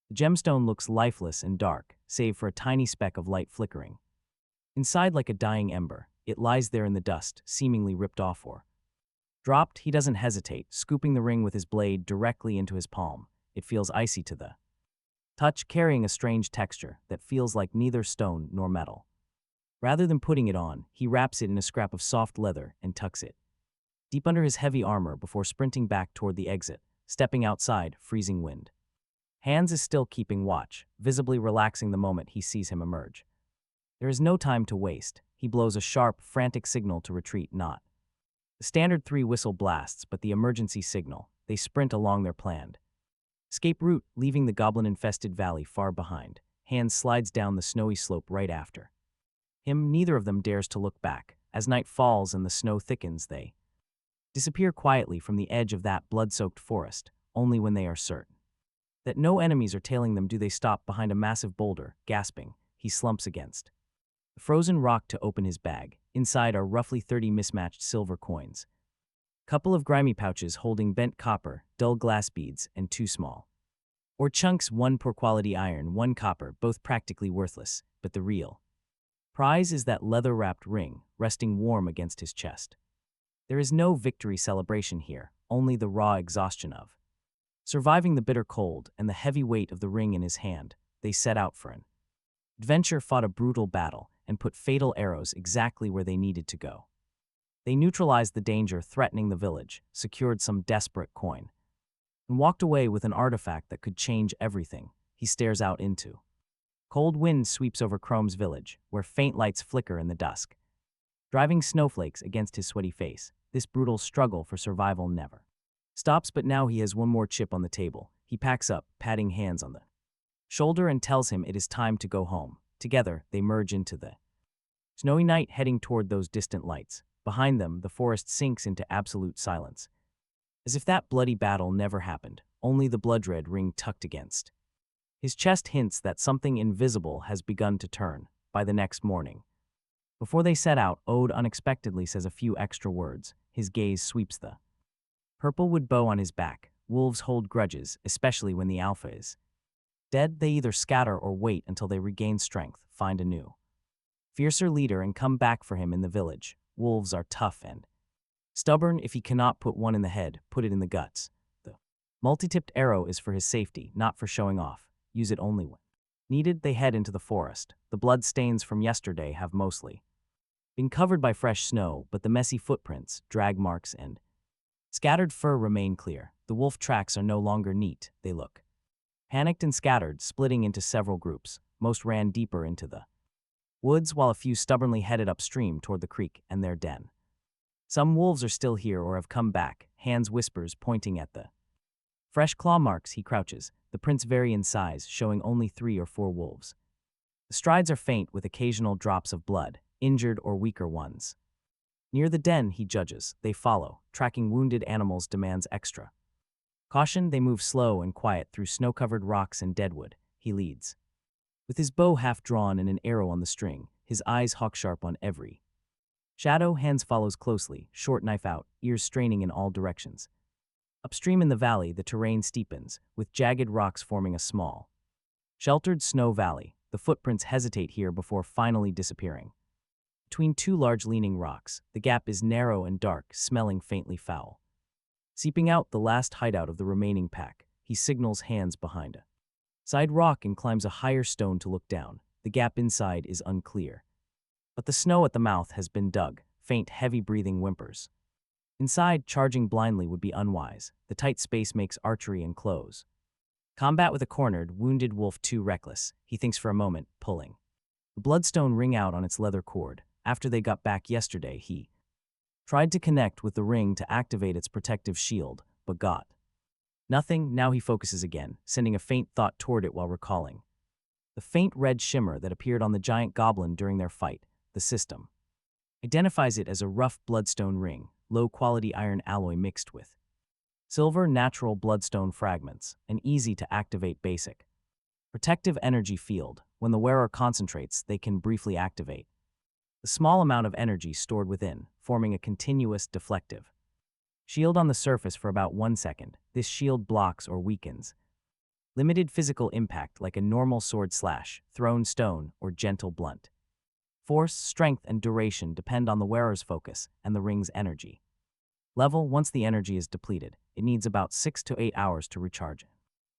The gemstone looks lifeless and dark, save for a tiny speck of light flickering inside like a dying ember. It lies there in the dust, seemingly ripped off or dropped. He doesn't hesitate, scooping the ring with his blade directly into his palm. It feels icy to the touch, carrying a strange texture that feels like neither stone nor metal. Rather than putting it on, he wraps it in a scrap of soft leather and tucks it deep under his heavy armor before sprinting back toward the exit. Stepping outside, freezing wind. Hans is still keeping watch, visibly relaxing the moment he sees him emerge. There is no time to waste. He blows a sharp, frantic signal to retreat. Not the standard 3-whistle blasts, but the emergency signal. They sprint along their planned escape route, leaving the goblin-infested valley far behind. Hans slides down the snowy slope right after him. Neither of them dares to look back. As night falls and the snow thickens, they disappear quietly from the edge of that blood-soaked forest. Only when they are certain that no enemies are tailing them do they stop behind a massive boulder, gasping. he slumps against the frozen rock to open his bag. Inside are roughly 30 mismatched silver coins. Couple of grimy pouches holding bent copper, dull glass beads, and 2 small or chunks, 1 poor quality iron, 1 copper, both practically worthless, but the real prize is that leather-wrapped ring, resting warm against his chest. There is no victory celebration here, only the raw exhaustion of surviving the bitter cold and the heavy weight of the ring in his hand. They set out for an adventure, fought a brutal battle, and put fatal arrows exactly where they needed to go. They neutralized the danger threatening the village, secured some desperate coin, and walked away with an artifact that could change everything. He stares out into cold wind sweeps over Chrome's village, where faint lights flicker in the dusk, driving snowflakes against his sweaty face. This brutal struggle for survival never stops, but now he has one more chip on the table. He packs up, patting hands on the shoulder, and tells him it is time to go home. Together, they merge into the snowy night, heading toward those distant lights. Behind them, the forest sinks into absolute silence, as if that bloody battle never happened, only the blood-red ring tucked against his chest hints that something invisible has begun to turn. By the next morning, before they set out, Ode unexpectedly says a few extra words. His gaze sweeps the purple wood bow on his back. Wolves hold grudges, especially when the alpha is dead. They either scatter or wait until they regain strength, find a new, fiercer leader, and come back for him in the village. Wolves are tough and stubborn. If he cannot put one in the head, put it in the guts. The multi-tipped arrow is for his safety, not for showing off. Use it only when needed. They head into the forest. The blood stains from yesterday have mostly been covered by fresh snow, but the messy footprints, drag marks, and scattered fur remain clear. The wolf tracks are no longer neat. They look panicked and scattered, splitting into several groups. Most ran deeper into the woods, while a few stubbornly headed upstream toward the creek and their den. Some wolves are still here or have come back. Hands whispers, pointing at the fresh claw marks. He crouches. The prints vary in size, showing only 3 or 4 wolves. The strides are faint, with occasional drops of blood, injured or weaker ones. Near the den, he judges. They follow. Tracking wounded animals demands extra caution. They move slow and quiet through snow-covered rocks and deadwood. He leads, with his bow half drawn and an arrow on the string, his eyes hawk-sharp on every shadow. Hands follows closely, short knife out, ears straining in all directions. Upstream in the valley, the terrain steepens, with jagged rocks forming a small, sheltered snow valley. The footprints hesitate here before finally disappearing between 2 large leaning rocks. The gap is narrow and dark, smelling faintly foul. Seeping out, the last hideout of the remaining pack. He signals hands behind a side rock and climbs a higher stone to look down. The gap inside is unclear, but the snow at the mouth has been dug. Faint, heavy-breathing whimpers. Inside, charging blindly would be unwise. The tight space makes archery and close combat with a cornered, wounded wolf too reckless. He thinks for a moment, pulling the bloodstone ring out on its leather cord. After they got back yesterday, he tried to connect with the ring to activate its protective shield, but got nothing. Now he focuses again, sending a faint thought toward it while recalling the faint red shimmer that appeared on the giant goblin during their fight. The system identifies it as a rough bloodstone ring, low-quality iron alloy mixed with silver natural bloodstone fragments, an easy-to-activate basic protective energy field. When the wearer concentrates, they can briefly activate the small amount of energy stored within, forming a continuous deflective shield on the surface for about 1 second. This shield blocks or weakens limited physical impact like a normal sword slash, thrown stone, or gentle blunt. Force, strength, and duration depend on the wearer's focus and the ring's energy level. Once the energy is depleted, it needs about 6 to 8 hours to recharge it.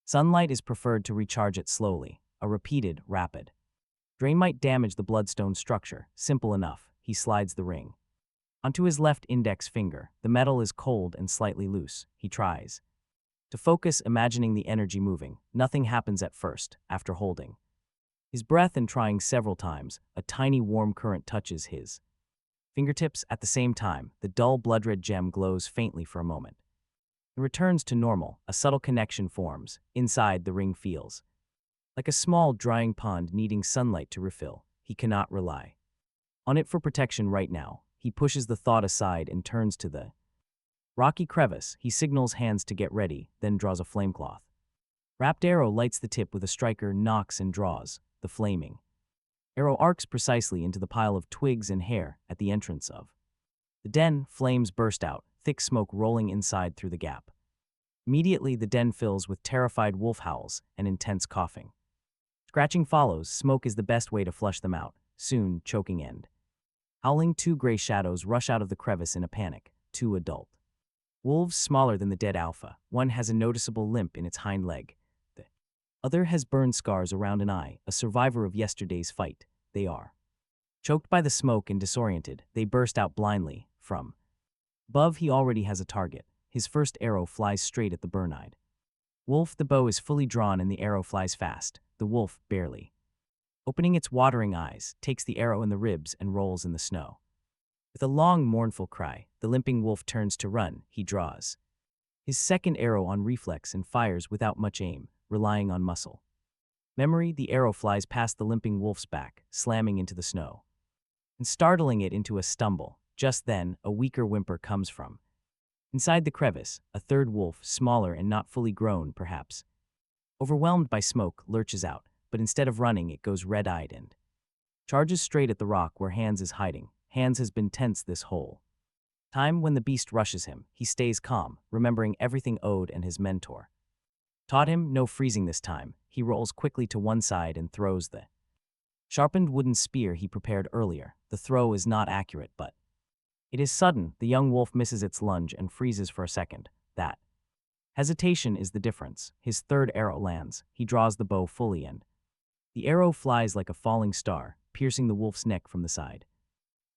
Sunlight is preferred to recharge it slowly. A repeated, rapid drain might damage the bloodstone structure. Simple enough. He slides the ring onto his left index finger. The metal is cold and slightly loose. He tries to focus, imagining the energy moving. Nothing happens at first. After holding his breath and trying several times, a tiny warm current touches his fingertips. At the same time, the dull blood-red gem glows faintly for a moment. It returns to normal. A subtle connection forms. Inside, the ring feels like a small drying pond needing sunlight to refill. He cannot rely on it for protection right now. He pushes the thought aside and turns to the rocky crevice. He signals hands to get ready, then draws a flamecloth wrapped arrow, lights the tip with a striker, knocks and draws. The flaming Arrow arcs precisely into the pile of twigs and hair at the entrance of the den. Flames burst out, thick smoke rolling inside through the gap. Immediately, the den fills with terrified wolf howls and intense coughing. Scratching follows. Smoke is the best way to flush them out. Soon, choking end. Howling, two gray shadows rush out of the crevice in a panic, two adult wolves smaller than the dead alpha. One has a noticeable limp in its hind leg. The other has burn scars around an eye, a survivor of yesterday's fight. They are choked by the smoke and disoriented. They burst out blindly. From above, he already has a target. His first arrow flies straight at the burn-eyed wolf. The bow is fully drawn and the arrow flies fast. The wolf, barely opening its watering eyes, takes the arrow in the ribs and rolls in the snow. With a long, mournful cry, the limping wolf turns to run. He draws his second arrow on reflex and fires without much aim, relying on muscle memory. The arrow flies past the limping wolf's back, slamming into the snow and startling it into a stumble. Just then, a weaker whimper comes from inside the crevice. A third wolf, smaller and not fully grown perhaps, overwhelmed by smoke, lurches out, but instead of running, it goes red-eyed and charges straight at the rock where Hans is hiding. Hans has been tense this whole time. When the beast rushes him, he stays calm, remembering everything Ode and his mentor taught him. No freezing this time. He rolls quickly to one side and throws the sharpened wooden spear he prepared earlier. The throw is not accurate, but it is sudden. The young wolf misses its lunge and freezes for a second. That hesitation is the difference. His third arrow lands. He draws the bow fully and the arrow flies like a falling star, piercing the wolf's neck from the side.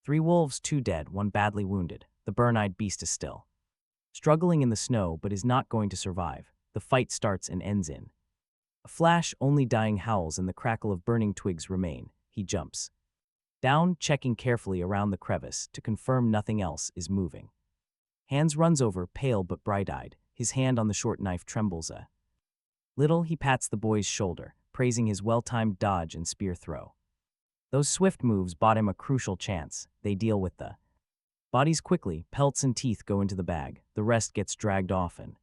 3 wolves, 2 dead, 1 badly wounded. The burn-eyed beast is still struggling in the snow but is not going to survive. The fight starts and ends in a flash. Only dying howls and the crackle of burning twigs remain. He jumps down, checking carefully around the crevice to confirm nothing else is moving. Hans runs over, pale but bright-eyed. His hand on the short knife trembles a little. He pats the boy's shoulder, praising his well-timed dodge and spear throw. Those swift moves bought him a crucial chance. They deal with the bodies quickly. Pelts and teeth go into the bag. The rest gets dragged off and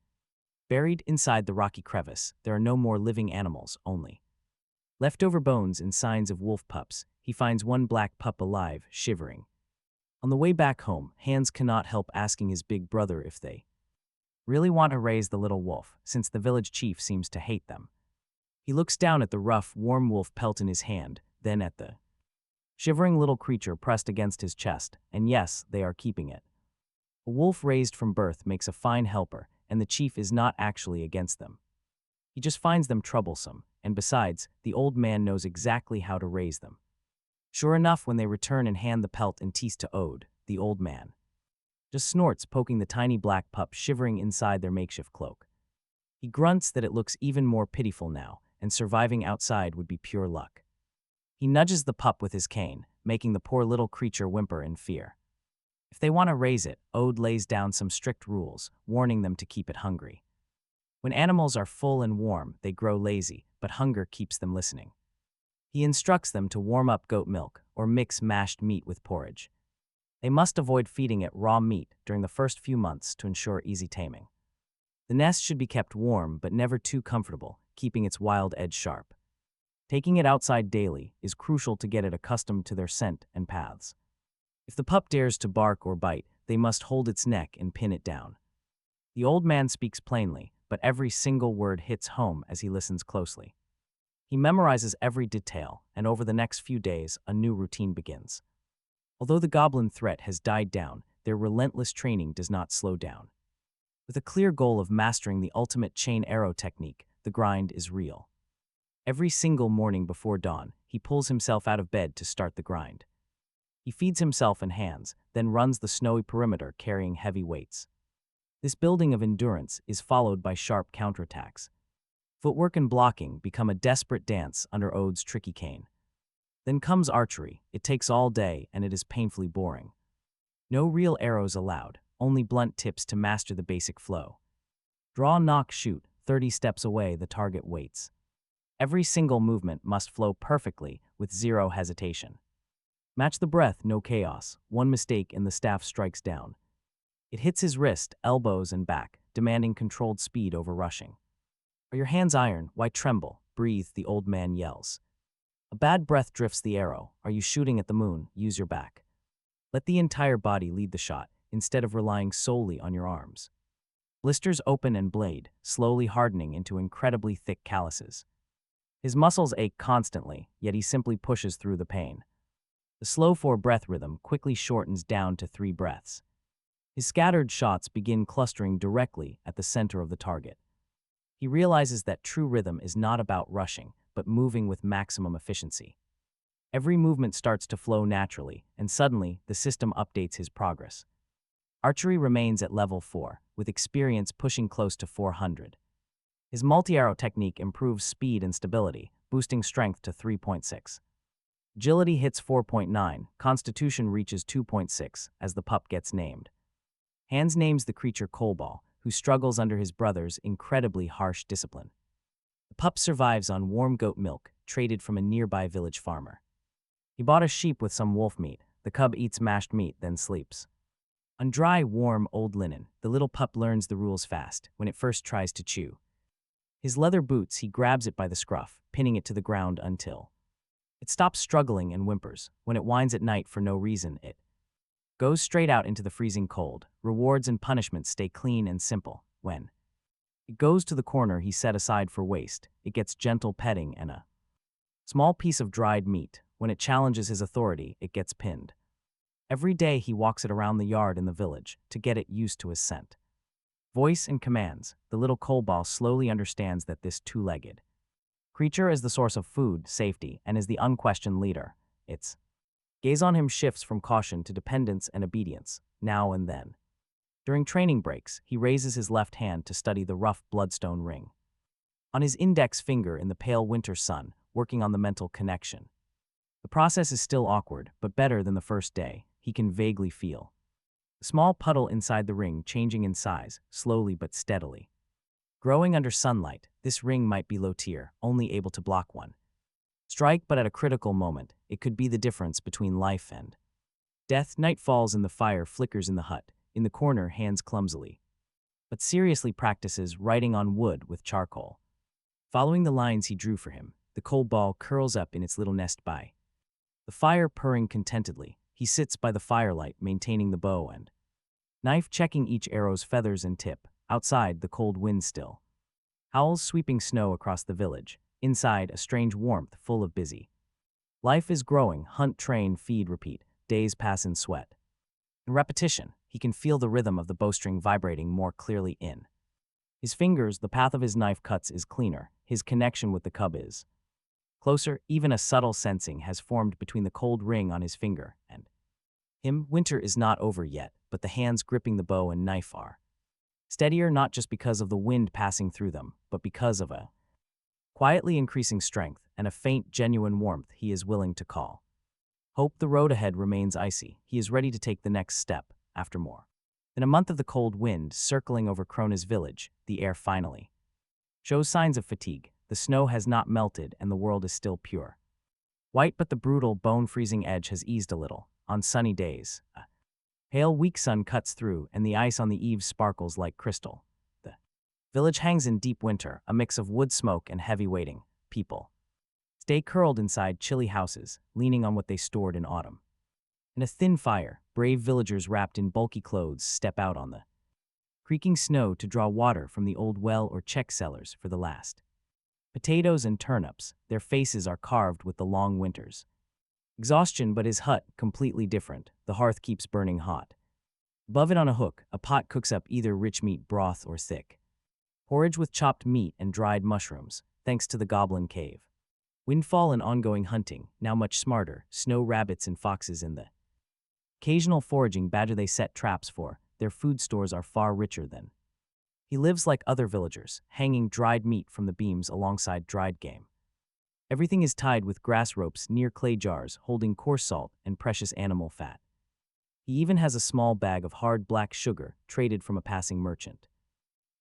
buried inside the rocky crevice. There are no more living animals, only leftover bones and signs of wolf pups. He finds one black pup alive, shivering. On the way back home, Hans cannot help asking his big brother if they really want to raise the little wolf, since the village chief seems to hate them. He looks down at the rough, warm wolf pelt in his hand, then at the shivering little creature pressed against his chest, and yes, they are keeping it. A wolf raised from birth makes a fine helper, and the chief is not actually against them. He just finds them troublesome, and besides, the old man knows exactly how to raise them. Sure enough, when they return and hand the pelt and teeth to Ode, the old man just snorts, poking the tiny black pup shivering inside their makeshift cloak. He grunts that it looks even more pitiful now, and surviving outside would be pure luck. He nudges the pup with his cane, making the poor little creature whimper in fear. If they want to raise it, Ode lays down some strict rules, warning them to keep it hungry. When animals are full and warm, they grow lazy, but hunger keeps them listening. He instructs them to warm up goat milk or mix mashed meat with porridge. They must avoid feeding it raw meat during the first few months to ensure easy taming. The nest should be kept warm but never too comfortable, keeping its wild edge sharp. Taking it outside daily is crucial to get it accustomed to their scent and paths. If the pup dares to bark or bite, they must hold its neck and pin it down. The old man speaks plainly, but every single word hits home as he listens closely. He memorizes every detail, and over the next few days, a new routine begins. Although the goblin threat has died down, their relentless training does not slow down. With a clear goal of mastering the ultimate chain arrow technique, the grind is real. Every single morning before dawn, he pulls himself out of bed to start the grind. He feeds himself and Hans, then runs the snowy perimeter carrying heavy weights. This building of endurance is followed by sharp counterattacks. Footwork and blocking become a desperate dance under Ode's tricky cane. Then comes archery. It takes all day and it is painfully boring. No real arrows allowed, only blunt tips to master the basic flow. Draw, knock, shoot. 30 steps away, the target waits. Every single movement must flow perfectly with zero hesitation. Match the breath, no chaos. One mistake and the staff strikes down. It hits his wrist, elbows, and back, demanding controlled speed over rushing. Are your hands iron? Why tremble? Breathe, the old man yells. A bad breath drifts the arrow. Are you shooting at the moon? Use your back. Let the entire body lead the shot, instead of relying solely on your arms. Blisters open and blade, slowly hardening into incredibly thick calluses. His muscles ache constantly, yet he simply pushes through the pain. The slow 4-breath rhythm quickly shortens down to 3 breaths. His scattered shots begin clustering directly at the center of the target. He realizes that true rhythm is not about rushing, but moving with maximum efficiency. Every movement starts to flow naturally, and suddenly, the system updates his progress. Archery remains at level 4, with experience pushing close to 400. His multi-arrow technique improves speed and stability, boosting strength to 3.6. Agility hits 4.9, Constitution reaches 2.6 as the pup gets named. Hans names the creature Coalball, who struggles under his brother's incredibly harsh discipline. The pup survives on warm goat milk, traded from a nearby village farmer. He bought a sheep with some wolf meat. The cub eats mashed meat, then sleeps. On dry, warm, old linen, the little pup learns the rules fast when it first tries to chew. His leather boots, he grabs it by the scruff, pinning it to the ground until it stops struggling and whimpers. When it whines at night for no reason, it goes straight out into the freezing cold. Rewards and punishments stay clean and simple. When it goes to the corner he set aside for waste, it gets gentle petting and a small piece of dried meat. When it challenges his authority, it gets pinned. Every day he walks it around the yard in the village to get it used to his scent. Voice and commands, the little Coalball slowly understands that this two-legged creature is the source of food, safety, and is the unquestioned leader. Its gaze on him shifts from caution to dependence and obedience, now and then. During training breaks, he raises his left hand to study the rough bloodstone ring on his index finger in the pale winter sun, working on the mental connection. The process is still awkward, but better than the first day. He can vaguely feel a small puddle inside the ring changing in size, slowly but steadily. Growing under sunlight, this ring might be low tier, only able to block one strike, but at a critical moment, it could be the difference between life and death. Night falls and the fire flickers in the hut. In the corner, hands clumsily, but seriously practices writing on wood with charcoal. Following the lines he drew for him, the Coalball curls up in its little nest by the fire, purring contentedly. He sits by the firelight, maintaining the bow and knife, checking each arrow's feathers and tip. Outside, the cold wind still howls, sweeping snow across the village. Inside, a strange warmth, full of busy life is growing. Hunt, train, feed, repeat. Days pass in sweat and repetition. He can feel the rhythm of the bowstring vibrating more clearly in his fingers. The path of his knife cuts is cleaner. His connection with the cub is closer. Even a subtle sensing has formed between the cold ring on his finger and him. Winter is not over yet, but the hands gripping the bow and knife are steadier, not just because of the wind passing through them, but because of a quietly increasing strength and a faint, genuine warmth he is willing to call hope. The road ahead remains icy. He is ready to take the next step. After more than a month of the cold wind circling over Krona's village, the air finally shows signs of fatigue. The snow has not melted and the world is still pure white, but the brutal, bone-freezing edge has eased a little. On sunny days, a pale, weak sun cuts through and the ice on the eaves sparkles like crystal. The village hangs in deep winter, a mix of wood smoke and heavy waiting. People stay curled inside chilly houses, leaning on what they stored in autumn. In a thin fire, brave villagers wrapped in bulky clothes step out on the creaking snow to draw water from the old well or check cellars for the last potatoes and turnips. Their faces are carved with the long winters exhaustion, but his hut completely different. The hearth keeps burning hot. Above it on a hook, a pot cooks up either rich meat broth or thick porridge with chopped meat and dried mushrooms, thanks to the goblin cave. Windfall and ongoing hunting, now much smarter. Snow rabbits and foxes in the occasional foraging badger they set traps for. Their food stores are far richer than he lives like other villagers, hanging dried meat from the beams alongside dried game. Everything is tied with grass ropes near clay jars holding coarse salt and precious animal fat. He even has a small bag of hard black sugar traded from a passing merchant.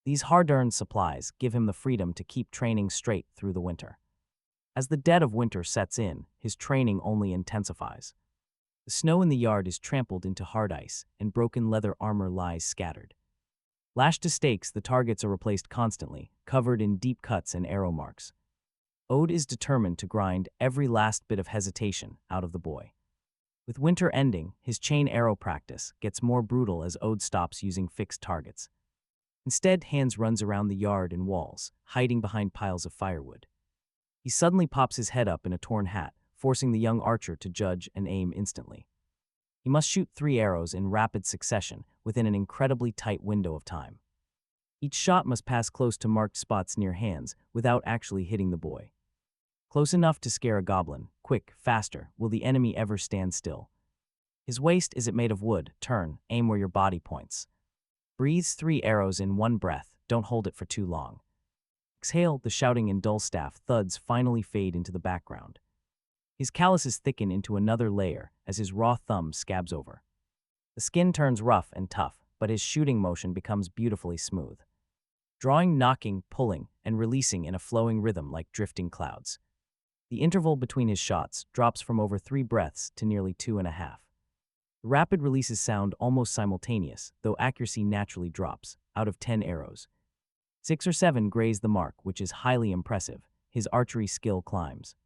These hard-earned supplies give him the freedom to keep training straight through the winter. As the dead of winter sets in, his training only intensifies. The snow in the yard is trampled into hard ice, and broken leather armor lies scattered. Lashed to stakes, the targets are replaced constantly, covered in deep cuts and arrow marks. Ode is determined to grind every last bit of hesitation out of the boy. With winter ending, his chain arrow practice gets more brutal as Ode stops using fixed targets. Instead, Hans runs around the yard and walls, hiding behind piles of firewood. He suddenly pops his head up in a torn hat, forcing the young archer to judge and aim instantly. He must shoot 3 arrows in rapid succession within an incredibly tight window of time. Each shot must pass close to marked spots near Hans without actually hitting the boy. Close enough to scare a goblin. Quick, faster. Will the enemy ever stand still? His waist, is it made of wood? Turn, aim where your body points. Breathes 3 arrows in one breath. Don't hold it for too long. Exhale. The shouting and dull staff thuds finally fade into the background. His calluses thicken into another layer as his raw thumb scabs over. The skin turns rough and tough, but his shooting motion becomes beautifully smooth. Drawing, knocking, pulling, and releasing in a flowing rhythm like drifting clouds. The interval between his shots drops from over 3 breaths to nearly 2.5. The rapid releases sound almost simultaneous, though accuracy naturally drops. Out of 10 arrows, 6 or 7 graze the mark, which is highly impressive. His archery skill climbs.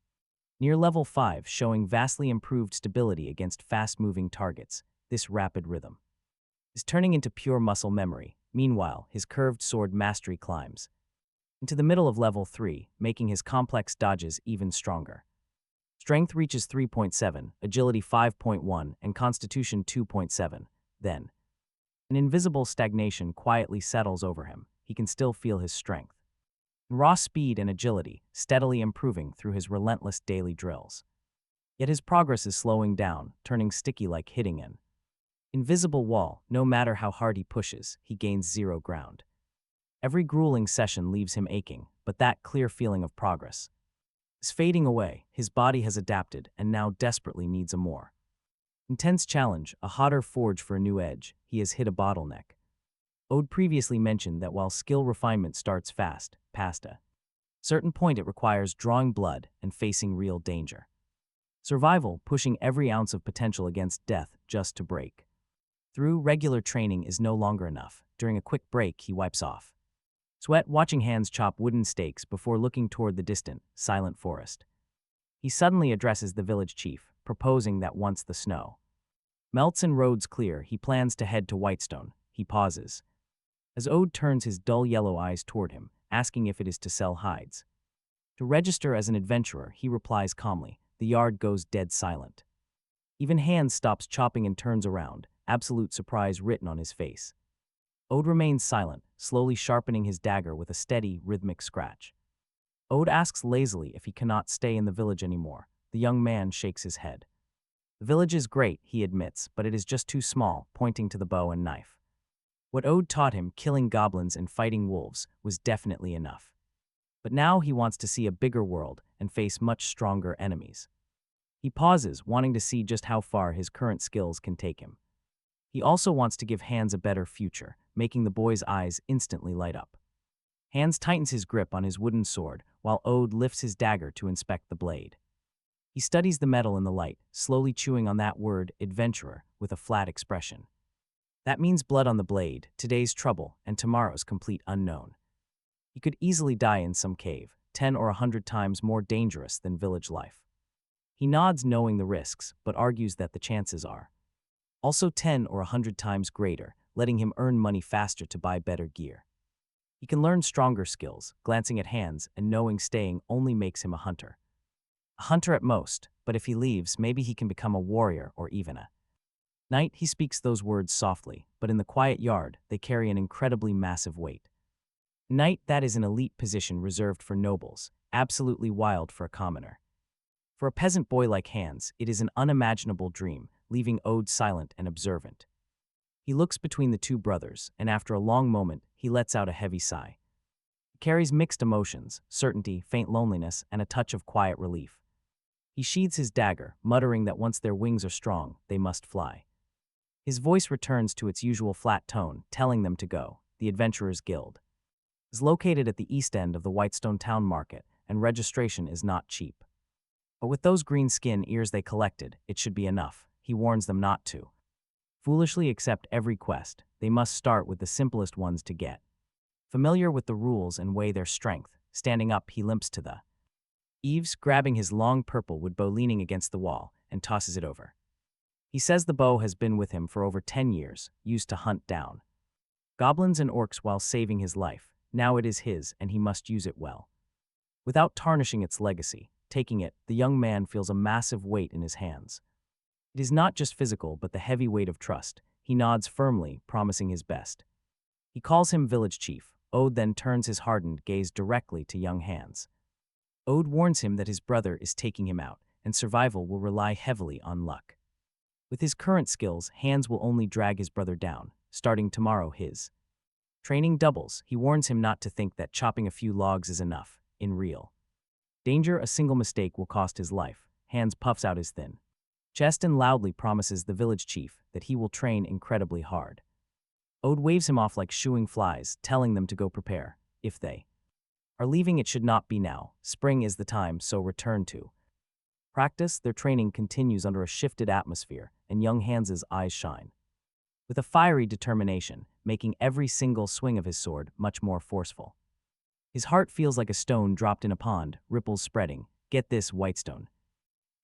Near level 5, showing vastly improved stability against fast-moving targets. This rapid rhythm is turning into pure muscle memory. Meanwhile, his curved sword mastery climbs into the middle of level 3, making his complex dodges even stronger. Strength reaches 3.7, agility 5.1, and constitution 2.7. Then, an invisible stagnation quietly settles over him. He can still feel his strength. Raw speed and agility, steadily improving through his relentless daily drills. Yet his progress is slowing down, turning sticky like hitting an invisible wall. No matter how hard he pushes, he gains 0 ground. Every grueling session leaves him aching, but that clear feeling of progress is fading away. His body has adapted and now desperately needs a more intense challenge, a hotter forge for a new edge. He has hit a bottleneck. Ode previously mentioned that while skill refinement starts fast, past a certain point it requires drawing blood and facing real danger. Survival, pushing every ounce of potential against death just to break through. Regular training is no longer enough. During a quick break, he wipes off sweat, watching Hans chop wooden stakes before looking toward the distant, silent forest. He suddenly addresses the village chief, proposing that once the snow melts and roads clear, he plans to head to Whitestone. He pauses as Ode turns his dull yellow eyes toward him, asking if it is to sell hides. To register as an adventurer, he replies calmly. The yard goes dead silent. Even Hans stops chopping and turns around, absolute surprise written on his face. Ode remains silent, slowly sharpening his dagger with a steady, rhythmic scratch. Ode asks lazily if he cannot stay in the village anymore. The young man shakes his head. The village is great, he admits, but it is just too small, pointing to the bow and knife. What Ode taught him, killing goblins and fighting wolves, was definitely enough. But now he wants to see a bigger world and face much stronger enemies. He pauses, wanting to see just how far his current skills can take him. He also wants to give Hans a better future, making the boy's eyes instantly light up. Hans tightens his grip on his wooden sword, while Ode lifts his dagger to inspect the blade. He studies the metal in the light, slowly chewing on that word, adventurer, with a flat expression. That means blood on the blade, today's trouble, and tomorrow's complete unknown. He could easily die in some cave, 10 or 100 times more dangerous than village life. He nods, knowing the risks, but argues that the chances are also 10 or 100 times greater, letting him earn money faster to buy better gear. He can learn stronger skills, glancing at Hans and knowing staying only makes him a hunter. A hunter at most, but if he leaves, maybe he can become a warrior or even a knight. He speaks those words softly, but in the quiet yard, they carry an incredibly massive weight. Knight, that is an elite position reserved for nobles, absolutely wild for a commoner. For a peasant boy like Hans, it is an unimaginable dream, leaving Ode silent and observant. He looks between the two brothers, and after a long moment, he lets out a heavy sigh. He carries mixed emotions, certainty, faint loneliness, and a touch of quiet relief. He sheathes his dagger, muttering that once their wings are strong, they must fly. His voice returns to its usual flat tone, telling them to go. The Adventurers Guild is located at the east end of the Whitestone Town Market, and registration is not cheap. But with those green skin ears they collected, it should be enough. He warns them not to foolishly accept every quest. They must start with the simplest ones to get familiar with the rules and weigh their strength. Standing up, he limps to the Eves, grabbing his long purple wood bow leaning against the wall, and tosses it over. He says the bow has been with him for over 10 years, used to hunt down goblins and orcs while saving his life. Now it is his, and he must use it well. Without tarnishing its legacy, taking it, the young man feels a massive weight in his hands. It is not just physical, but the heavy weight of trust. He nods firmly, promising his best. He calls him village chief. Ode then turns his hardened gaze directly to young Hans. Ode warns him that his brother is taking him out, and survival will rely heavily on luck. With his current skills, Hans will only drag his brother down, starting tomorrow his training doubles. He warns him not to think that chopping a few logs is enough. In real danger, a single mistake will cost his life. Hans puffs out his thin chest and loudly promises the village chief that he will train incredibly hard. Ode waves him off like shooing flies, telling them to go prepare. If they are leaving, it should not be now. Spring is the time, so return to practice. Their training continues under a shifted atmosphere, and young Hans's eyes shine with a fiery determination, making every single swing of his sword much more forceful. His heart feels like a stone dropped in a pond, ripples spreading. Get this, Whitestone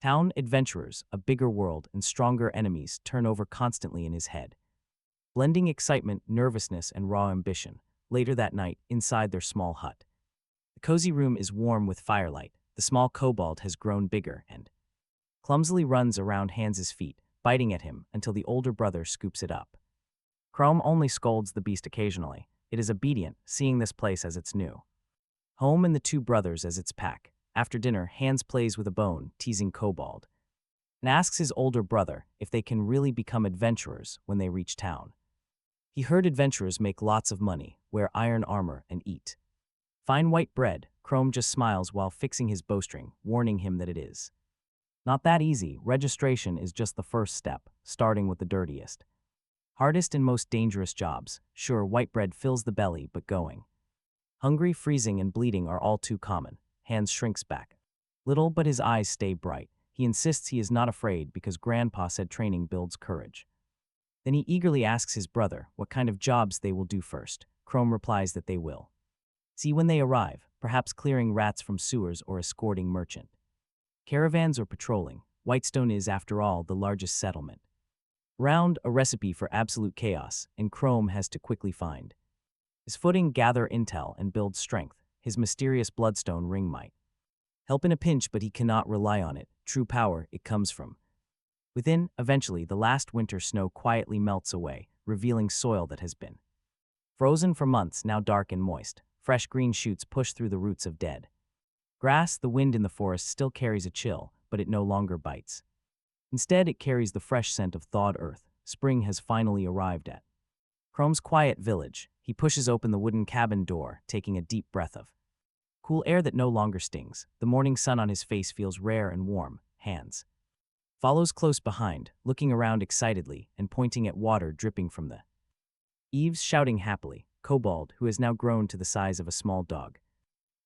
town adventurers, a bigger world, and stronger enemies turn over constantly in his head, blending excitement, nervousness, and raw ambition. Later that night, inside their small hut, the cozy room is warm with firelight. The small kobold has grown bigger and clumsily runs around Hans's feet, biting at him until the older brother scoops it up. Chrome only scolds the beast occasionally. It is obedient, seeing this place as its new home and the two brothers as its pack. After dinner, Hans plays with a bone, teasing Kobold, and asks his older brother if they can really become adventurers when they reach town. He heard adventurers make lots of money, wear iron armor, and eat fine white bread. Chrome just smiles while fixing his bowstring, warning him that it is not that easy. Registration is just the first step, starting with the dirtiest, hardest, and most dangerous jobs. Sure, white bread fills the belly, but going hungry, freezing, and bleeding are all too common. Hans shrinks back little, but his eyes stay bright. He insists he is not afraid because Grandpa said training builds courage. Then he eagerly asks his brother what kind of jobs they will do first. Chrome replies that they will see when they arrive, perhaps clearing rats from sewers or escorting merchant caravans or patrolling. Whitestone is, after all, the largest settlement around, a recipe for absolute chaos, and Chrome has to quickly find his footing, gather intel, and build strength. His mysterious bloodstone ring might help in a pinch, but he cannot rely on it. True power, it comes from within. Eventually, the last winter snow quietly melts away, revealing soil that has been frozen for months, now dark and moist. Fresh green shoots push through the roots of dead grass. The wind in the forest still carries a chill, but it no longer bites. Instead, it carries the fresh scent of thawed earth. Spring has finally arrived at Chrome's quiet village. He pushes open the wooden cabin door, taking a deep breath of cool air that no longer stings. The morning sun on his face feels rare and warm. Hans follows close behind, looking around excitedly and pointing at water dripping from the eaves, shouting happily. Kobold, who has now grown to the size of a small dog,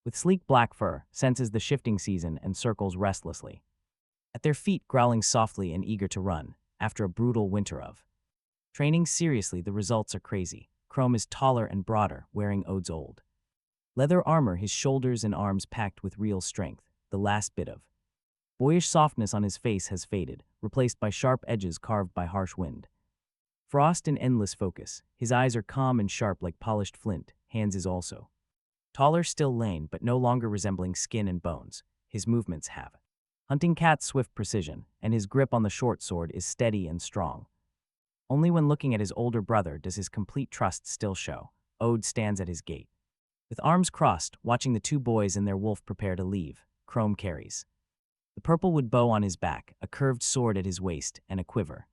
with sleek black fur, senses the shifting season and circles restlessly at their feet, growling softly and eager to run. After a brutal winter of training, seriously, the results are crazy. Chrome is taller and broader, wearing Ode's old leather armor, his shoulders and arms packed with real strength. The last bit of boyish softness on his face has faded, replaced by sharp edges carved by harsh wind, frost, and endless focus. His eyes are calm and sharp like polished flint. Hans is also taller, still lean, but no longer resembling skin and bones. His movements have hunting cat's swift precision, and his grip on the short sword is steady and strong. Only when looking at his older brother does his complete trust still show. Ode stands at his gate, with arms crossed, watching the two boys and their wolf prepare to leave. Chrome carries the purplewood bow on his back, a curved sword at his waist, and a quiver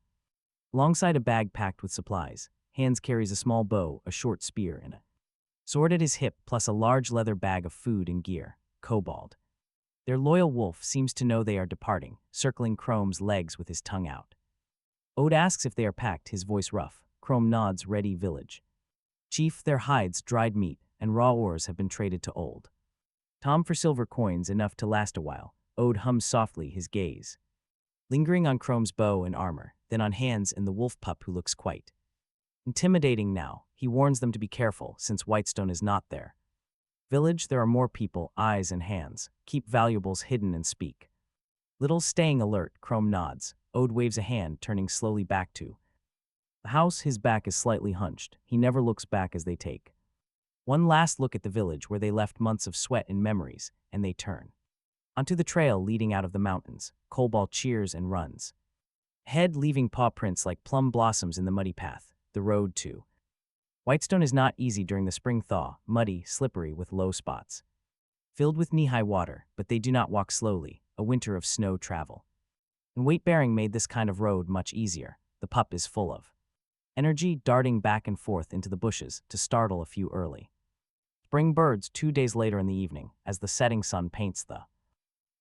alongside a bag packed with supplies. Hans carries a small bow, a short spear, and a sword at his hip, plus a large leather bag of food and gear. Kobold, their loyal wolf, seems to know they are departing, circling Chrome's legs with his tongue out. Ode asks if they are packed, his voice rough. Chrome nods. Ready, village chief. Their hides, dried meat, and raw ores have been traded to Old Tom for silver coins enough to last a while. Ode hums softly, his gaze lingering on Chrome's bow and armor, then on Hans and the wolf pup, who looks quite intimidating now. He warns them to be careful, since Whitestone is not there Village, there are more people, eyes and hands. Keep valuables hidden and speak. Little staying alert, Chrome nods. Ode waves a hand, turning slowly back to the house. His back is slightly hunched. He never looks back as they take one last look at the village where they left months of sweat and memories, and they turn onto the trail leading out of the mountains. Cobalt cheers and runs ahead, leaving paw prints like plum blossoms in the muddy path. The road to Whitestone is not easy during the spring thaw, muddy, slippery with low spots, filled with knee-high water, but they do not walk slowly, a winter of snow travel. And weight-bearing made this kind of road much easier. The pup is full of energy, darting back and forth into the bushes to startle a few early spring birds 2 days later in the evening. As the setting sun paints the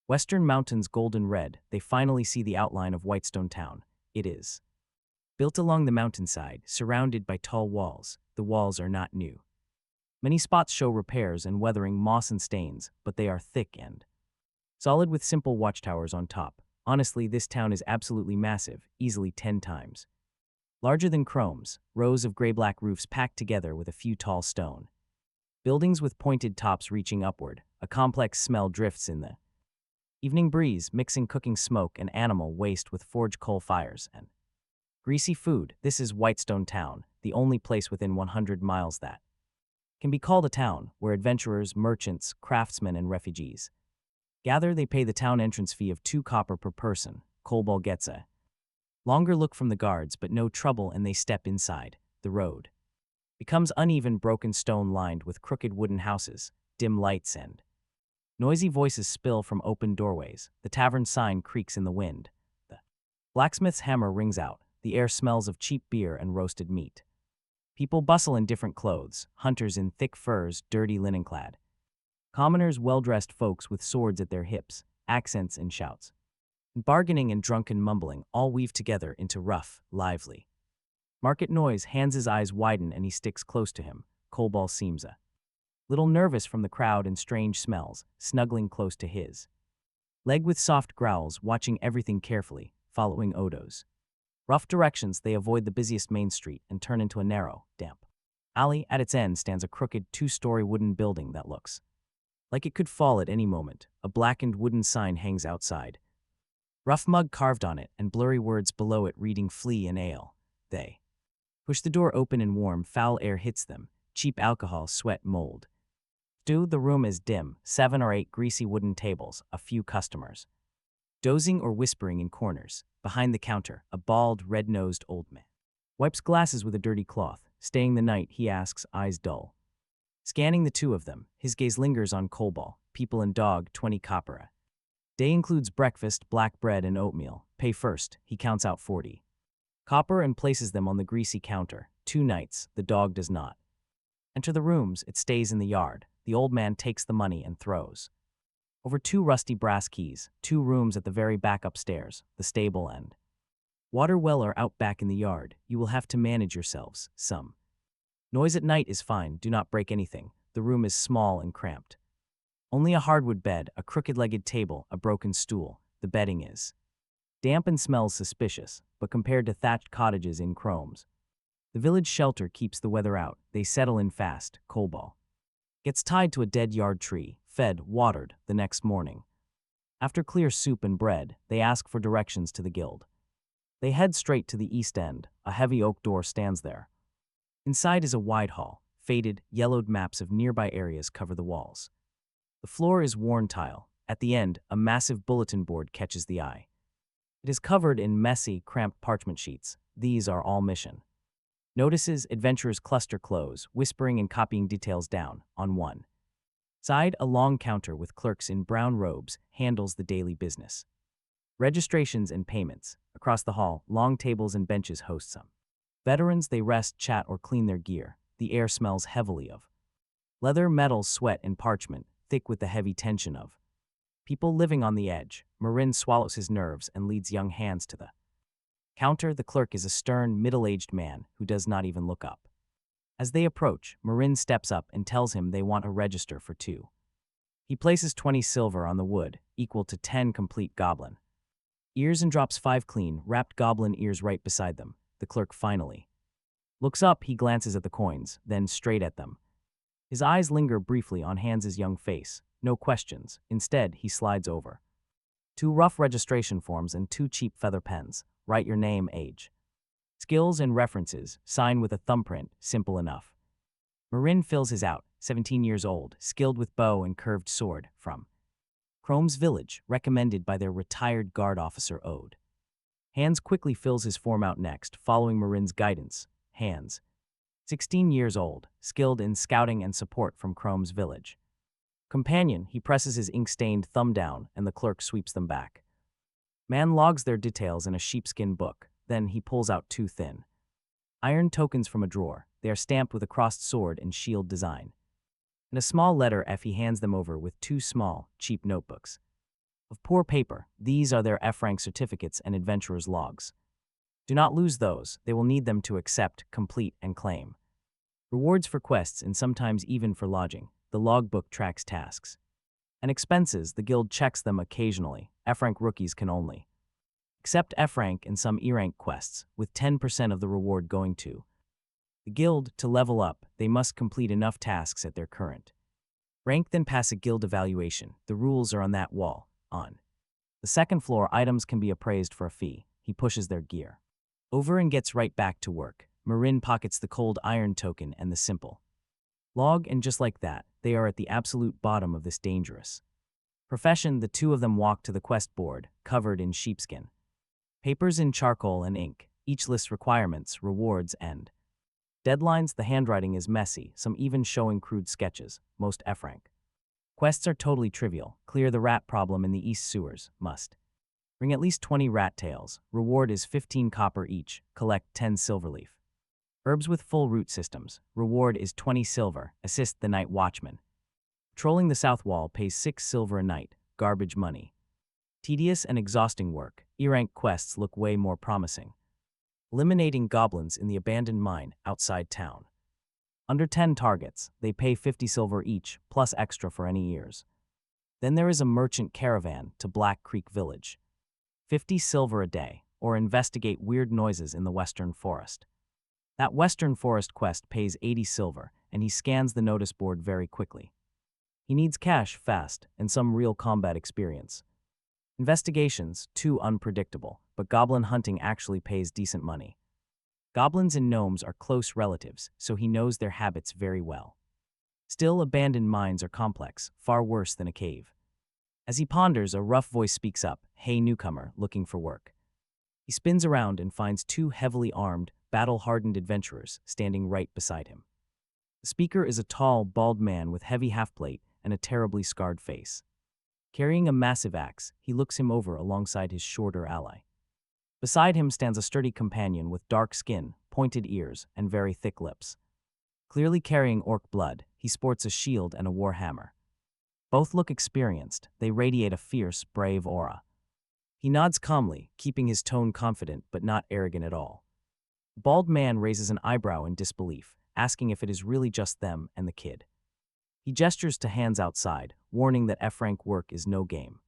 western mountains golden red, they finally see the outline of Whitestone town. It is built along the mountainside, surrounded by tall walls. The walls are not new. Many spots show repairs and weathering, moss and stains, but they are thick and solid with simple watchtowers on top. Honestly, this town is absolutely massive, easily 10 times larger than Chrome's. Rows of gray-black roofs packed together with a few tall stone buildings with pointed tops reaching upward. A complex smell drifts in the evening breeze, mixing cooking smoke and animal waste with forge coal fires and greasy food. This is Whitestone town, the only place within 100 miles that can be called a town, where adventurers, merchants, craftsmen, and refugees gather. They pay the town entrance fee of 2 copper per person. Cobalt gets a longer look from the guards, but no trouble, and they step inside. The road becomes uneven, broken stone lined with crooked wooden houses. Dim lights and noisy voices spill from open doorways. The tavern sign creaks in the wind. The blacksmith's hammer rings out. The air smells of cheap beer and roasted meat. People bustle in different clothes, hunters in thick furs, dirty linen-clad, commoners, well-dressed folks with swords at their hips, accents and shouts, bargaining and drunken mumbling, all weave together into rough, lively market noise. Hans's eyes widen and he sticks close to him. Cobalt seems a little nervous from the crowd and strange smells, snuggling close to his leg with soft growls, watching everything carefully, following Odo's rough directions. They avoid the busiest main street and turn into a narrow, damp alley. At its end stands a crooked 2-story wooden building that looks like it could fall at any moment. A blackened wooden sign hangs outside, rough mug carved on it and blurry words below it reading "Flea and Ale." They push the door open and warm, foul air hits them. Cheap alcohol, sweat, mold. The room is dim. 7 or 8 greasy wooden tables, a few customers dozing or whispering in corners. Behind the counter, a bald, red-nosed old man wipes glasses with a dirty cloth. Staying the night, he asks, eyes dull. Scanning the two of them, his gaze lingers on Cobalt. People and dog, 20 copper a day includes breakfast, black bread and oatmeal. Pay first. He counts out 40 copper and places them on the greasy counter. 2 nights, the dog does not enter the rooms, it stays in the yard. The old man takes the money and throws over 2 rusty brass keys. 2 rooms at the very back upstairs, the stable and water well are out back in the yard. You will have to manage yourselves. Some noise at night is fine, do not break anything. The room is small and cramped. Only a hardwood bed, a crooked-legged table, a broken stool. The bedding is damp and smells suspicious, but compared to thatched cottages in Chrome's, the village shelter keeps the weather out. They settle in fast. Cobalt gets tied to a dead yard tree, fed, watered, the next morning. After clear soup and bread, they ask for directions to the guild. They head straight to the east end. A heavy oak door stands there. Inside is a wide hall. Faded, yellowed maps of nearby areas cover the walls. The floor is worn tile. At the end, a massive bulletin board catches the eye. It is covered in messy, cramped parchment sheets. These are all mission notices. Adventurers cluster close, whispering and copying details down. On one side, a long counter with clerks in brown robes handles the daily business, registrations and payments. Across the hall, long tables and benches host some veterans. They rest, chat, or clean their gear. The air smells heavily of leather, metal, sweat, and parchment, thick with the heavy tension of people living on the edge. Marin swallows his nerves and leads young Hans to the counter. The clerk is a stern, middle-aged man who does not even look up. As they approach, Marin steps up and tells him they want a register for 2. He places 20 silver on the wood, equal to 10 complete goblin ears, and drops 5 clean, wrapped goblin ears right beside them. The clerk finally looks up. He glances at the coins, then straight at them. His eyes linger briefly on Hans's young face. No questions. Instead, he slides over. 2 rough registration forms and 2 cheap feather pens. Write your name, age. Skills and references. Sign with a thumbprint. Simple enough. Marin fills his out. 17 years old, skilled with bow and curved sword, from Chrome's village, recommended by their retired guard officer Ode. Hans quickly fills his form out next, following Marin's guidance. Hans, 16 years old, skilled in scouting and support from Chrome's village. Companion, he presses his ink-stained thumb down, and the clerk sweeps them back. Man logs their details in a sheepskin book, then he pulls out 2 thin iron tokens from a drawer. They are stamped with a crossed sword and shield design. In a small letter F, he hands them over with 2 small, cheap notebooks. Of poor paper, these are their F-rank certificates and adventurer's logs. Do not lose those, they will need them to accept, complete, and claim. Rewards for quests and sometimes even for lodging. The logbook tracks tasks. And expenses, the guild checks them occasionally. F-rank rookies can only accept F-rank and some E-rank quests, with 10% of the reward going to the guild. To level up, they must complete enough tasks at their current rank, then pass a guild evaluation. The rules are on that wall. On the second floor, items can be appraised for a fee. He pushes their gear over and gets right back to work. Marin pockets the cold iron token and the simple log, and just like that, they are at the absolute bottom of this dangerous profession. The 2 of them walk to the quest board, covered in sheepskin. Papers in charcoal and ink. Each lists requirements, rewards, and deadlines. The handwriting is messy, some even showing crude sketches, most F-rank. Quests are totally trivial. Clear the rat problem in the east sewers. Must bring at least 20 rat tails. Reward is 15 copper each. Collect 10 silverleaf herbs with full root systems. Reward is 20 silver. Assist the night watchman. Patrolling the south wall pays 6 silver a night. Garbage money. Tedious and exhausting work. E-rank quests look way more promising. Eliminating goblins in the abandoned mine outside town. Under 10 targets, they pay 50 silver each, plus extra for any ears. Then there is a merchant caravan to Black Creek Village. 50 silver a day, or investigate weird noises in the Western Forest. That Western Forest quest pays 80 silver, and he scans the notice board very quickly. He needs cash fast and some real combat experience. Investigations, too unpredictable, but goblin hunting actually pays decent money. Goblins and gnomes are close relatives, so he knows their habits very well. Still, abandoned mines are complex, far worse than a cave. As he ponders, a rough voice speaks up. Hey newcomer, looking for work. He spins around and finds 2 heavily armed, battle-hardened adventurers standing right beside him. The speaker is a tall, bald man with heavy half-plate and a terribly scarred face. Carrying a massive axe, he looks him over alongside his shorter ally. Beside him stands a sturdy companion with dark skin, pointed ears, and very thick lips. Clearly carrying orc blood, he sports a shield and a war hammer. Both look experienced. They radiate a fierce, brave aura. He nods calmly, keeping his tone confident but not arrogant at all. The bald man raises an eyebrow in disbelief, asking if it is really just them and the kid. He gestures to Hans outside, warning that F-rank work is no game.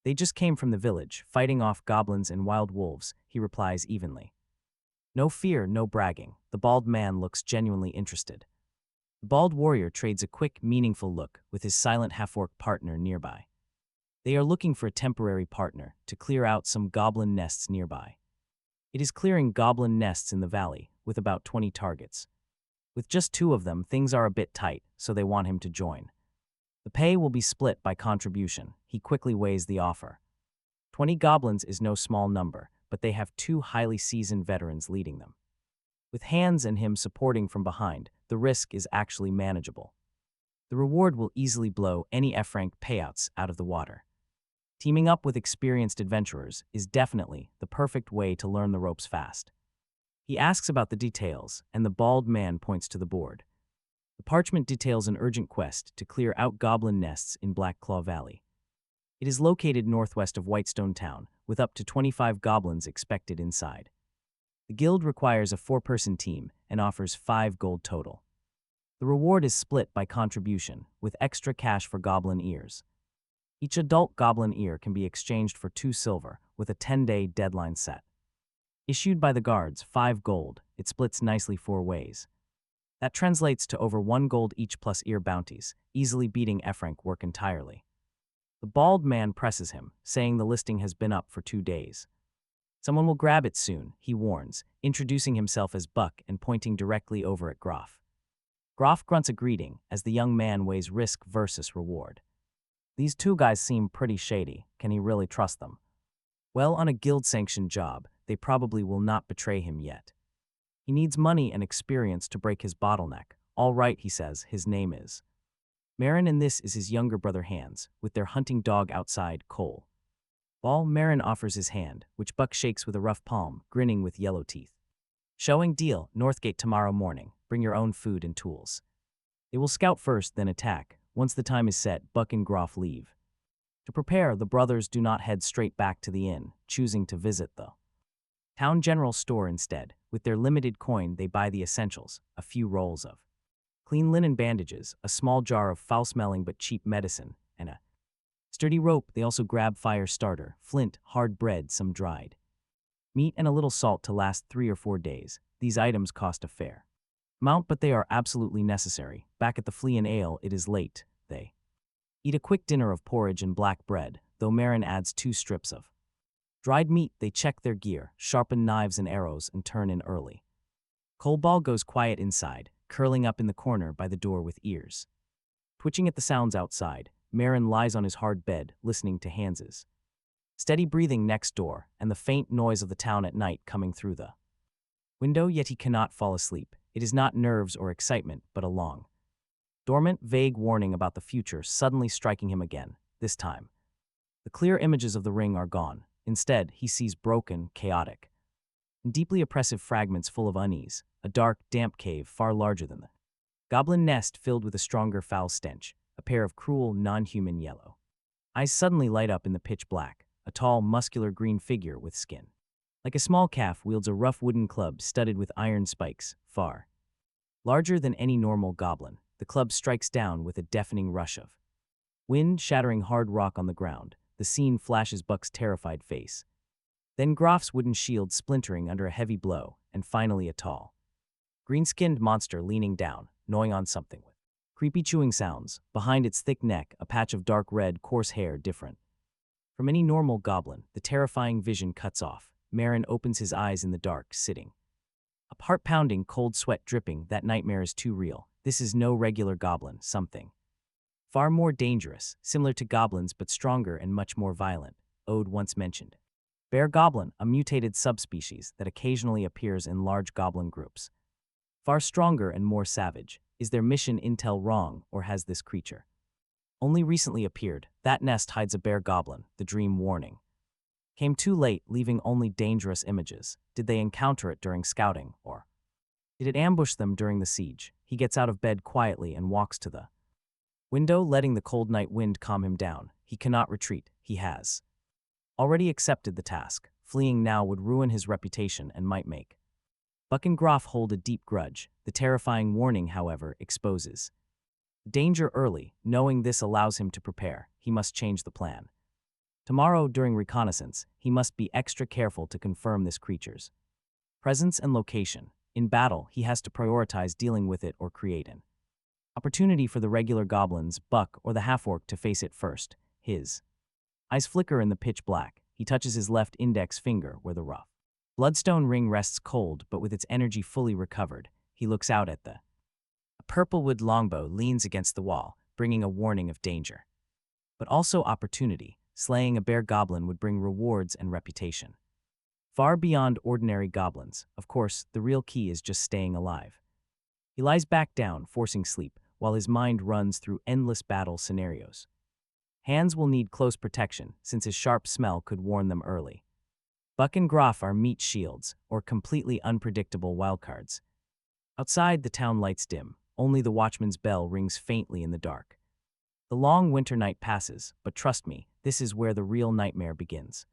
They just came from the village, fighting off goblins and wild wolves, he replies evenly. No fear, no bragging. The bald man looks genuinely interested. The bald warrior trades a quick, meaningful look with his silent half-orc partner nearby. They are looking for a temporary partner to clear out some goblin nests nearby. It is clearing goblin nests in the valley, with about 20 targets. With just 2 of them, things are a bit tight, so they want him to join. The pay will be split by contribution. He quickly weighs the offer. 20 goblins is no small number, but they have 2 highly seasoned veterans leading them. With Hans and him supporting from behind, the risk is actually manageable. The reward will easily blow any F-rank payouts out of the water. Teaming up with experienced adventurers is definitely the perfect way to learn the ropes fast. He asks about the details, and the bald man points to the board. The parchment details an urgent quest to clear out goblin nests in Black Claw Valley. It is located northwest of Whitestone Town, with up to 25 goblins expected inside. The guild requires a 4-person team and offers 5 gold total. The reward is split by contribution, with extra cash for goblin ears. Each adult goblin ear can be exchanged for 2 silver, with a 10-day deadline set. Issued by the guards, 5 gold, it splits nicely 4 ways. That translates to over 1 gold each plus ear bounties, easily beating Efrank work entirely. The bald man presses him, saying the listing has been up for 2 days. Someone will grab it soon, he warns, introducing himself as Buck and pointing directly over at Groff. Groff grunts a greeting as the young man weighs risk versus reward. These two guys seem pretty shady. Can he really trust them? Well, on a guild-sanctioned job, they probably will not betray him yet. He needs money and experience to break his bottleneck. All right, he says, his name is Marin, and this is his younger brother Hans, with their hunting dog outside, Cole. Marin offers his hand, which Buck shakes with a rough palm, grinning with yellow teeth. Showing deal, Northgate tomorrow morning. Bring your own food and tools. They will scout first, then attack. Once the time is set, Buck and Groff leave. To prepare, the brothers do not head straight back to the inn, choosing to visit the town general store instead. With their limited coin, they buy the essentials, a few rolls of clean linen bandages, a small jar of foul-smelling but cheap medicine, and a sturdy rope. They also grab fire starter, flint, hard bread, some dried meat, and a little salt to last 3 or 4 days. These items cost a fair amount, but they are absolutely necessary. Back at the Flea and Ale, it is late. They eat a quick dinner of porridge and black bread, though Marin adds 2 strips of dried meat. They check their gear, sharpen knives and arrows, and turn in early. Coleball goes quiet inside, curling up in the corner by the door with ears twitching at the sounds outside. Marin lies on his hard bed, listening to Hans's steady breathing next door and the faint noise of the town at night coming through the window, yet he cannot fall asleep. It is not nerves or excitement, but a long, dormant, vague warning about the future suddenly striking him again. This time, the clear images of the ring are gone. Instead, he sees broken, chaotic, and deeply oppressive fragments full of unease, a dark, damp cave far larger than the goblin nest filled with a stronger foul stench, a pair of cruel, non-human yellow eyes suddenly light up in the pitch black. A tall, muscular green figure with skin like a small calf wields a rough wooden club studded with iron spikes, far larger than any normal goblin. The club strikes down with a deafening rush of wind, shattering hard rock on the ground. The scene flashes Buck's terrified face. Then Groff's wooden shield splintering under a heavy blow, and finally a tall, green-skinned monster leaning down, gnawing on something with creepy chewing sounds. Behind its thick neck, a patch of dark red, coarse hair different from any normal goblin. The terrifying vision cuts off. Marin opens his eyes in the dark, sitting up, heart pounding, cold sweat dripping. That nightmare is too real. This is no regular goblin, something far more dangerous, similar to goblins but stronger and much more violent. Ode once mentioned bear goblin, a mutated subspecies that occasionally appears in large goblin groups. Far stronger and more savage. Is their mission intel wrong, or has this creature only recently appeared? That nest hides a bear goblin, the dream warning came too late, leaving only dangerous images. Did they encounter it during scouting, or did it ambush them during the siege? He gets out of bed quietly and walks to the window, letting the cold night wind calm him down. He cannot retreat. He has already accepted the task. Fleeing now would ruin his reputation and might make Buck and Groff hold a deep grudge. The terrifying warning, however, exposes danger early. Knowing this allows him to prepare. He must change the plan. Tomorrow, during reconnaissance, he must be extra careful to confirm this creature's presence and location. In battle, he has to prioritize dealing with it or create an opportunity for the regular goblins, Buck, or the half-orc to face it first. His eyes flicker in the pitch black. He touches his left index finger where the rough bloodstone ring rests cold, but with its energy fully recovered. He looks out at a purplewood longbow leans against the wall, bringing a warning of danger, but also opportunity. Slaying a bear goblin would bring rewards and reputation far beyond ordinary goblins. Of course, the real key is just staying alive. He lies back down, forcing sleep, while his mind runs through endless battle scenarios. Hans will need close protection, since his sharp smell could warn them early. Buck and Groff are meat shields, or completely unpredictable wildcards. Outside, the town lights dim. Only the watchman's bell rings faintly in the dark. The long winter night passes, but trust me, this is where the real nightmare begins.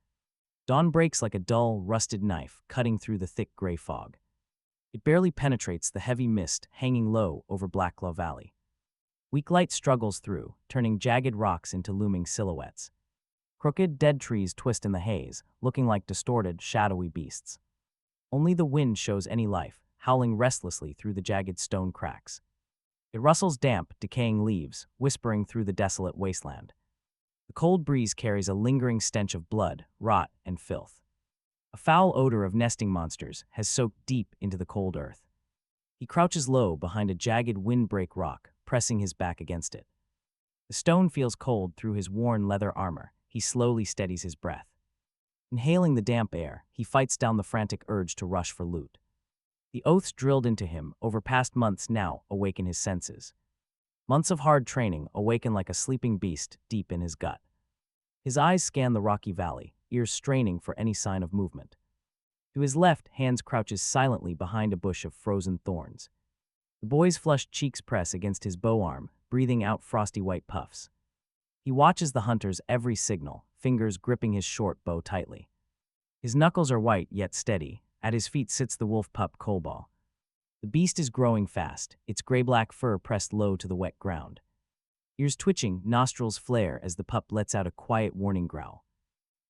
Dawn breaks like a dull, rusted knife, cutting through the thick gray fog. It barely penetrates the heavy mist hanging low over Blacklaw Valley. Weak light struggles through, turning jagged rocks into looming silhouettes. Crooked, dead trees twist in the haze, looking like distorted, shadowy beasts. Only the wind shows any life, howling restlessly through the jagged stone cracks. It rustles damp, decaying leaves, whispering through the desolate wasteland. The cold breeze carries a lingering stench of blood, rot, and filth. A foul odor of nesting monsters has soaked deep into the cold earth. He crouches low behind a jagged windbreak rock, pressing his back against it. The stone feels cold through his worn leather armor. He slowly steadies his breath. Inhaling the damp air, he fights down the frantic urge to rush for loot. The oaths drilled into him over past months now awaken his senses. Months of hard training awaken like a sleeping beast deep in his gut. His eyes scan the rocky valley, ears straining for any sign of movement. To his left, Hans crouches silently behind a bush of frozen thorns. The boy's flushed cheeks press against his bow arm, breathing out frosty white puffs. He watches the hunter's every signal, fingers gripping his short bow tightly. His knuckles are white yet steady. At his feet sits the wolf pup Kolbal. The beast is growing fast, its gray-black fur pressed low to the wet ground. Ears twitching, nostrils flare as the pup lets out a quiet warning growl.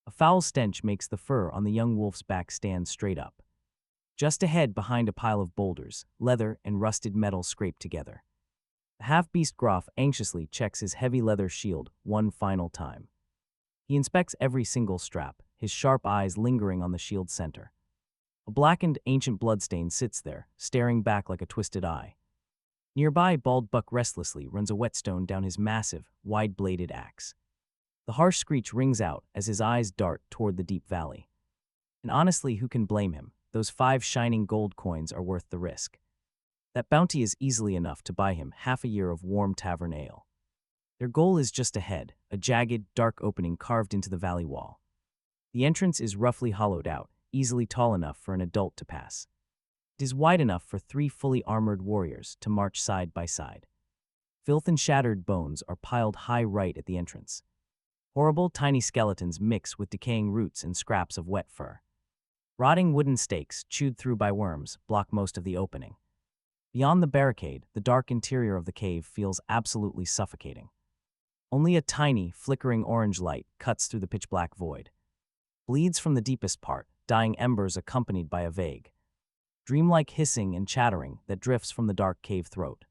A foul stench makes the fur on the young wolf's back stand straight up. Just ahead, behind a pile of boulders, leather and rusted metal scrape together. The half-beast Groff anxiously checks his heavy leather shield one final time. He inspects every single strap, his sharp eyes lingering on the shield's center. A blackened, ancient bloodstain sits there, staring back like a twisted eye. Nearby, Bald Buck restlessly runs a whetstone down his massive, wide-bladed axe. The harsh screech rings out as his eyes dart toward the deep valley. And honestly, who can blame him? Those 5 shining gold coins are worth the risk. That bounty is easily enough to buy him half a year of warm tavern ale. Their goal is just ahead, a jagged, dark opening carved into the valley wall. The entrance is roughly hollowed out, easily tall enough for an adult to pass. It is wide enough for 3 fully armored warriors to march side by side. Filth and shattered bones are piled high right at the entrance. Horrible, tiny skeletons mix with decaying roots and scraps of wet fur. Rotting wooden stakes, chewed through by worms, block most of the opening. Beyond the barricade, the dark interior of the cave feels absolutely suffocating. Only a tiny, flickering orange light cuts through the pitch-black void. Bleeds from the deepest part, dying embers accompanied by a vague, dreamlike hissing and chattering that drifts from the dark cave throat.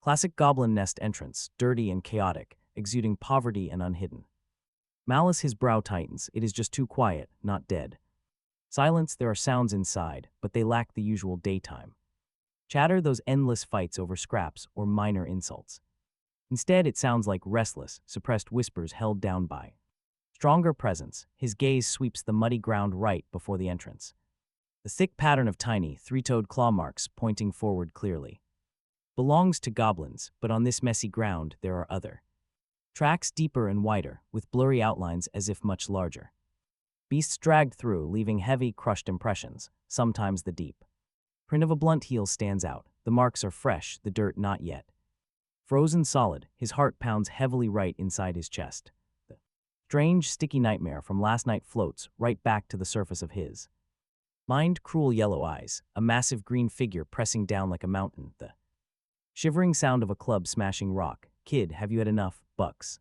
Classic goblin nest entrance, dirty and chaotic, exuding poverty and unhidden. Malice his brow tightens, it is just too quiet, not dead. Silence, there are sounds inside, but they lack the usual daytime. Chatter, those endless fights over scraps or minor insults. Instead, it sounds like restless, suppressed whispers held down by stronger presence. His gaze sweeps the muddy ground right before the entrance. The thick pattern of tiny, 3-toed claw marks pointing forward clearly. Belongs to goblins, but on this messy ground there are other tracks deeper and wider, with blurry outlines as if much larger. Beasts dragged through, leaving heavy, crushed impressions, sometimes the deep print of a blunt heel stands out. The marks are fresh, the dirt not yet. Frozen solid, his heart pounds heavily right inside his chest. The strange, sticky nightmare from last night floats right back to the surface of his mind. Cruel yellow eyes, a massive green figure pressing down like a mountain. The shivering sound of a club smashing rock. Kid, have you had enough, Bucks?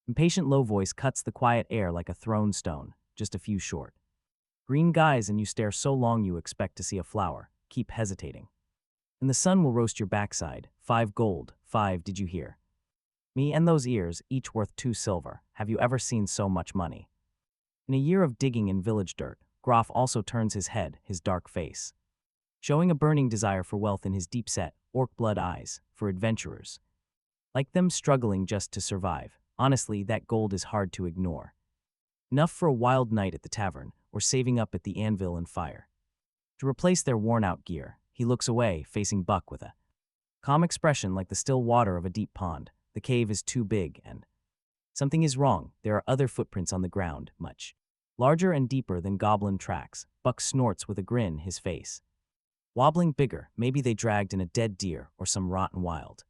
Impatient low voice cuts the quiet air like a thrown stone, just a few short. Green guys, and you stare so long you expect to see a flower. Keep hesitating. And the sun will roast your backside. 5 gold, 5, did you hear? Me and those ears, each worth 2 silver. Have you ever seen so much money? In a year of digging in village dirt, Groff also turns his head, his dark face, showing a burning desire for wealth in his deep-set, orc-blood eyes, for adventurers. Like them struggling just to survive. Honestly, that gold is hard to ignore. Enough for a wild night at the tavern, or saving up at the anvil and fire. To replace their worn-out gear, he looks away, facing Buck with a calm expression like the still water of a deep pond. The cave is too big, and something is wrong. There are other footprints on the ground, much larger and deeper than goblin tracks. Buck snorts with a grin, his face wobbling bigger. Maybe they dragged in a dead deer or some rotten wild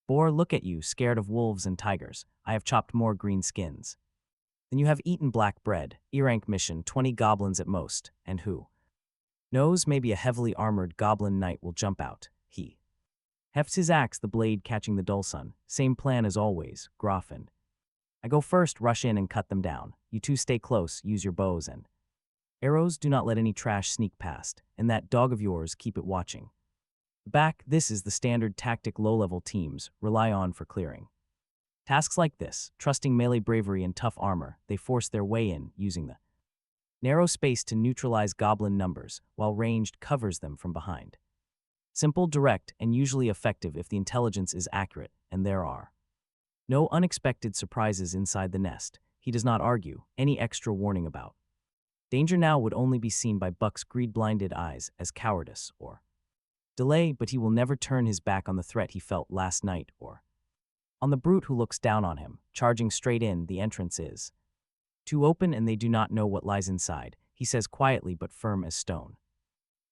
boar. Look at you, scared of wolves and tigers. I have chopped more green skins than you have eaten black bread. Erank mission, 20 goblins at most, and who knows, maybe a heavily armored goblin knight will jump out. He hefts his axe, the blade catching the dull sun. Same plan as always, Groff and I go first, rush in and cut them down. You two stay close, use your bows and Arrows, do not let any trash sneak past, and that dog of yours, keep it watching. Back, this is the standard tactic low-level teams rely on for clearing. Tasks like this, trusting melee bravery and tough armor, they force their way in, using the narrow space to neutralize goblin numbers, while ranged covers them from behind. Simple, direct, and usually effective if the intelligence is accurate, and there are no unexpected surprises inside the nest. He does not argue any extra warning about danger now would only be seen by Buck's greed-blinded eyes as cowardice or delay, but he will never turn his back on the threat he felt last night or on the brute who looks down on him, charging straight in. The entrance is too open and they do not know what lies inside, he says quietly but firm as stone.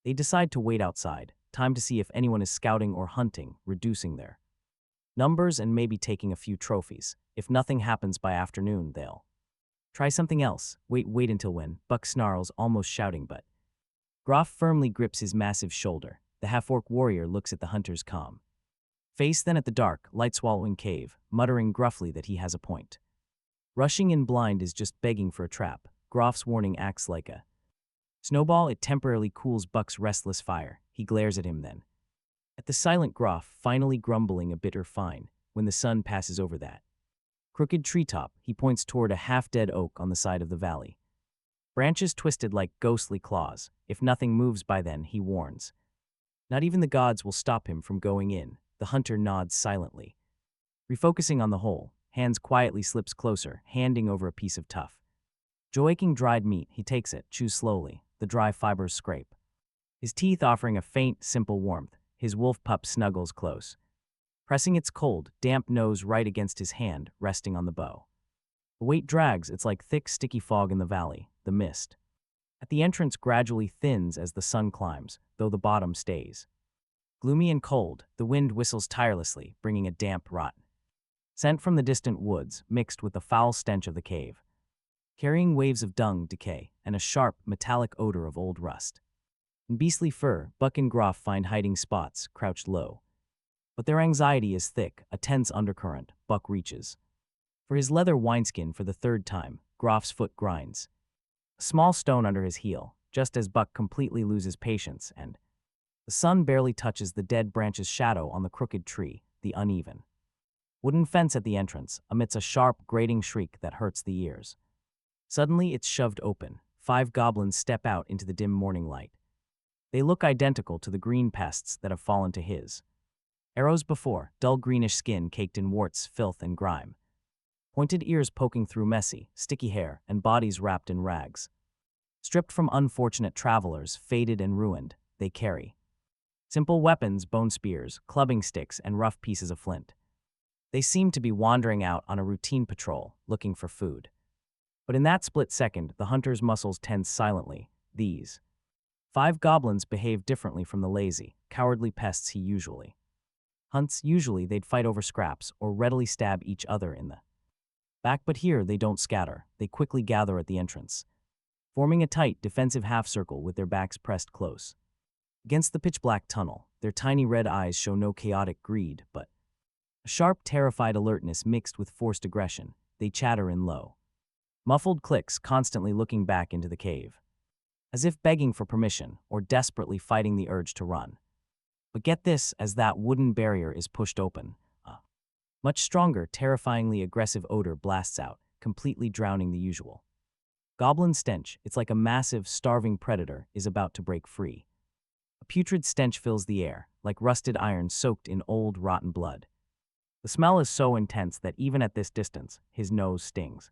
They decide to wait outside, time to see if anyone is scouting or hunting, reducing their numbers and maybe taking a few trophies. If nothing happens by afternoon, they'll try something else. Wait until when? Buck snarls, almost shouting, but Groff firmly grips his massive shoulder. The half-orc warrior looks at the hunter's calm face, then at the dark, light-swallowing cave, muttering gruffly that he has a point. Rushing in blind is just begging for a trap. Groff's warning acts like a snowball. It temporarily cools Buck's restless fire. He glares at him then at the silent Groff, finally grumbling a bitter fine. When the sun passes over that crooked treetop, he points toward a half-dead oak on the side of the valley. Branches twisted like ghostly claws. If nothing moves by then, he warns, not even the gods will stop him from going in. The hunter nods silently. Refocusing on the hole, hands quietly slips closer, handing over a piece of tough, jaw-aching dried meat. He takes it, chews slowly. The dry fibers scrape his teeth, offering a faint, simple warmth. His wolf pup snuggles close, pressing its cold, damp nose right against his hand, resting on the bow. The weight drags. It's like thick, sticky fog in the valley. The mist at the entrance gradually thins as the sun climbs, though the bottom stays gloomy and cold. The wind whistles tirelessly, bringing a damp rot scent from the distant woods, mixed with the foul stench of the cave, carrying waves of dung, decay, and a sharp, metallic odor of old rust. In beastly fur, Buck and Groff find hiding spots, crouched low. But their anxiety is thick, a tense undercurrent. Buck reaches for his leather wineskin for the third time. Groff's foot grinds a small stone under his heel, just as Buck completely loses patience, and the sun barely touches the dead branch's shadow on the crooked tree. The uneven wooden fence at the entrance emits a sharp, grating shriek that hurts the ears. Suddenly, it's shoved open. 5 goblins step out into the dim morning light. They look identical to the green pests that have fallen to his arrows before, dull greenish skin caked in warts, filth, and grime. Pointed ears poking through messy, sticky hair, and bodies wrapped in rags. Stripped from unfortunate travelers, faded and ruined, they carry simple weapons, bone spears, clubbing sticks, and rough pieces of flint. They seem to be wandering out on a routine patrol, looking for food. But in that split second, the hunter's muscles tense silently. These 5 goblins behave differently from the lazy, cowardly pests he usually hunts. Usually they'd fight over scraps or readily stab each other in the back, but here they don't scatter. They quickly gather at the entrance, forming a tight, defensive half-circle with their backs pressed close against the pitch-black tunnel. Their tiny red eyes show no chaotic greed, but a sharp, terrified alertness mixed with forced aggression. They chatter in low, muffled clicks, constantly looking back into the cave, as if begging for permission or desperately fighting the urge to run. But get this, as that wooden barrier is pushed open, a much stronger, terrifyingly aggressive odor blasts out, completely drowning the usual goblin stench. It's like a massive, starving predator is about to break free. A putrid stench fills the air, like rusted iron soaked in old, rotten blood. The smell is so intense that even at this distance, his nose stings.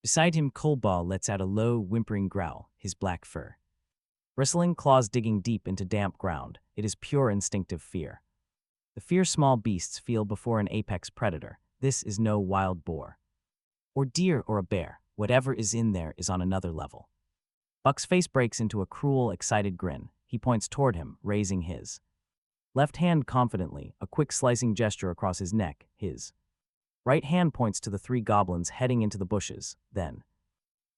Beside him, Kolbal lets out a low, whimpering growl, his black fur bristling, claws digging deep into damp ground. It is pure instinctive fear. The fear small beasts feel before an apex predator. This is no wild boar or deer or a bear. Whatever is in there is on another level. Buck's face breaks into a cruel, excited grin. He points toward him, raising his left hand confidently, a quick slicing gesture across his neck. His right hand points to the 3 goblins heading into the bushes, then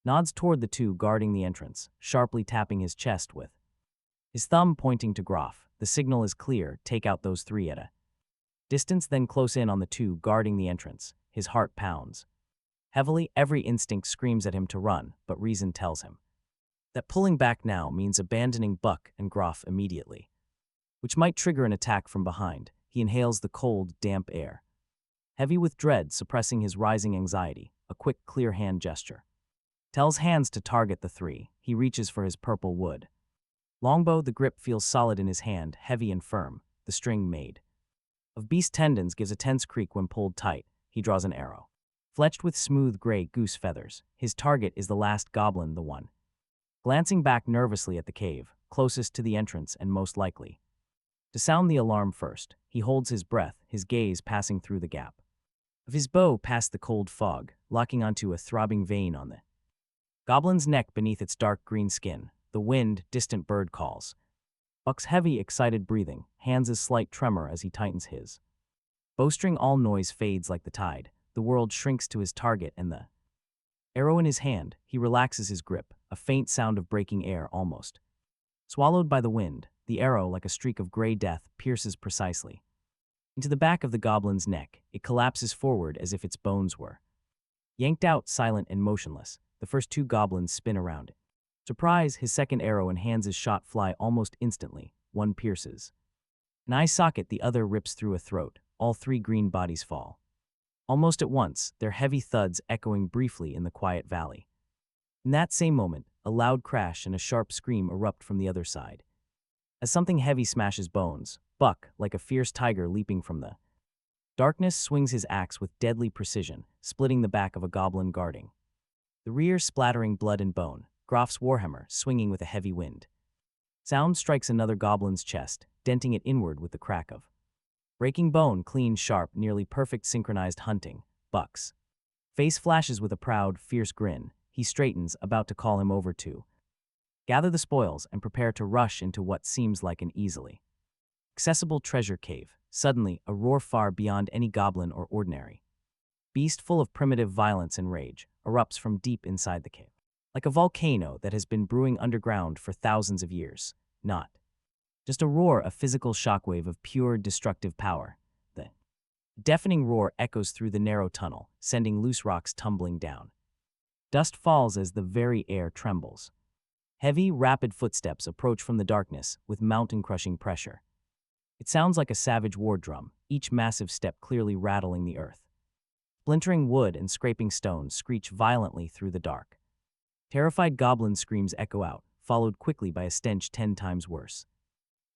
nods toward the 2 guarding the entrance, sharply tapping his chest with his thumb, pointing to Groff. The signal is clear. Take out those 3 at a distance, then close in on the 2 guarding the entrance. His heart pounds heavily. Every instinct screams at him to run, but reason tells him That pulling back now means abandoning Buck and Groff immediately, which might trigger an attack from behind. He inhales the cold, damp air. Heavy with dread, suppressing his rising anxiety, a quick, clear hand gesture. Tells hands to target the three. He reaches for his purple wood. Longbow, the grip feels solid in his hand, heavy and firm, the string made. Of beast tendons gives a tense creak when pulled tight. He draws an arrow. Fletched with smooth gray goose feathers, his target is the last goblin, the one. Glancing back nervously at the cave, closest to the entrance and most likely to sound the alarm first, he holds his breath, his gaze passing through the gap of his bow past the cold fog, locking onto a throbbing vein on the goblin's neck beneath its dark green skin. The wind, distant bird calls. Buck's heavy, excited breathing, hands a slight tremor as he tightens his bowstring. All noise fades like the tide. The world shrinks to his target and the arrow in his hand. He relaxes his grip, a faint sound of breaking air almost swallowed by the wind. The arrow, like a streak of gray death, pierces precisely into the back of the goblin's neck. It collapses forward as if its bones were yanked out, silent and motionless. The first two goblins spin around it. Surprise, his second arrow and hands' shot fly almost instantly. One pierces an eye socket, the other rips through a throat. All three green bodies fall. Almost at once, their heavy thuds echoing briefly in the quiet valley. In that same moment, a loud crash and a sharp scream erupt from the other side. As something heavy smashes bones, Buck, like a fierce tiger leaping from the darkness, swings his axe with deadly precision, splitting the back of a goblin guarding the rear, splattering blood and bone. Groff's warhammer, swinging with a heavy wind. Sound strikes another goblin's chest, denting it inward with the crack of breaking bone. Clean, sharp, nearly perfect synchronized hunting. Buck's face flashes with a proud, fierce grin. He straightens, about to call him over to gather the spoils and prepare to rush into what seems like an easily accessible treasure cave. Suddenly, a roar far beyond any goblin or ordinary beast, full of primitive violence and rage, erupts from deep inside the cave. Like a volcano that has been brewing underground for thousands of years. Not just a roar, a physical shockwave of pure destructive power. The deafening roar echoes through the narrow tunnel, sending loose rocks tumbling down. Dust falls as the very air trembles. Heavy, rapid footsteps approach from the darkness with mountain-crushing pressure. It sounds like a savage war drum, each massive step clearly rattling the earth. Splintering wood and scraping stones screech violently through the dark. Terrified goblin screams echo out, followed quickly by a stench 10 times worse.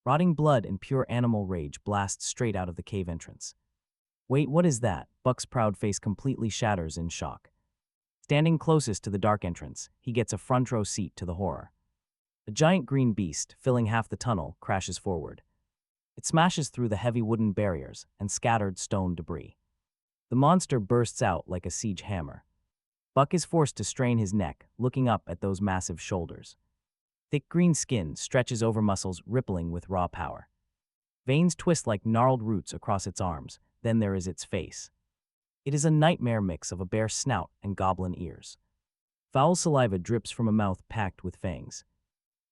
Rotting blood and pure animal rage blast straight out of the cave entrance. Wait, what is that? Buck's proud face completely shatters in shock. Standing closest to the dark entrance, he gets a front row seat to the horror. A giant green beast, filling half the tunnel, crashes forward. It smashes through the heavy wooden barriers and scattered stone debris. The monster bursts out like a siege hammer. Buck is forced to strain his neck, looking up at those massive shoulders. Thick green skin stretches over muscles rippling with raw power. Veins twist like gnarled roots across its arms. Then there is its face. It is a nightmare mix of a bear's snout and goblin ears. Foul saliva drips from a mouth packed with fangs.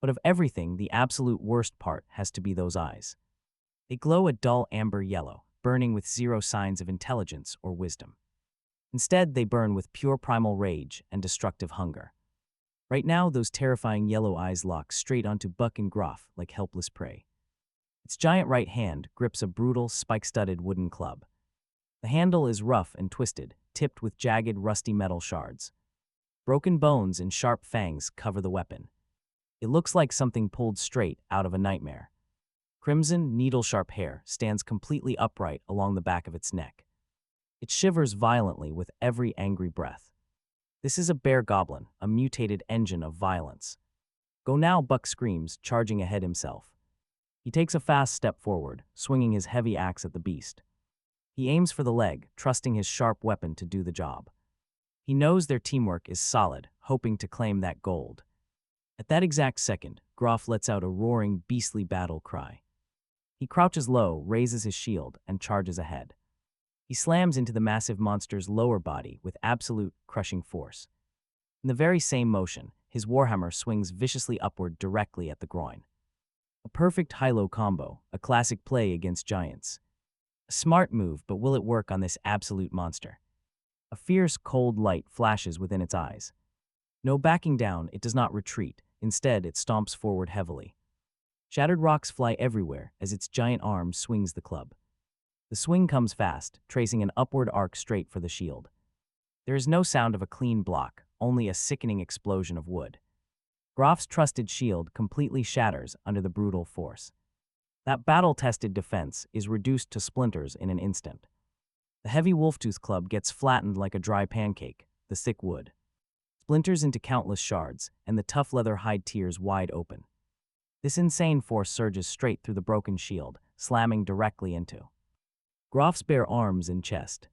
But of everything, the absolute worst part has to be those eyes. They glow a dull amber yellow, burning with zero signs of intelligence or wisdom. Instead, they burn with pure primal rage and destructive hunger. Right now, those terrifying yellow eyes lock straight onto Buck and Groff like helpless prey. Its giant right hand grips a brutal, spike-studded wooden club. The handle is rough and twisted, tipped with jagged, rusty metal shards. Broken bones and sharp fangs cover the weapon. It looks like something pulled straight out of a nightmare. Crimson, needle-sharp hair stands completely upright along the back of its neck. It shivers violently with every angry breath. This is a bear goblin, a mutated engine of violence. Go now, Buck screams, charging ahead himself. He takes a fast step forward, swinging his heavy axe at the beast. He aims for the leg, trusting his sharp weapon to do the job. He knows their teamwork is solid, hoping to claim that gold. At that exact second, Groff lets out a roaring, beastly battle cry. He crouches low, raises his shield, and charges ahead. He slams into the massive monster's lower body with absolute, crushing force. In the very same motion, his warhammer swings viciously upward directly at the groin. A perfect high-low combo, a classic play against giants. A smart move, but will it work on this absolute monster? A fierce, cold light flashes within its eyes. No backing down, it does not retreat. Instead, it stomps forward heavily. Shattered rocks fly everywhere as its giant arm swings the club. The swing comes fast, tracing an upward arc straight for the shield. There is no sound of a clean block, only a sickening explosion of wood. Grof's trusted shield completely shatters under the brutal force. That battle-tested defense is reduced to splinters in an instant. The heavy wolf-tooth club gets flattened like a dry pancake, the thick wood splinters into countless shards, and the tough leather hide tears wide open. This insane force surges straight through the broken shield, slamming directly into Grof's bare arms and chest.